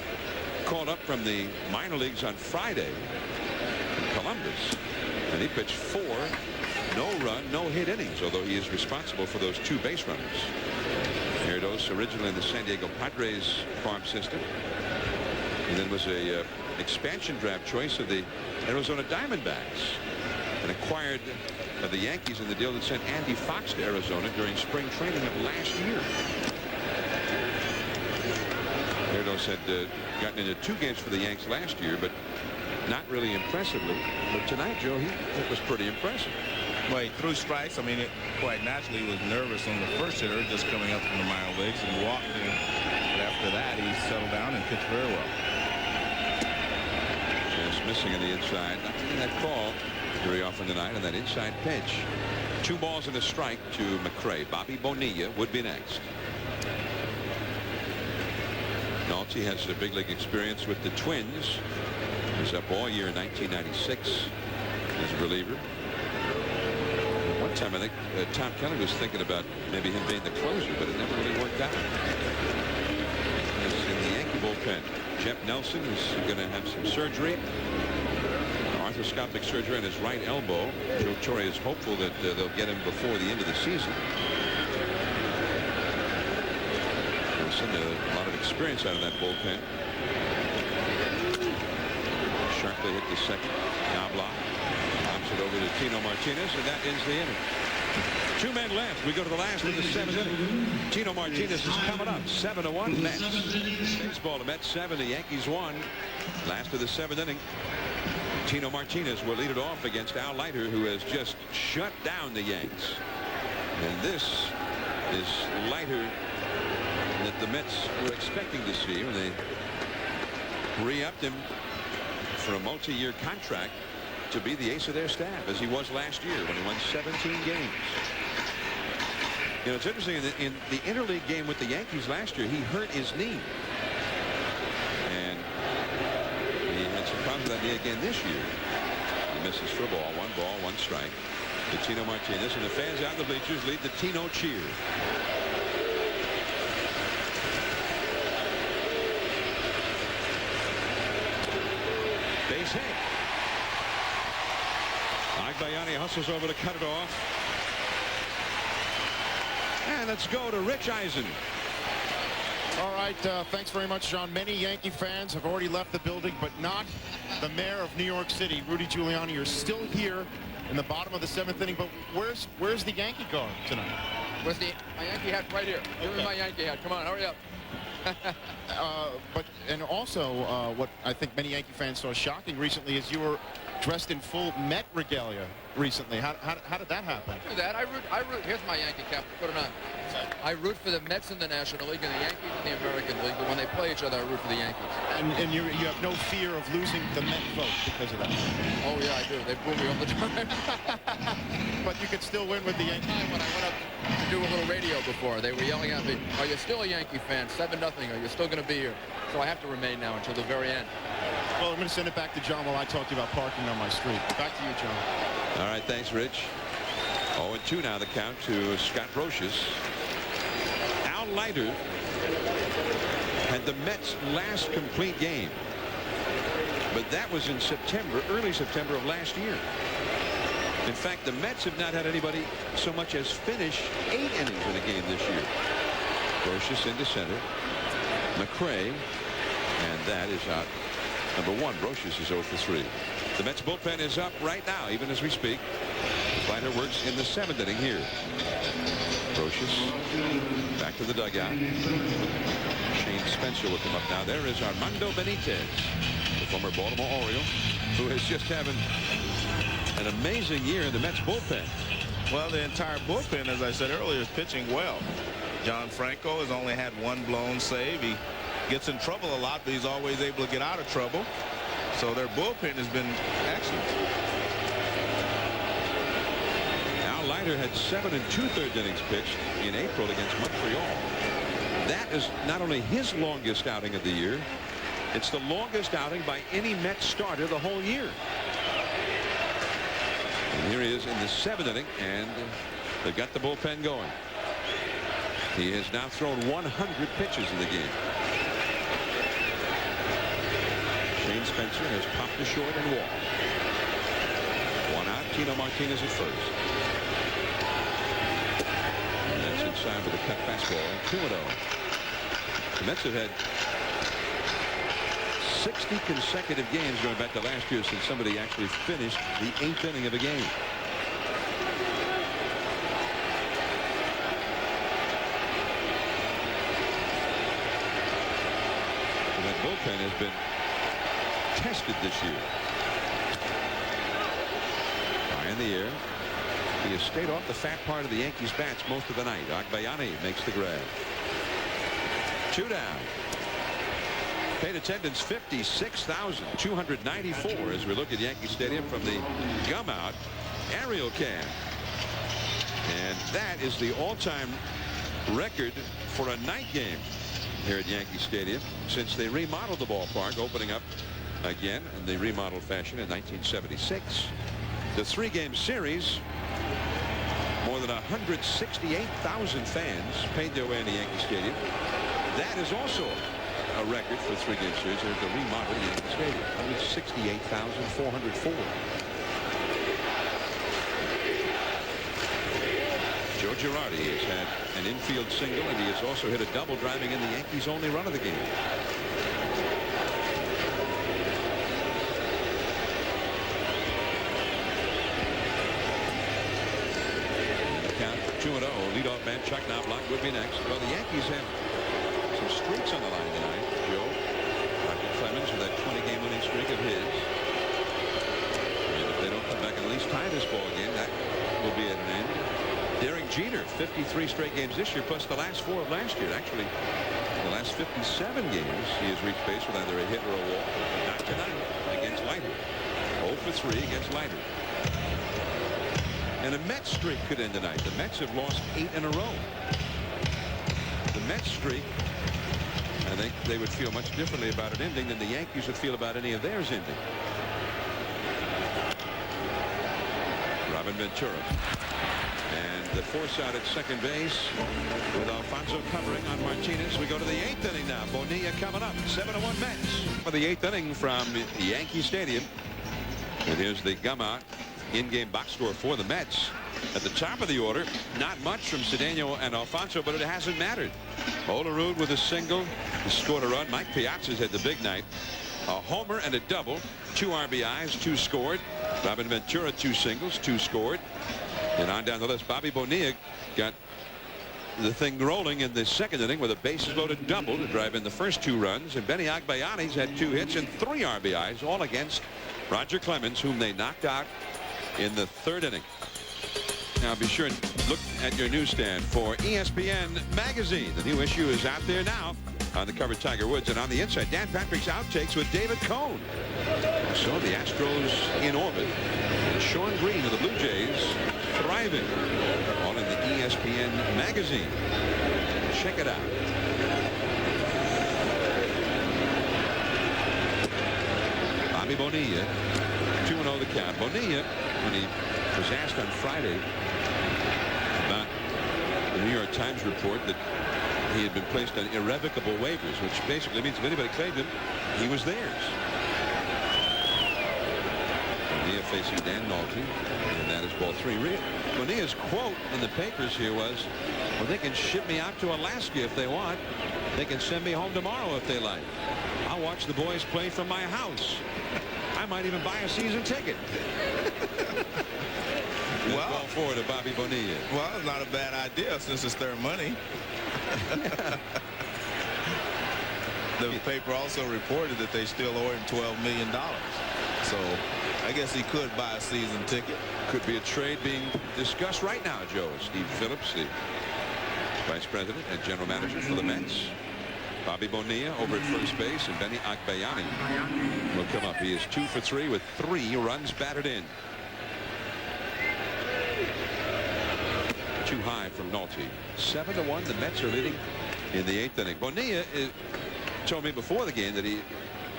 called up from the minor leagues on Friday in Columbus. And he pitched 4 no-run, no-hit innings, although he is responsible for those 2 base runners. Erdos originally in the San Diego Padres farm system, and then was a expansion draft choice of the Arizona Diamondbacks, and acquired the Yankees in the deal that sent Andy Fox to Arizona during spring training of last year. Erdos had gotten into 2 games for the Yanks last year, but not really impressively. But tonight, Joe, it was pretty impressive. Well, he threw strikes. I mean, quite naturally, he was nervous on the first hitter just coming up from the minor leagues and walked in. But after that, he settled down and pitched very well. Just missing on the inside. Not getting that call very often tonight on that inside pitch. 2 balls and a strike to McRae. Bobby Bonilla would be next. Nolte has a big league experience with the Twins. He was up all year in 1996 as a reliever. One time I think Tom Kelly was thinking about maybe him being the closer, but it never really worked out. He's in the Yankee bullpen. Jeff Nelson is going to have some surgery. Arthroscopic surgery on his right elbow. Joe Torre is hopeful that they'll get him before the end of the season. Nelson, a lot of experience out of that bullpen. Sharply hit the second. Knobloch pops it over to Tino Martinez, and that ends the inning. 2 men left. We go to the last of the 7th inning. Tino Martinez is coming up. 7-1 Mets. Baseball, the Mets 7, the Yankees 1. Last of the 7th inning. Tino Martinez will lead it off against Al Leiter, who has just shut down the Yanks. And this is Leiter that the Mets were expecting to see when they re-upped him for a multi-year contract to be the ace of their staff, as he was last year when he won 17 games. You know, it's interesting, in the interleague game with the Yankees last year, he hurt his knee. And he Problems with that knee again this year. He misses for a ball. 1 ball, 1 strike. To Tino Martinez, and the fans out in the bleachers lead the Tino cheer. Base hit. Agbayani hustles over to cut it off. And let's go to Rich Eisen. All right, thanks very much, John. Many Yankee fans have already left the building, but not the mayor of New York City, Rudy Giuliani. You're still here in the bottom of the 7th inning, but where's the Yankee guard tonight? Where's my Yankee hat? Right here. Give me my Yankee hat. Come on, hurry up. And also, what I think many Yankee fans saw shocking recently is you were dressed in full Met regalia recently. How did that happen? Do that. I root. Here's my Yankee cap. Put it on. I root for the Mets in the National League and the Yankees in the American League. But when they play each other, I root for the Yankees. And you have no fear of losing the Met vote because of that. Oh yeah, I do. They boo me all the time. But you could still win with the Yankees. When I went up to do a little radio before, they were yelling at me, "Are you still a Yankee fan? 7-0. Are you still going to be here?" So I have to remain now until the very end. Well, I'm going to send it back to John while I talk to you about parking on my street. Back to you, John. All right, thanks, Rich. 0-2 now the count to Scott Brocious. Al Leiter had the Mets' last complete game, but that was in September, early September of last year. In fact, the Mets have not had anybody so much as finish 8 innings in a game this year. Brocious into center. McRae, and that is out. Number 1, Brocious is 0 for 3. The Mets bullpen is up right now, even as we speak. Leiter works in the 7th inning here. Brocious back to the dugout. Shane Spencer will come up now. There is Armando Benitez, the former Baltimore Oriole, who is just having an amazing year in the Mets bullpen. Well, the entire bullpen, as I said earlier, is pitching well. John Franco has only had 1 blown save. He gets in trouble a lot, but he's always able to get out of trouble. So their bullpen has been excellent. Al Leiter had 7 2/3 innings pitched in April against Montreal. That is not only his longest outing of the year, it's the longest outing by any Mets starter the whole year. And here he is in the 7th inning, and they've got the bullpen going. He has now thrown 100 pitches in the game. Shane Spencer has popped to short and walked. 1 out. Tino Martinez at first. And that's inside with a cut fastball. 2-0. The Mets have had 60 consecutive games going back to last year since somebody actually finished the 8th inning of a game. And that bullpen has been tested this year. High in the air. He has stayed off the fat part of the Yankees bats most of the night. Agbayani makes the grab. 2 down. Paid attendance 56,294 as we look at Yankee Stadium from the gum out aerial cam. And that is the all-time record for a night game here at Yankee Stadium since they remodeled the ballpark, opening up again in the remodeled fashion in 1976. The 3-game series, more than 168,000 fans paid their way into Yankee Stadium. That is also a record for 3-game series here at the remodeled Yankee Stadium. 168,404. Joe Girardi has had an infield single, and he has also hit a double, driving in the Yankees' only run of the game. Count 2-0. Leadoff man Chuck Knobloch would be next. Well, the Yankees have some streaks on the line tonight. Joe, Roger Clemens with that 20-game winning streak of his. And if they don't come back and at least tie this ball game, that will be at an end. Derek Jeter, 53 straight games this year, plus the last 4 of last year. Actually, in the last 57 games, he has reached base with either a hit or a walk. Not tonight against Leiter. 0 for 3 against Leiter. And a Mets streak could end tonight. The Mets have lost 8 in a row. The Mets streak I think they would feel much differently about it ending than the Yankees would feel about any of theirs ending. Robin Ventura. And the force out at second base with Alfonso covering on Martinez. We go to the 8th inning now. Bonilla coming up. 7-1 Mets. For the 8th inning from Yankee Stadium. And here's the gum out in-game box score for the Mets. At the top of the order, not much from Cedeno and Alfonso, but it hasn't mattered. Olerud with a single. He scored a run. Mike Piazza's had the big night. A homer and a double. 2 RBIs, 2 scored. Robin Ventura, 2 singles, 2 scored. And on down the list, Bobby Bonilla got the thing rolling in the second inning with a bases loaded double to drive in the first 2 runs. And Benny Agbayani's had 2 hits and 3 RBIs, all against Roger Clemens, whom they knocked out in the 3rd inning. Now be sure and look at your newsstand for ESPN Magazine. The new issue is out there now. On the cover, Tiger Woods, and on the inside, Dan Patrick's outtakes with David Cohn. So the Astros in orbit, and Sean Green of the Blue Jays thriving. All in the ESPN Magazine. Check it out. Bobby Bonilla, 2-0 the count. Bonilla, when he was asked on Friday about the New York Times report that he had been placed on irrevocable waivers, which basically means if anybody claimed him, he was theirs. Bonilla facing Dan Nolte, and that is ball 3. Bonilla's quote in the papers here was, well, they can ship me out to Alaska if they want. They can send me home tomorrow if they like. I'll watch the boys play from my house. I might even buy a season ticket. Well, ball 4 to Bobby Bonilla. Well, it's not a bad idea since it's their money. The paper also reported that they still owe him $12 million. So I guess he could buy a season ticket. Could be a trade being discussed right now, Joe. Steve Phillips, the vice president and general manager for the Mets. Bobby Bonilla over at first base, and Benny Agbayani will come up. He is 2 for 3 with 3 runs batted in. Too high from Nolte. 7-1. The Mets are leading in the 8th inning. Bonilla told me before the game that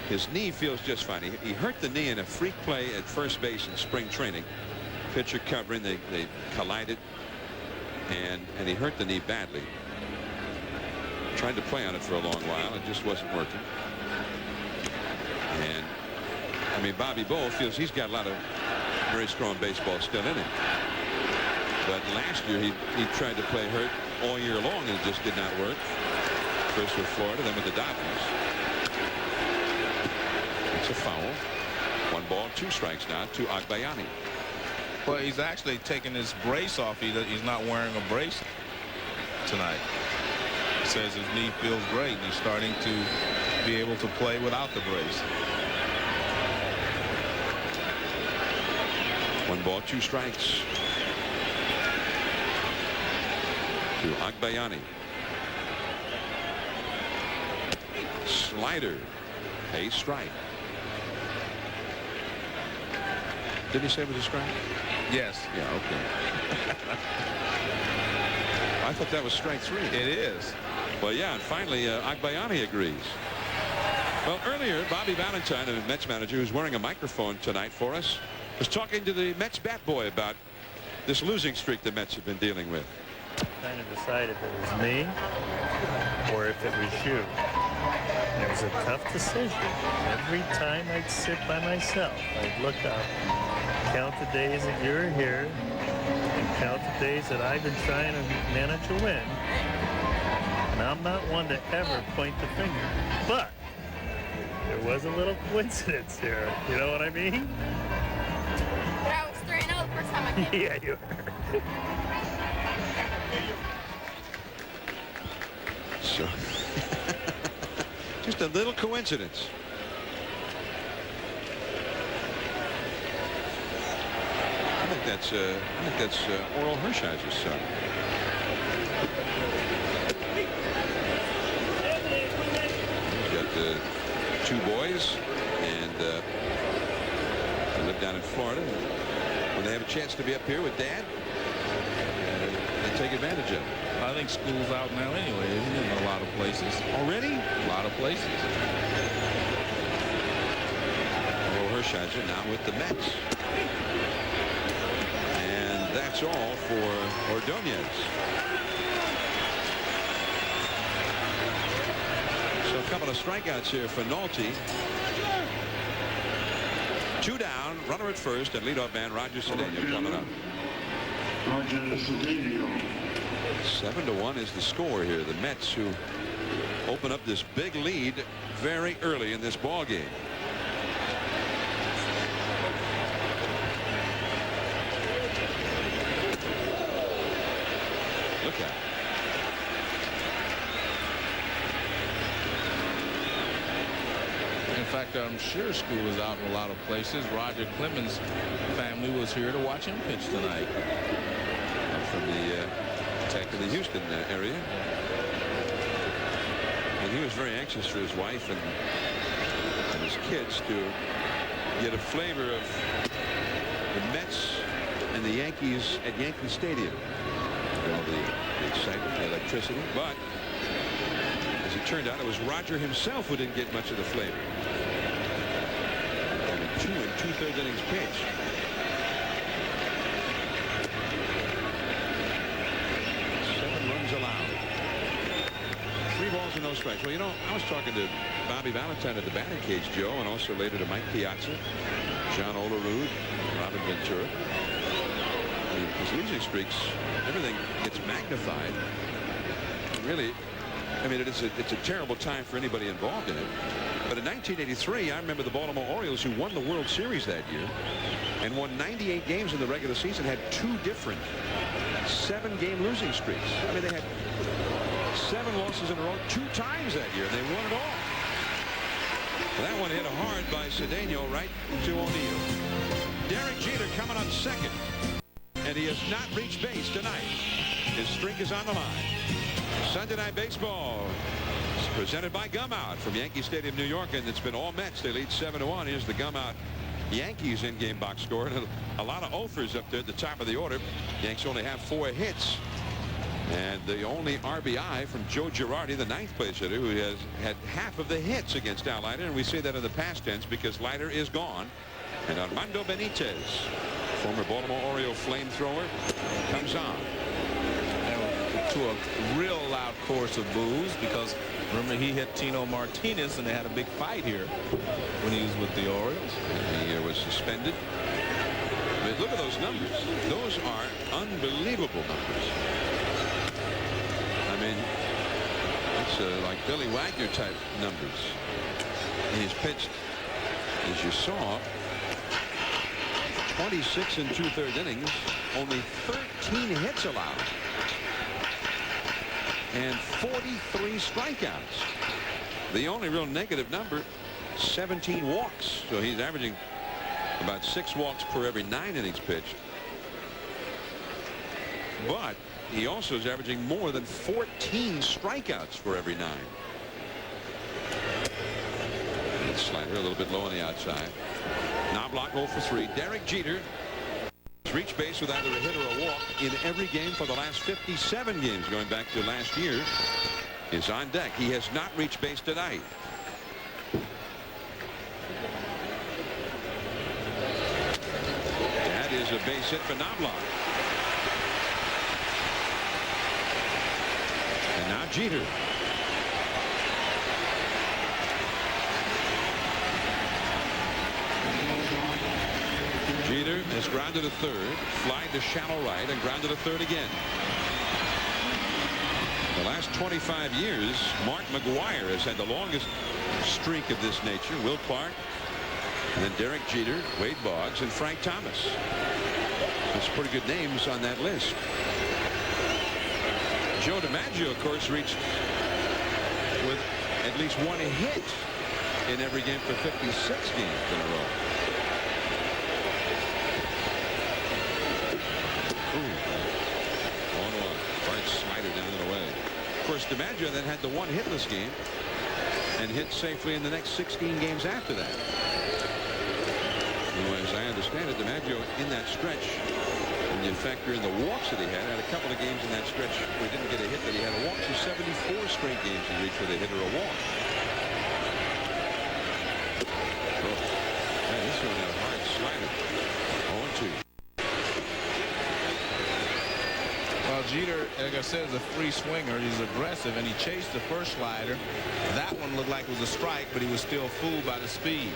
his knee feels just fine. He hurt the knee in a freak play at first base in spring training. Pitcher covering, they collided, and he hurt the knee badly. Tried to play on it for a long while. It just wasn't working. And I mean, Bobby Bo feels he's got a lot of very strong baseball still in him. But last year he tried to play hurt all year long, and it just did not work. First with Florida, then with the Dodgers. It's a foul. 1 ball, 2 strikes now to Agbayani. Well, he's actually taking his brace off. He's not wearing a brace tonight. He says his knee feels great, and he's starting to be able to play without the brace. 1 ball, 2 strikes to Agbayani. Slider, a strike. Didn't he say it was a strike? Yes. Yeah, okay. I thought that was strike 3. It is. Well, yeah, and finally Agbayani agrees. Well, earlier Bobby Valentine, the Mets manager, who's wearing a microphone tonight for us, was talking to the Mets bat boy about this losing streak the Mets have been dealing with. Trying to decide if it was me or if it was you. It was a tough decision. Every time I'd sit by myself, I'd look up, count the days that you're here, and count the days that I've been trying to manage a win. And I'm not one to ever point the finger. But there was a little coincidence here. You know what I mean? But I was 3-0 the first time I came. Yeah, you were. So just a little coincidence. I think that's Oral Hershiser's son. He's got 2 boys, and they live down in Florida. When they have a chance to be up here with Dad, they take advantage of it. I think school's out now anyway, isn't it? In a lot of places. Already? A lot of places. Hershiser now with the Mets. And that's all for Ordonez. So a couple of strikeouts here for Nolte. 2 down, runner at first, and leadoff man Roger Cedeno coming up. 7-1 is the score here. The Mets, who open up this big lead very early in this ball game. Look at it. In fact, I'm sure school is out in a lot of places. Roger Clemens' family was here to watch him pitch tonight. From the Tech of the Houston area. And he was very anxious for his wife and his kids to get a flavor of the Mets and the Yankees at Yankee Stadium. All the excitement, the electricity. But as it turned out, it was Roger himself who didn't get much of the flavor. Only 2 2/3 innings pitched. Allowed. 3 balls and no strikes. Well, you know, I was talking to Bobby Valentine at the batting cage, Joe, and also later to Mike Piazza, John Olerud, Robin Ventura. I mean, his losing streaks, everything gets magnified. Really, I mean, it's a terrible time for anybody involved in it. But in 1983, I remember the Baltimore Orioles, who won the World Series that year and won 98 games in the regular season, had 2 different 7-game losing streaks. I mean, they had 7 losses in a row 2 times that year, and they won it all. That one hit hard by Cedeno right to O'Neill. Derek Jeter coming up second, and he has not reached base tonight. His streak is on the line. Sunday Night Baseball is presented by Gum Out from Yankee Stadium, New York, and it's been all Mets. They lead 7-1. Here's the Gum Out Yankees in-game box score, and a lot of offers up there at the top of the order. Yanks only have 4 hits, and the only RBI from Joe Girardi, the 9th place hitter, who has had half of the hits against Al Leiter, and we say that in the past tense because Leiter is gone. And Armando Benitez, former Baltimore Oriole flamethrower, comes on. To a real loud chorus of boos, because remember, he hit Tino Martinez and they had a big fight here when he was with the Orioles. He was suspended. But look at those numbers. Those are unbelievable numbers. I mean, it's like Billy Wagner type numbers. He's pitched, as you saw, 26 2/3 innings, only 13 hits allowed, and 43 strikeouts. The only real negative number, 17 walks. So he's averaging about 6 walks per every 9 innings pitched. But he also is averaging more than 14 strikeouts for every 9. And slider a little bit low on the outside. Knobloch 0 for 3. Derek Jeter has reached base with either a hit or a walk in every game for the last 57 games going back to last year. Is on deck. He has not reached base tonight. That is a base hit for Knobloch. And now Jeter. Jeter has grounded a third, flied to shallow right, and grounded a third again. The last 25 years, Mark McGwire has had the longest streak of this nature. Will Clark, and then Derek Jeter, Wade Boggs, and Frank Thomas. That's pretty good names on that list. Joe DiMaggio, of course, reached with at least 1 hit in every game for 56 games in a row. Of course, DiMaggio then had the 1 hitless game and hit safely in the next 16 games after that. As I understand it, DiMaggio in that stretch When you factor in the walks that he had a couple of games in that stretch where he didn't get a hit, but he had a walk. So 74 straight games he reached with a hit or a walk. Oh, man, he's throwing out a hard slider. 0-2. Well, Jeter, like I said, is a free swinger. He's aggressive, and he chased the first slider. That one looked like it was a strike, but he was still fooled by the speed.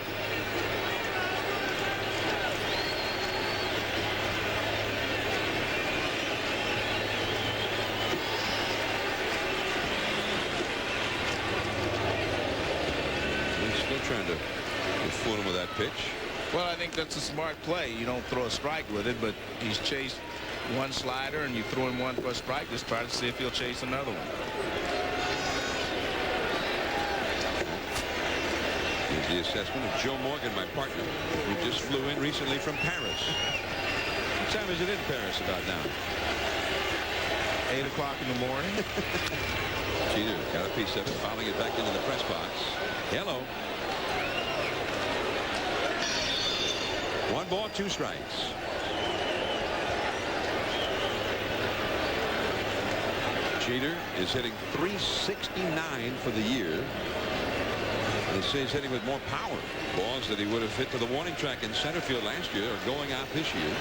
He's still trying to fool him with that pitch. Well, I think that's a smart play. You don't throw a strike with it, but he's chased one slider, and you throw him one for a strike. Just try to see if he'll chase another one. Here's the assessment of Joe Morgan, my partner, who just flew in recently from Paris. What time is it in Paris about now? 8 o'clock in the morning. Jeter got a piece of it, fouling it back into the press box. Hello. 1 ball, 2 strikes. Jeter is hitting .369 for the year. They say he's hitting with more power. Balls that he would have hit to the warning track in center field last year are going out this year.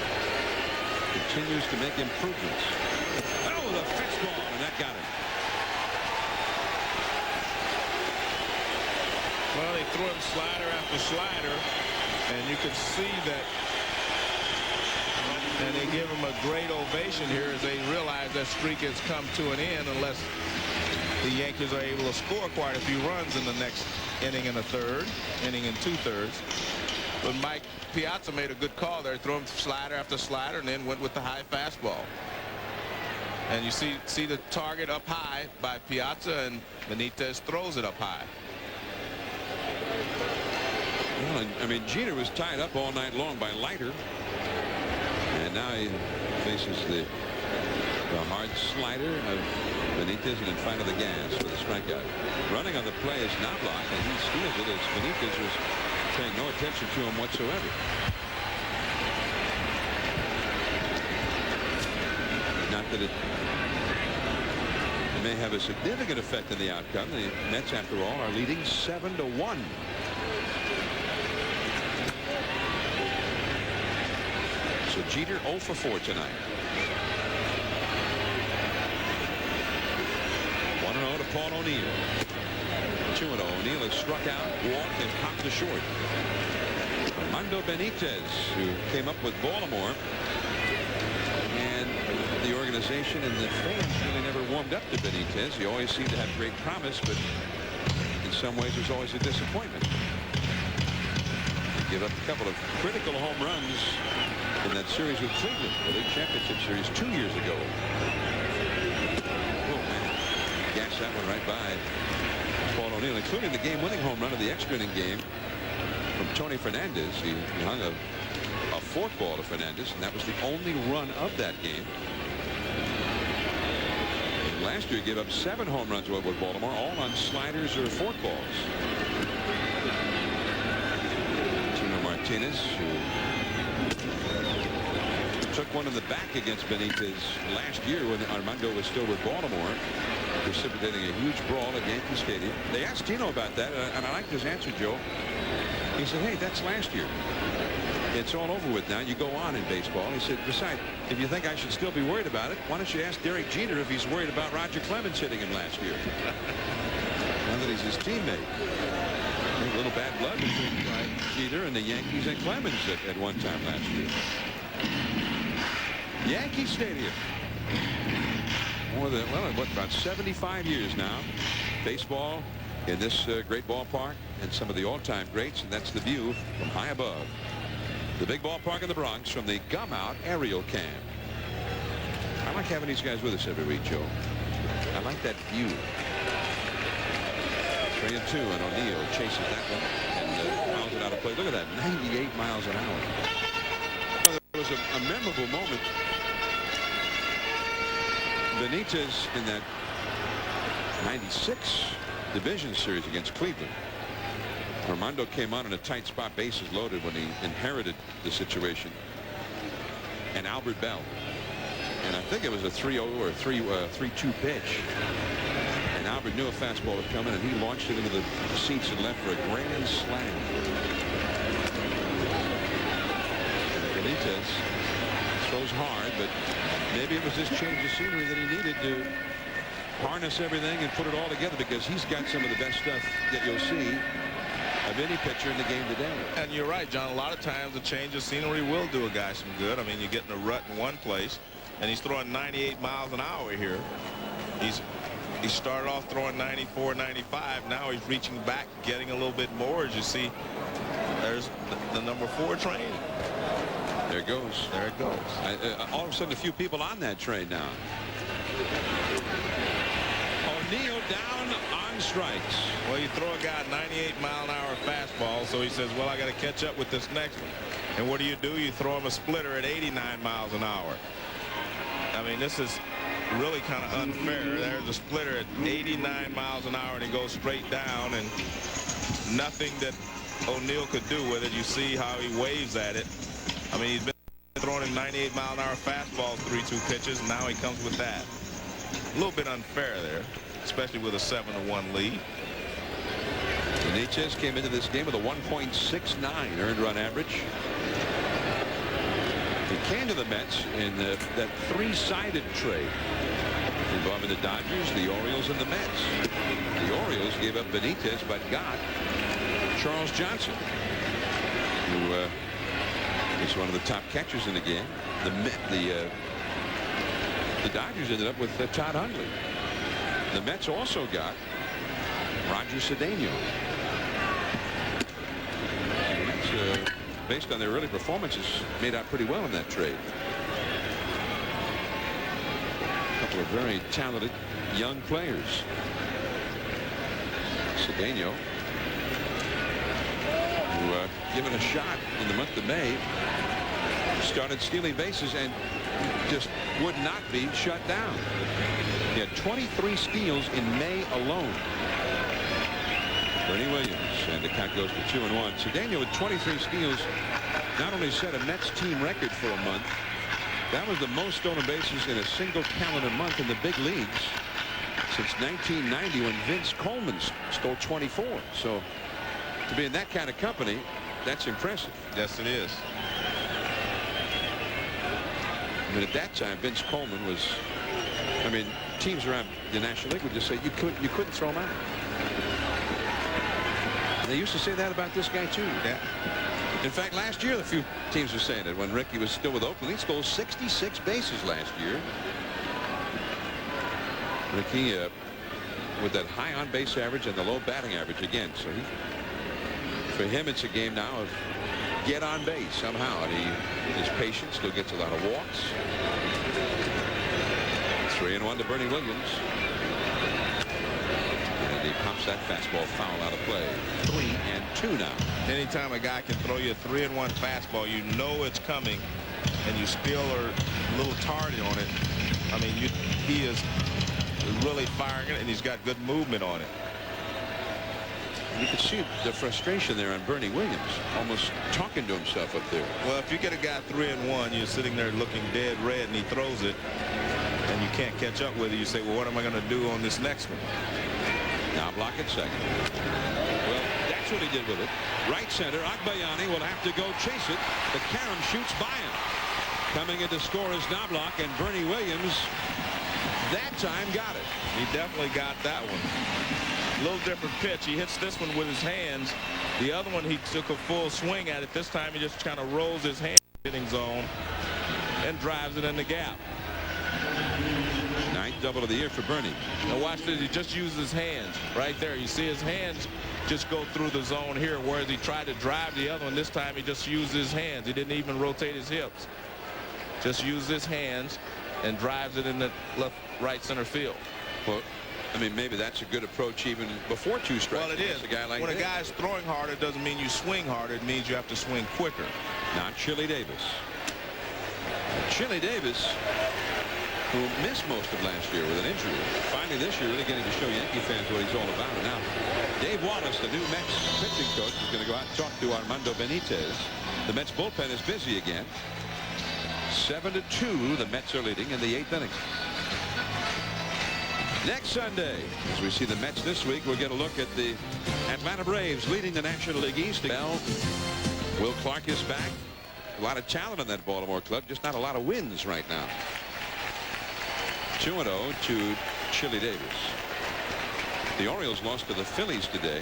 Continues to make improvements. Oh, the fastball, and that got him. Well, they threw him slider after slider, and you can see that. And they give him a great ovation here as they realize that streak has come to an end unless the Yankees are able to score quite a few runs in the next inning and a third, inning and 2/3. But Mike Piazza made a good call there, threw him slider after slider, and then went with the high fastball. And you see the target up high by Piazza, and Benitez throws it up high. Well, I mean, Jeter was tied up all night long by Leiter. And now he faces the hard slider of Benitez, and in front of the gas for the strikeout. Running on the play is Knobloch, and he steals it as Benitez was paying no attention to him whatsoever. Not that it may have a significant effect on the outcome. The Mets, after all, are leading 7-1. So Jeter 0 for 4 tonight. 1-0 to Paul O'Neill. 2-0. O'Neill is struck out, walked, and popped to short. Armando Benitez, who came up with Baltimore, and the organization and the fans really never warmed up to Benitez. He always seemed to have great promise, but in some ways there's always a disappointment. He gave up a couple of critical home runs in that series with Cleveland, the league championship series 2 years ago. Oh, man. Gashed that one right by Paul O'Neill, including the game-winning home run of the extra inning game from Tony Fernandez. He hung a forkball to Fernandez, and that was the only run of that game. And last year he gave up 7 home runs with Baltimore, all on sliders or forkballs. Tino Martinez, who took one in the back against Benitez last year when Armando was still with Baltimore, precipitating a huge brawl at Yankee Stadium. They asked Tino about that, and I liked his answer, Joe. He said, hey, that's last year. It's all over with now. You go on in baseball. He said, besides, if you think I should still be worried about it, why don't you ask Derek Jeter if he's worried about Roger Clemens hitting him last year? Now that he's his teammate. There's a little bad blood between Jeter and the Yankees and Clemens at one time last year. Yankee Stadium. More than, well, what, about 75 years now. Baseball in this great ballpark, and some of the all-time greats, and that's the view from high above. The big ballpark in the Bronx from the Gum Out aerial cam. I like having these guys with us every week, Joe. I like that view. 3-2, and O'Neill chases that one and fouls it out of play. Look at that, 98 miles an hour. Well, there was a memorable moment. Benitez in that 96 division series against Cleveland. Armando came on in a tight spot, bases loaded, when he inherited the situation. And Albert Bell And I think it was a 3-0 or 3-2 pitch. And Albert knew a fastball was coming, and he launched it into the seats and left for a grand slam. Benitez throws hard, but maybe it was this change of scenery that he needed to harness everything and put it all together, because he's got some of the best stuff that you'll see of any pitcher in the game today. And you're right, John. A lot of times a change of scenery will do a guy some good. I mean, you get in a rut in one place, and he's throwing 98 miles an hour here. He started off throwing 94, 95. Now he's reaching back, getting a little bit more. As you see, there's the number 4 train. There it goes. There it goes. All of a sudden, a few people on that train now. O'Neill down on strikes. Well, you throw a guy a 98-mile-an-hour fastball, so he says, well, I got to catch up with this next one. And what do? You throw him a splitter at 89 miles an hour. I mean, this is really kind of unfair. There's a splitter at 89 miles an hour, and he goes straight down, and nothing that O'Neill could do with it. You see how he waves at it. I mean, he's been throwing him 98-mile-an-hour fastballs, 3-2 pitches, and now he comes with that. A little bit unfair there, especially with a 7-1 lead. Benitez came into this game with a 1.69 earned run average. He came to the Mets in that 3-sided trade involving the Dodgers, the Orioles, and the Mets. The Orioles gave up Benitez but got Charles Johnson, who is one of the top catchers in the game. The Dodgers ended up with Todd Hundley. The Mets also got Roger Cedeno. The Mets, based on their early performances, made out pretty well in that trade. A couple of very talented young players. Cedeno, who given a shot in the month of May, started stealing bases and just would not be shut down. He had 23 steals in May alone. Bernie Williams, and the count goes to 2-1. Cedeno with 23 steals not only set a Mets team record for a month, that was the most stolen bases in a single calendar month in the big leagues since 1990, when Vince Coleman stole 24. So to be in that kind of company, that's impressive. Yes, it is. I mean, at that time, Vince Coleman was, I mean, teams around the National League would just say you couldn't throw him out. And they used to say that about this guy too. Yeah. In fact, last year, a few teams were saying it when Ricky was still with Oakland. He stole 66 bases last year. Ricky with that high on-base average and the low batting average again. So for him, it's a game now of get on base somehow. And he is patient, still gets a lot of walks. 3-1 to Bernie Williams. And he pops that fastball foul out of play. 3-2 now. Anytime a guy can throw you a 3-1 fastball, you know it's coming, and you still are a little tardy on it. I mean, he is really firing it, and he's got good movement on it. You can see the frustration there on Bernie Williams, almost talking to himself up there. Well, if you get a guy 3-1, you're sitting there looking dead red, and he throws it, and you can't catch up with it. You say, well, what am I going to do on this next one? Now block at second. Well, that's what he did with it. Right center, Agbayani will have to go chase it. The carom shoots by him. Coming in to score is Knobloch, and Bernie Williams that time got it. He definitely got that one. A little different pitch. He hits this one with his hands. The other one, he took a full swing at it. This time he just kind of rolls his hand hitting zone and drives it in the gap. Ninth double of the year for Bernie. Now watch this. He just uses his hands right there. You see his hands just go through the zone here, whereas he tried to drive the other one. This time he just used his hands. He didn't even rotate his hips. Just used his hands and drives it in the right center field. Well, I mean, maybe that's a good approach even before two strikes. Well, it is. A guy like when this. a guy's throwing harder, it doesn't mean you swing harder. It means you have to swing quicker. Not Chili Davis. Chili Davis, who missed most of last year with an injury, finally this year really getting to show Yankee fans what he's all about. And now Dave Wallace, the new Mets pitching coach, is going to go out and talk to Armando Benitez. The Mets bullpen is busy again. 7-2, the Mets are leading in the 8th inning. Next Sunday, as we see the Mets this week, we'll get a look at the Atlanta Braves leading the National League East. Will Clark is back. A lot of talent in that Baltimore club, just not a lot of wins right now. 2-0 to Chili Davis. The Orioles lost to the Phillies today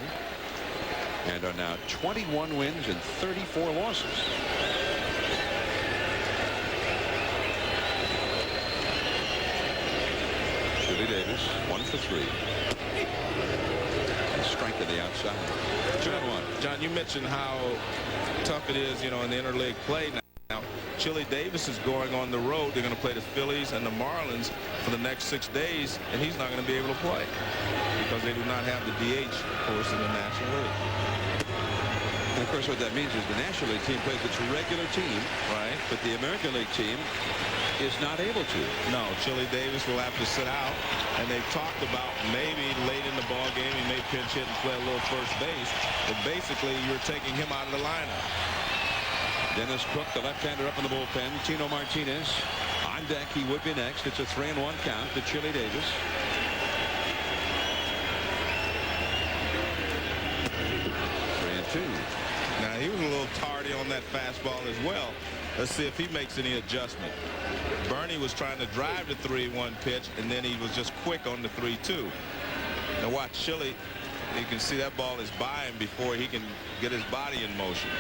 and are now 21 wins and 34 losses. Chili Davis 1 for 3. And strike to the outside. 2-1. John, you mentioned how tough it is, you know, in the interleague play now. Chili Davis is going on the road. They're going to play the Phillies and the Marlins for the next 6 days, and he's not going to be able to play because they do not have the DH, of course, in the National League. And of course, what that means is the National League team plays its regular team, right? But the American League team is not able to. No, Chili Davis will have to sit out, and they've talked about maybe late in the ball game he may pinch hit and play a little first base, but basically you're taking him out of the lineup. Dennis Cook, the left-hander, up in the bullpen. Tino Martinez on deck. He would be next. It's a 3-1 count to Chili Davis. 3-2. Now he was a little tardy on that fastball as well. Let's see if he makes any adjustment. Bernie was trying to drive the 3-1 pitch, and then he was just quick on the 3-2. Now watch Chili. You can see that ball is by him before he can get his body in motion.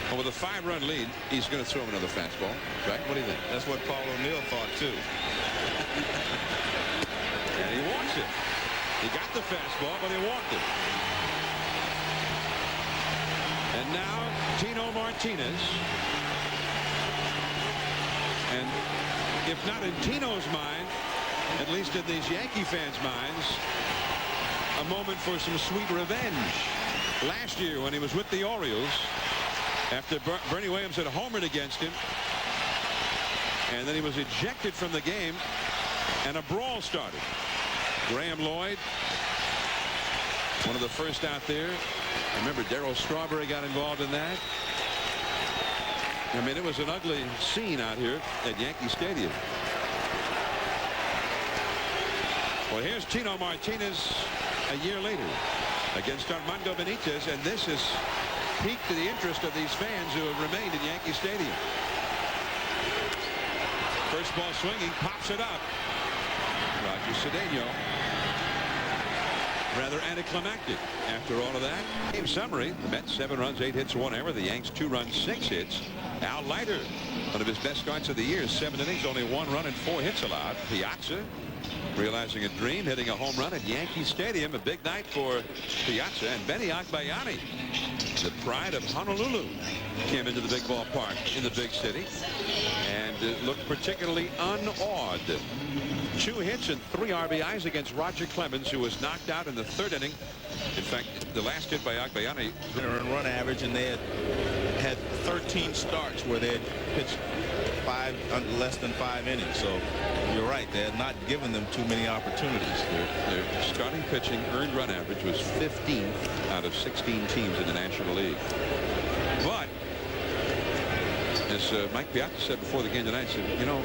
Well, with a 5-run lead, he's going to throw him another fastball. Right? What do you think? That's what Paul O'Neill thought too. And he walks it. He got the fastball, but he walked it. And now Tino Martinez. And if not in Tino's mind, at least in these Yankee fans' minds, a moment for some sweet revenge. Last year when he was with the Orioles, after Bernie Williams had homered against him, and then he was ejected from the game, and a brawl started. Graham Lloyd, one of the first out there. Remember, Darryl Strawberry got involved in that. I mean, it was an ugly scene out here at Yankee Stadium. Well, here's Tino Martinez a year later against Armando Benitez, and this has piqued the interest of these fans who have remained in Yankee Stadium. First ball swinging, pops it up. Roger Cedeno. Rather anticlimactic after all of that. Game summary: the Mets 7 runs, 8 hits, 1 error. The Yanks 2 runs, 6 hits. Al Leiter, one of his best starts of the year, 7 innings, only 1 run and 4 hits allowed. Piazza realizing a dream, hitting a home run at Yankee Stadium. A big night for Piazza. And Benny Agbayani, the pride of Honolulu, came into the big ballpark in the big city and looked particularly unawed. 2 hits and 3 RBIs against Roger Clemens, who was knocked out in the 3rd inning. In fact, the last hit by Agbayani. Their run average, and they had 13 starts where they had pitched less than 5 innings. So you're right, they had not given them too many opportunities. Their starting pitching earned run average was 15th out of 16 teams in the National League. But as Mike Piazza said before the game tonight, said, you know,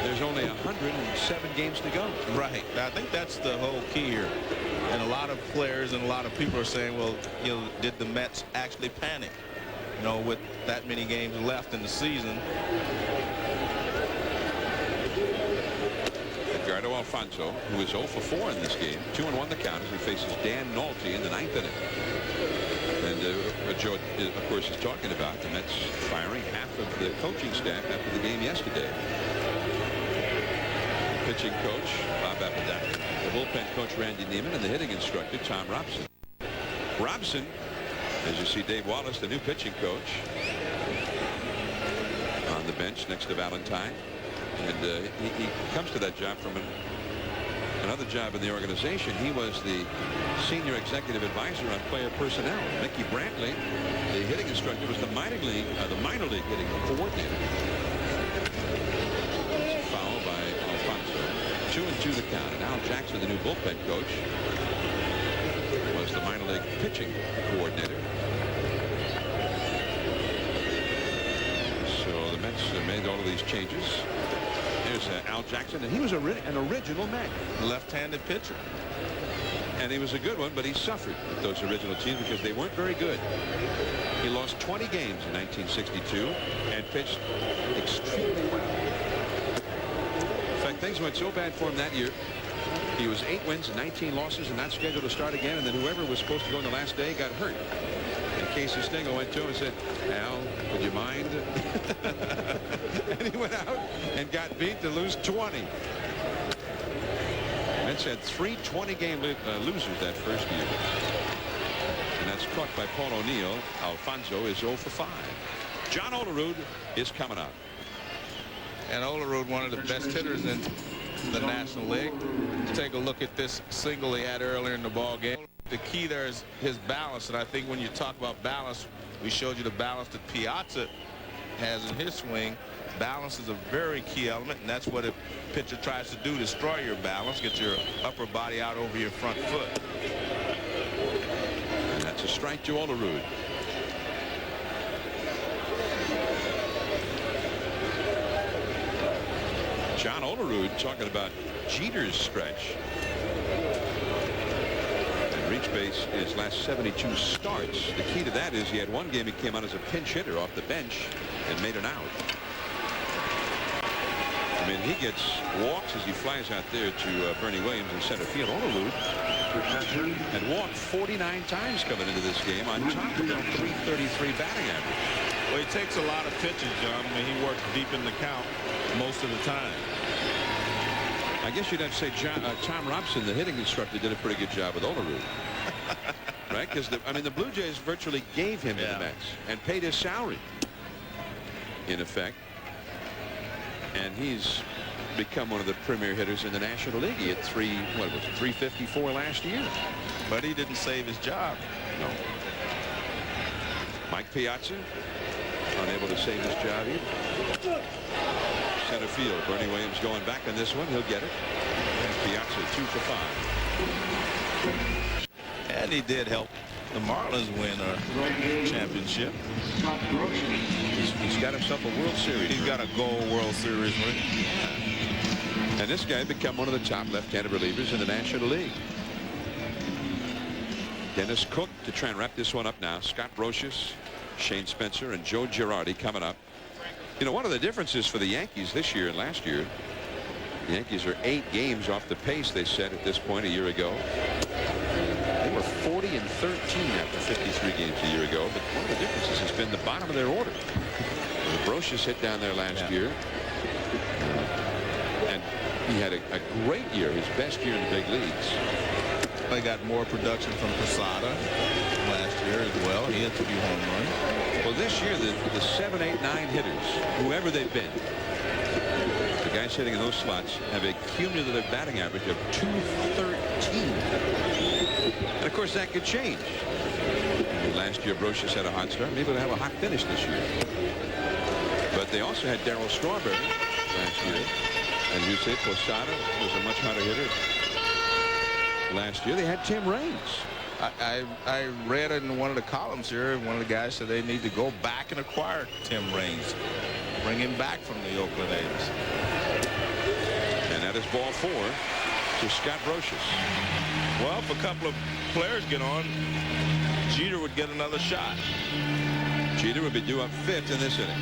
there's only 107 games to go. Right. I think that's the whole key here. And a lot of players and a lot of people are saying, well, you know, did the Mets actually panic? You know, with that many games left in the season. Edgardo Alfonso, who is 0 for 4 in this game, 2-1 the count as he faces Dan Nolte in the 9th inning. And what Joe, of course, is talking about, the Mets firing half of the coaching staff after the game yesterday. Pitching coach Bob Apodaca, the bullpen coach Randy Neiman, and the hitting instructor Tom Robson. Robson, as you see Dave Wallace, the new pitching coach, on the bench next to Valentine, and he comes to that job from another job in the organization. He was the senior executive advisor on player personnel. Mickey Brantley, the hitting instructor, was the minor league hitting coordinator. Foul by Alfonso. 2-2 the count. And Al Jackson, the new bullpen coach, was the minor league pitching coordinator. Mets made all of these changes. There's Al Jackson, and he was an original Met. Left-handed pitcher. And he was a good one, but he suffered with those original teams because they weren't very good. He lost 20 games in 1962 and pitched extremely well. In fact, things went so bad for him that year. He was 8 wins and 19 losses and not scheduled to start again. And then whoever was supposed to go on the last day got hurt. And Casey Stengel went to him and said, Al, would you mind? And he went out and got beat to lose 20. Mets had 3 20-game losers that first year. And that's struck by Paul O'Neill. Alfonso is 0 for 5. John Olerud is coming up. And Olerud, one of the best hitters in the National League. Take a look at this single he had earlier in the ball game. The key there is his balance, and I think when you talk about balance, we showed you the balance that Piazza has in his swing. Balance is a very key element, and that's what a pitcher tries to do, destroy your balance, get your upper body out over your front foot. And that's a strike to Olerud. John Olerud talking about Jeter's stretch. And reach base in his last 72 starts. The key to that is he had one game he came out as a pinch hitter off the bench and made an out. I mean, he gets walks as he flies out there to Bernie Williams in center field. Olerud had walked 49 times coming into this game on top of a .333 batting average. Well, he takes a lot of pitches, John. I mean, he works deep in the count most of the time. I guess you'd have to say Tom Robson, the hitting instructor, did a pretty good job with Olerud. Right? Because, I mean, the Blue Jays virtually gave him to the Mets and paid his salary, in effect. And he's become one of the premier hitters in the National League. He hit 354 last year. But he didn't save his job. No. Mike Piazza, unable to save his job either. Center field. Bernie Williams going back on this one. He'll get it. And Piazza 2 for 5. And he did help the Marlins win a championship. He's got himself a World Series. He's got a gold World Series ring. And this guy become one of the top left-handed relievers in the National League. Dennis Cook to try and wrap this one up now. Scott Brocious, Shane Spencer, and Joe Girardi coming up. You know, one of the differences for the Yankees this year and last year, the Yankees are 8 games off the pace they set at this point a year ago. They were 40 and 13 after 53 games a year ago. But one of the differences has been the bottom of their order. Brocious hit down there last year. And he had a great year, his best year in the big leagues. They got more production from Posada last year as well. He hit a few home runs. Well, this year, the 7, 8, 9 hitters, whoever they've been, the guys hitting in those slots have a cumulative batting average of 213. And, of course, that could change. Last year, Brocious had a hot start. Maybe they'll have a hot finish this year. But they also had Darryl Strawberry last year. And you say Posada was a much hotter hitter. Last year, they had Tim Raines. I read in one of the columns here, one of the guys said they need to go back and acquire Tim Raines. Bring him back from the Oakland A's. And that is ball 4 to Scott Brocious. Well, if a couple of players get on, Jeter would get another shot. Jeter would be due up 5th in this inning.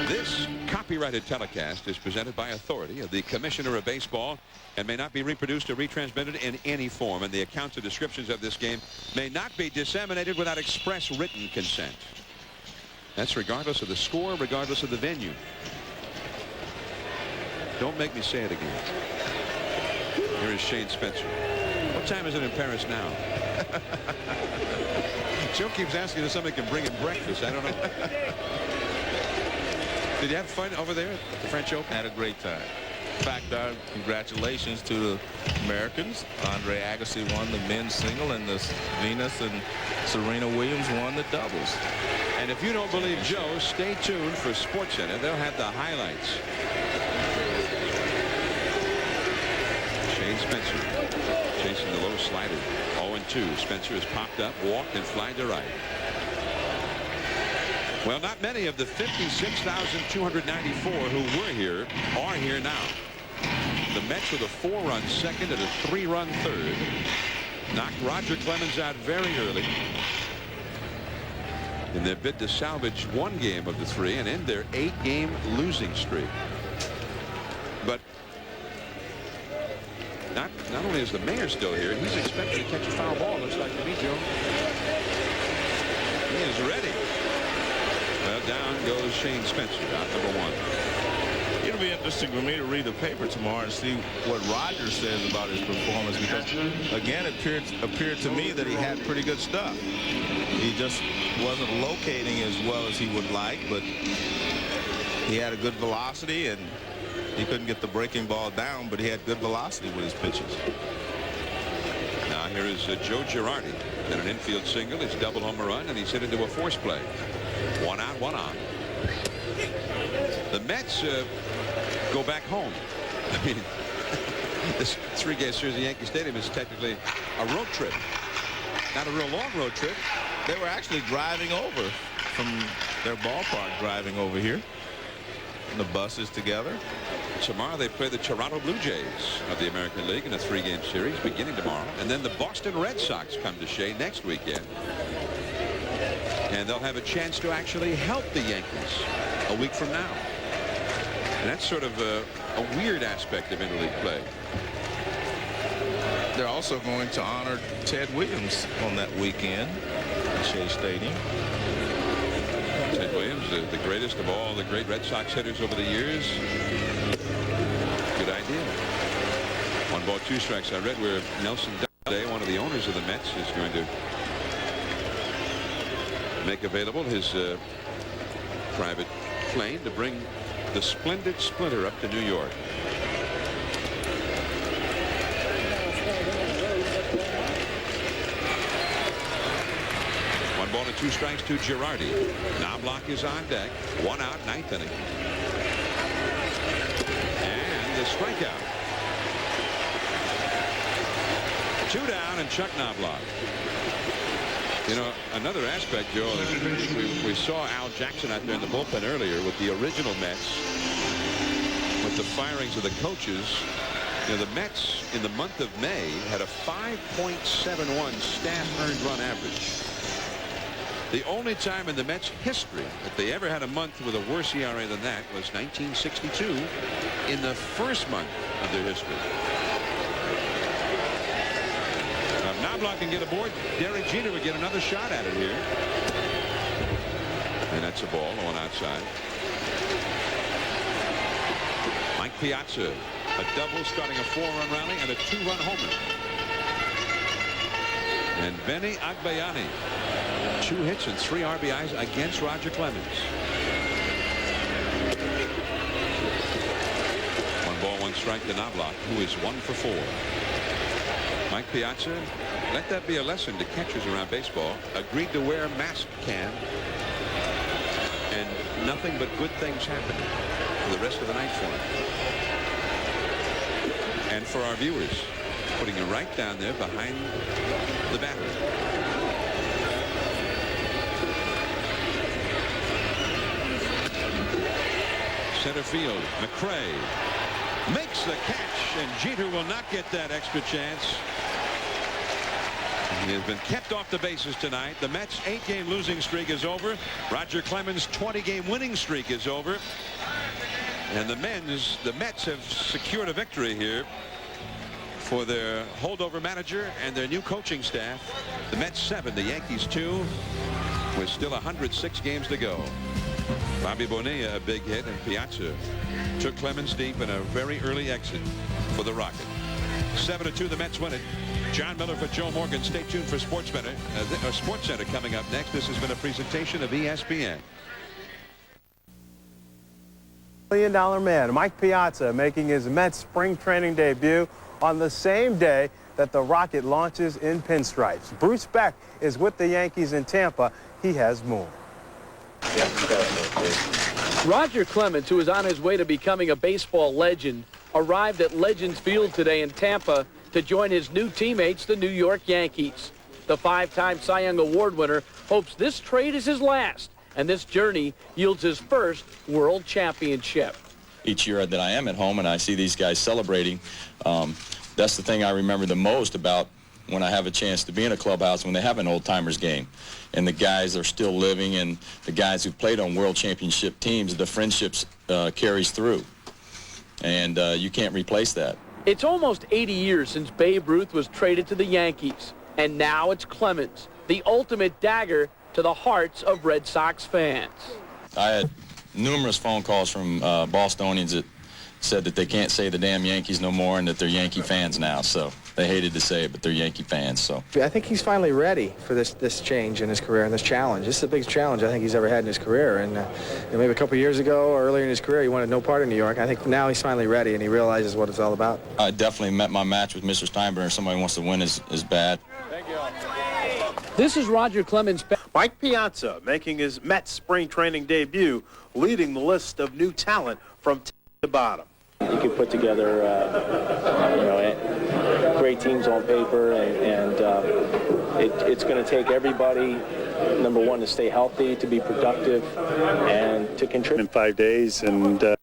This copyrighted telecast is presented by authority of the Commissioner of Baseball and may not be reproduced or retransmitted in any form, and the accounts or descriptions of this game may not be disseminated without express written consent. That's regardless of the score, regardless of the venue. Don't make me say it again. Here is Shane Spencer. What time is it in Paris now? Joe keeps asking if somebody can bring him breakfast. I don't know. Did you have fun over there at the French Open? Had a great time. In fact, congratulations to the Americans. Andre Agassi won the men's single, and the Venus and Serena Williams won the doubles. And if you don't believe Joe, stay tuned for SportsCenter. They'll have the highlights. Shane Spencer chasing the low slider. 0-2. Spencer has popped up, walked, and flied to right. Well, not many of the 56,294 who were here are here now. The Mets with a 4-run second and a 3-run third knocked Roger Clemens out very early in their bid to salvage one game of the 3 and end their 8-game losing streak. But not only is the mayor still here, he's expecting to catch a foul ball. Looks like to me, Joe. He is ready. Well, down goes Shane Spencer, out number 1. It'll be interesting for me to read the paper tomorrow and see what Roger says about his performance, because again it appeared to me that he had pretty good stuff. He just wasn't locating as well as he would like, but he had a good velocity and he couldn't get the breaking ball down, but he had good velocity with his pitches. Now here is Joe Girardi in an infield single. It's double home run, and he's hit into a force play. 1 out, 1 on. The Mets go back home. I mean, this 3-game series at Yankee Stadium is technically a road trip. Not a real long road trip. They were actually driving over from their ballpark, driving over here. And the buses together. Tomorrow they play the Toronto Blue Jays of the American League in a 3-game series beginning tomorrow. And then the Boston Red Sox come to Shea next weekend. And they'll have a chance to actually help the Yankees a week from now. And that's sort of a weird aspect of interleague play. They're also going to honor Ted Williams on that weekend at Shea Stadium. Ted Williams, the greatest of all the great Red Sox hitters over the years. Good idea. 1 ball, 2 strikes. I read where Nelson Day, one of the owners of the Mets, is going to make available his private plane to bring the splendid Splinter up to New York. One ball and 2 strikes to Girardi. Knobloch is on deck. 1 out, 9th inning. And the strikeout. 2 down, and Chuck Knobloch. You know, another aspect, Joe, we saw Al Jackson out there in the bullpen earlier with the original Mets, with the firings of the coaches. You know, the Mets in the month of May had a 5.71 staff earned run average. The only time in the Mets history that they ever had a month with a worse ERA than that was 1962, in the first month of their history. Knobloch can get aboard. Derek Jeter would get another shot at it here. And that's a ball on outside. Mike Piazza, a double starting a 4-run rally and a 2-run homer. And Benny Agbayani, 2 hits and 3 RBIs against Roger Clemens. 1 ball, 1 strike to Knobloch, who is 1 for 4. Mike Piazza, let that be a lesson to catchers around baseball. Agreed to wear a mask can, and nothing but good things happen for the rest of the night for him. And for our viewers, putting it right down there behind the batter. Center field, McRae makes the catch, and Jeter will not get that extra chance. He has been kept off the bases tonight. The Mets' 8-game losing streak is over. Roger Clemens' 20-game winning streak is over. And the Mets have secured a victory here for their holdover manager and their new coaching staff. The Mets 7, the Yankees 2, with still 106 games to go. Bobby Bonilla, a big hit, and Piazza took Clemens deep in a very early exit for the Rocket. 7-2, the Mets win it. John Miller for Joe Morgan. Stay tuned for Sports Center coming up next. This has been a presentation of ESPN. $1 million man Mike Piazza making his Mets spring training debut on the same day that the Rocket launches in pinstripes. Bruce Beck is with the Yankees in Tampa. He has more. Roger Clemens, who is on his way to becoming a baseball legend, arrived at Legends Field today in Tampa to join his new teammates, the New York Yankees. The 5-time Cy Young Award winner hopes this trade is his last and this journey yields his first world championship. Each year that I am at home and I see these guys celebrating, that's the thing I remember the most about when I have a chance to be in a clubhouse when they have an old-timers game. And the guys are still living, and the guys who played on world championship teams, the friendships carries through. And you can't replace that. It's almost 80 years since Babe Ruth was traded to the Yankees. And now it's Clemens, the ultimate dagger to the hearts of Red Sox fans. I had numerous phone calls from Bostonians that said that they can't say the damn Yankees no more and that they're Yankee fans now. So they hated to say it, but they're Yankee fans. So I think he's finally ready for this change in his career and this challenge. This is the biggest challenge I think he's ever had in his career. And maybe a couple years ago or earlier in his career, he wanted no part of New York. I think now he's finally ready and he realizes what it's all about. I definitely met my match with Mr. Steinbrenner. Somebody wants to win is bad. Thank you. This is Roger Clemens. Mike Piazza making his Mets spring training debut, leading the list of new talent from top to bottom. You can put together, great teams on paper, and it's going to take everybody, number one, to stay healthy, to be productive, and to contribute. In 5 days, and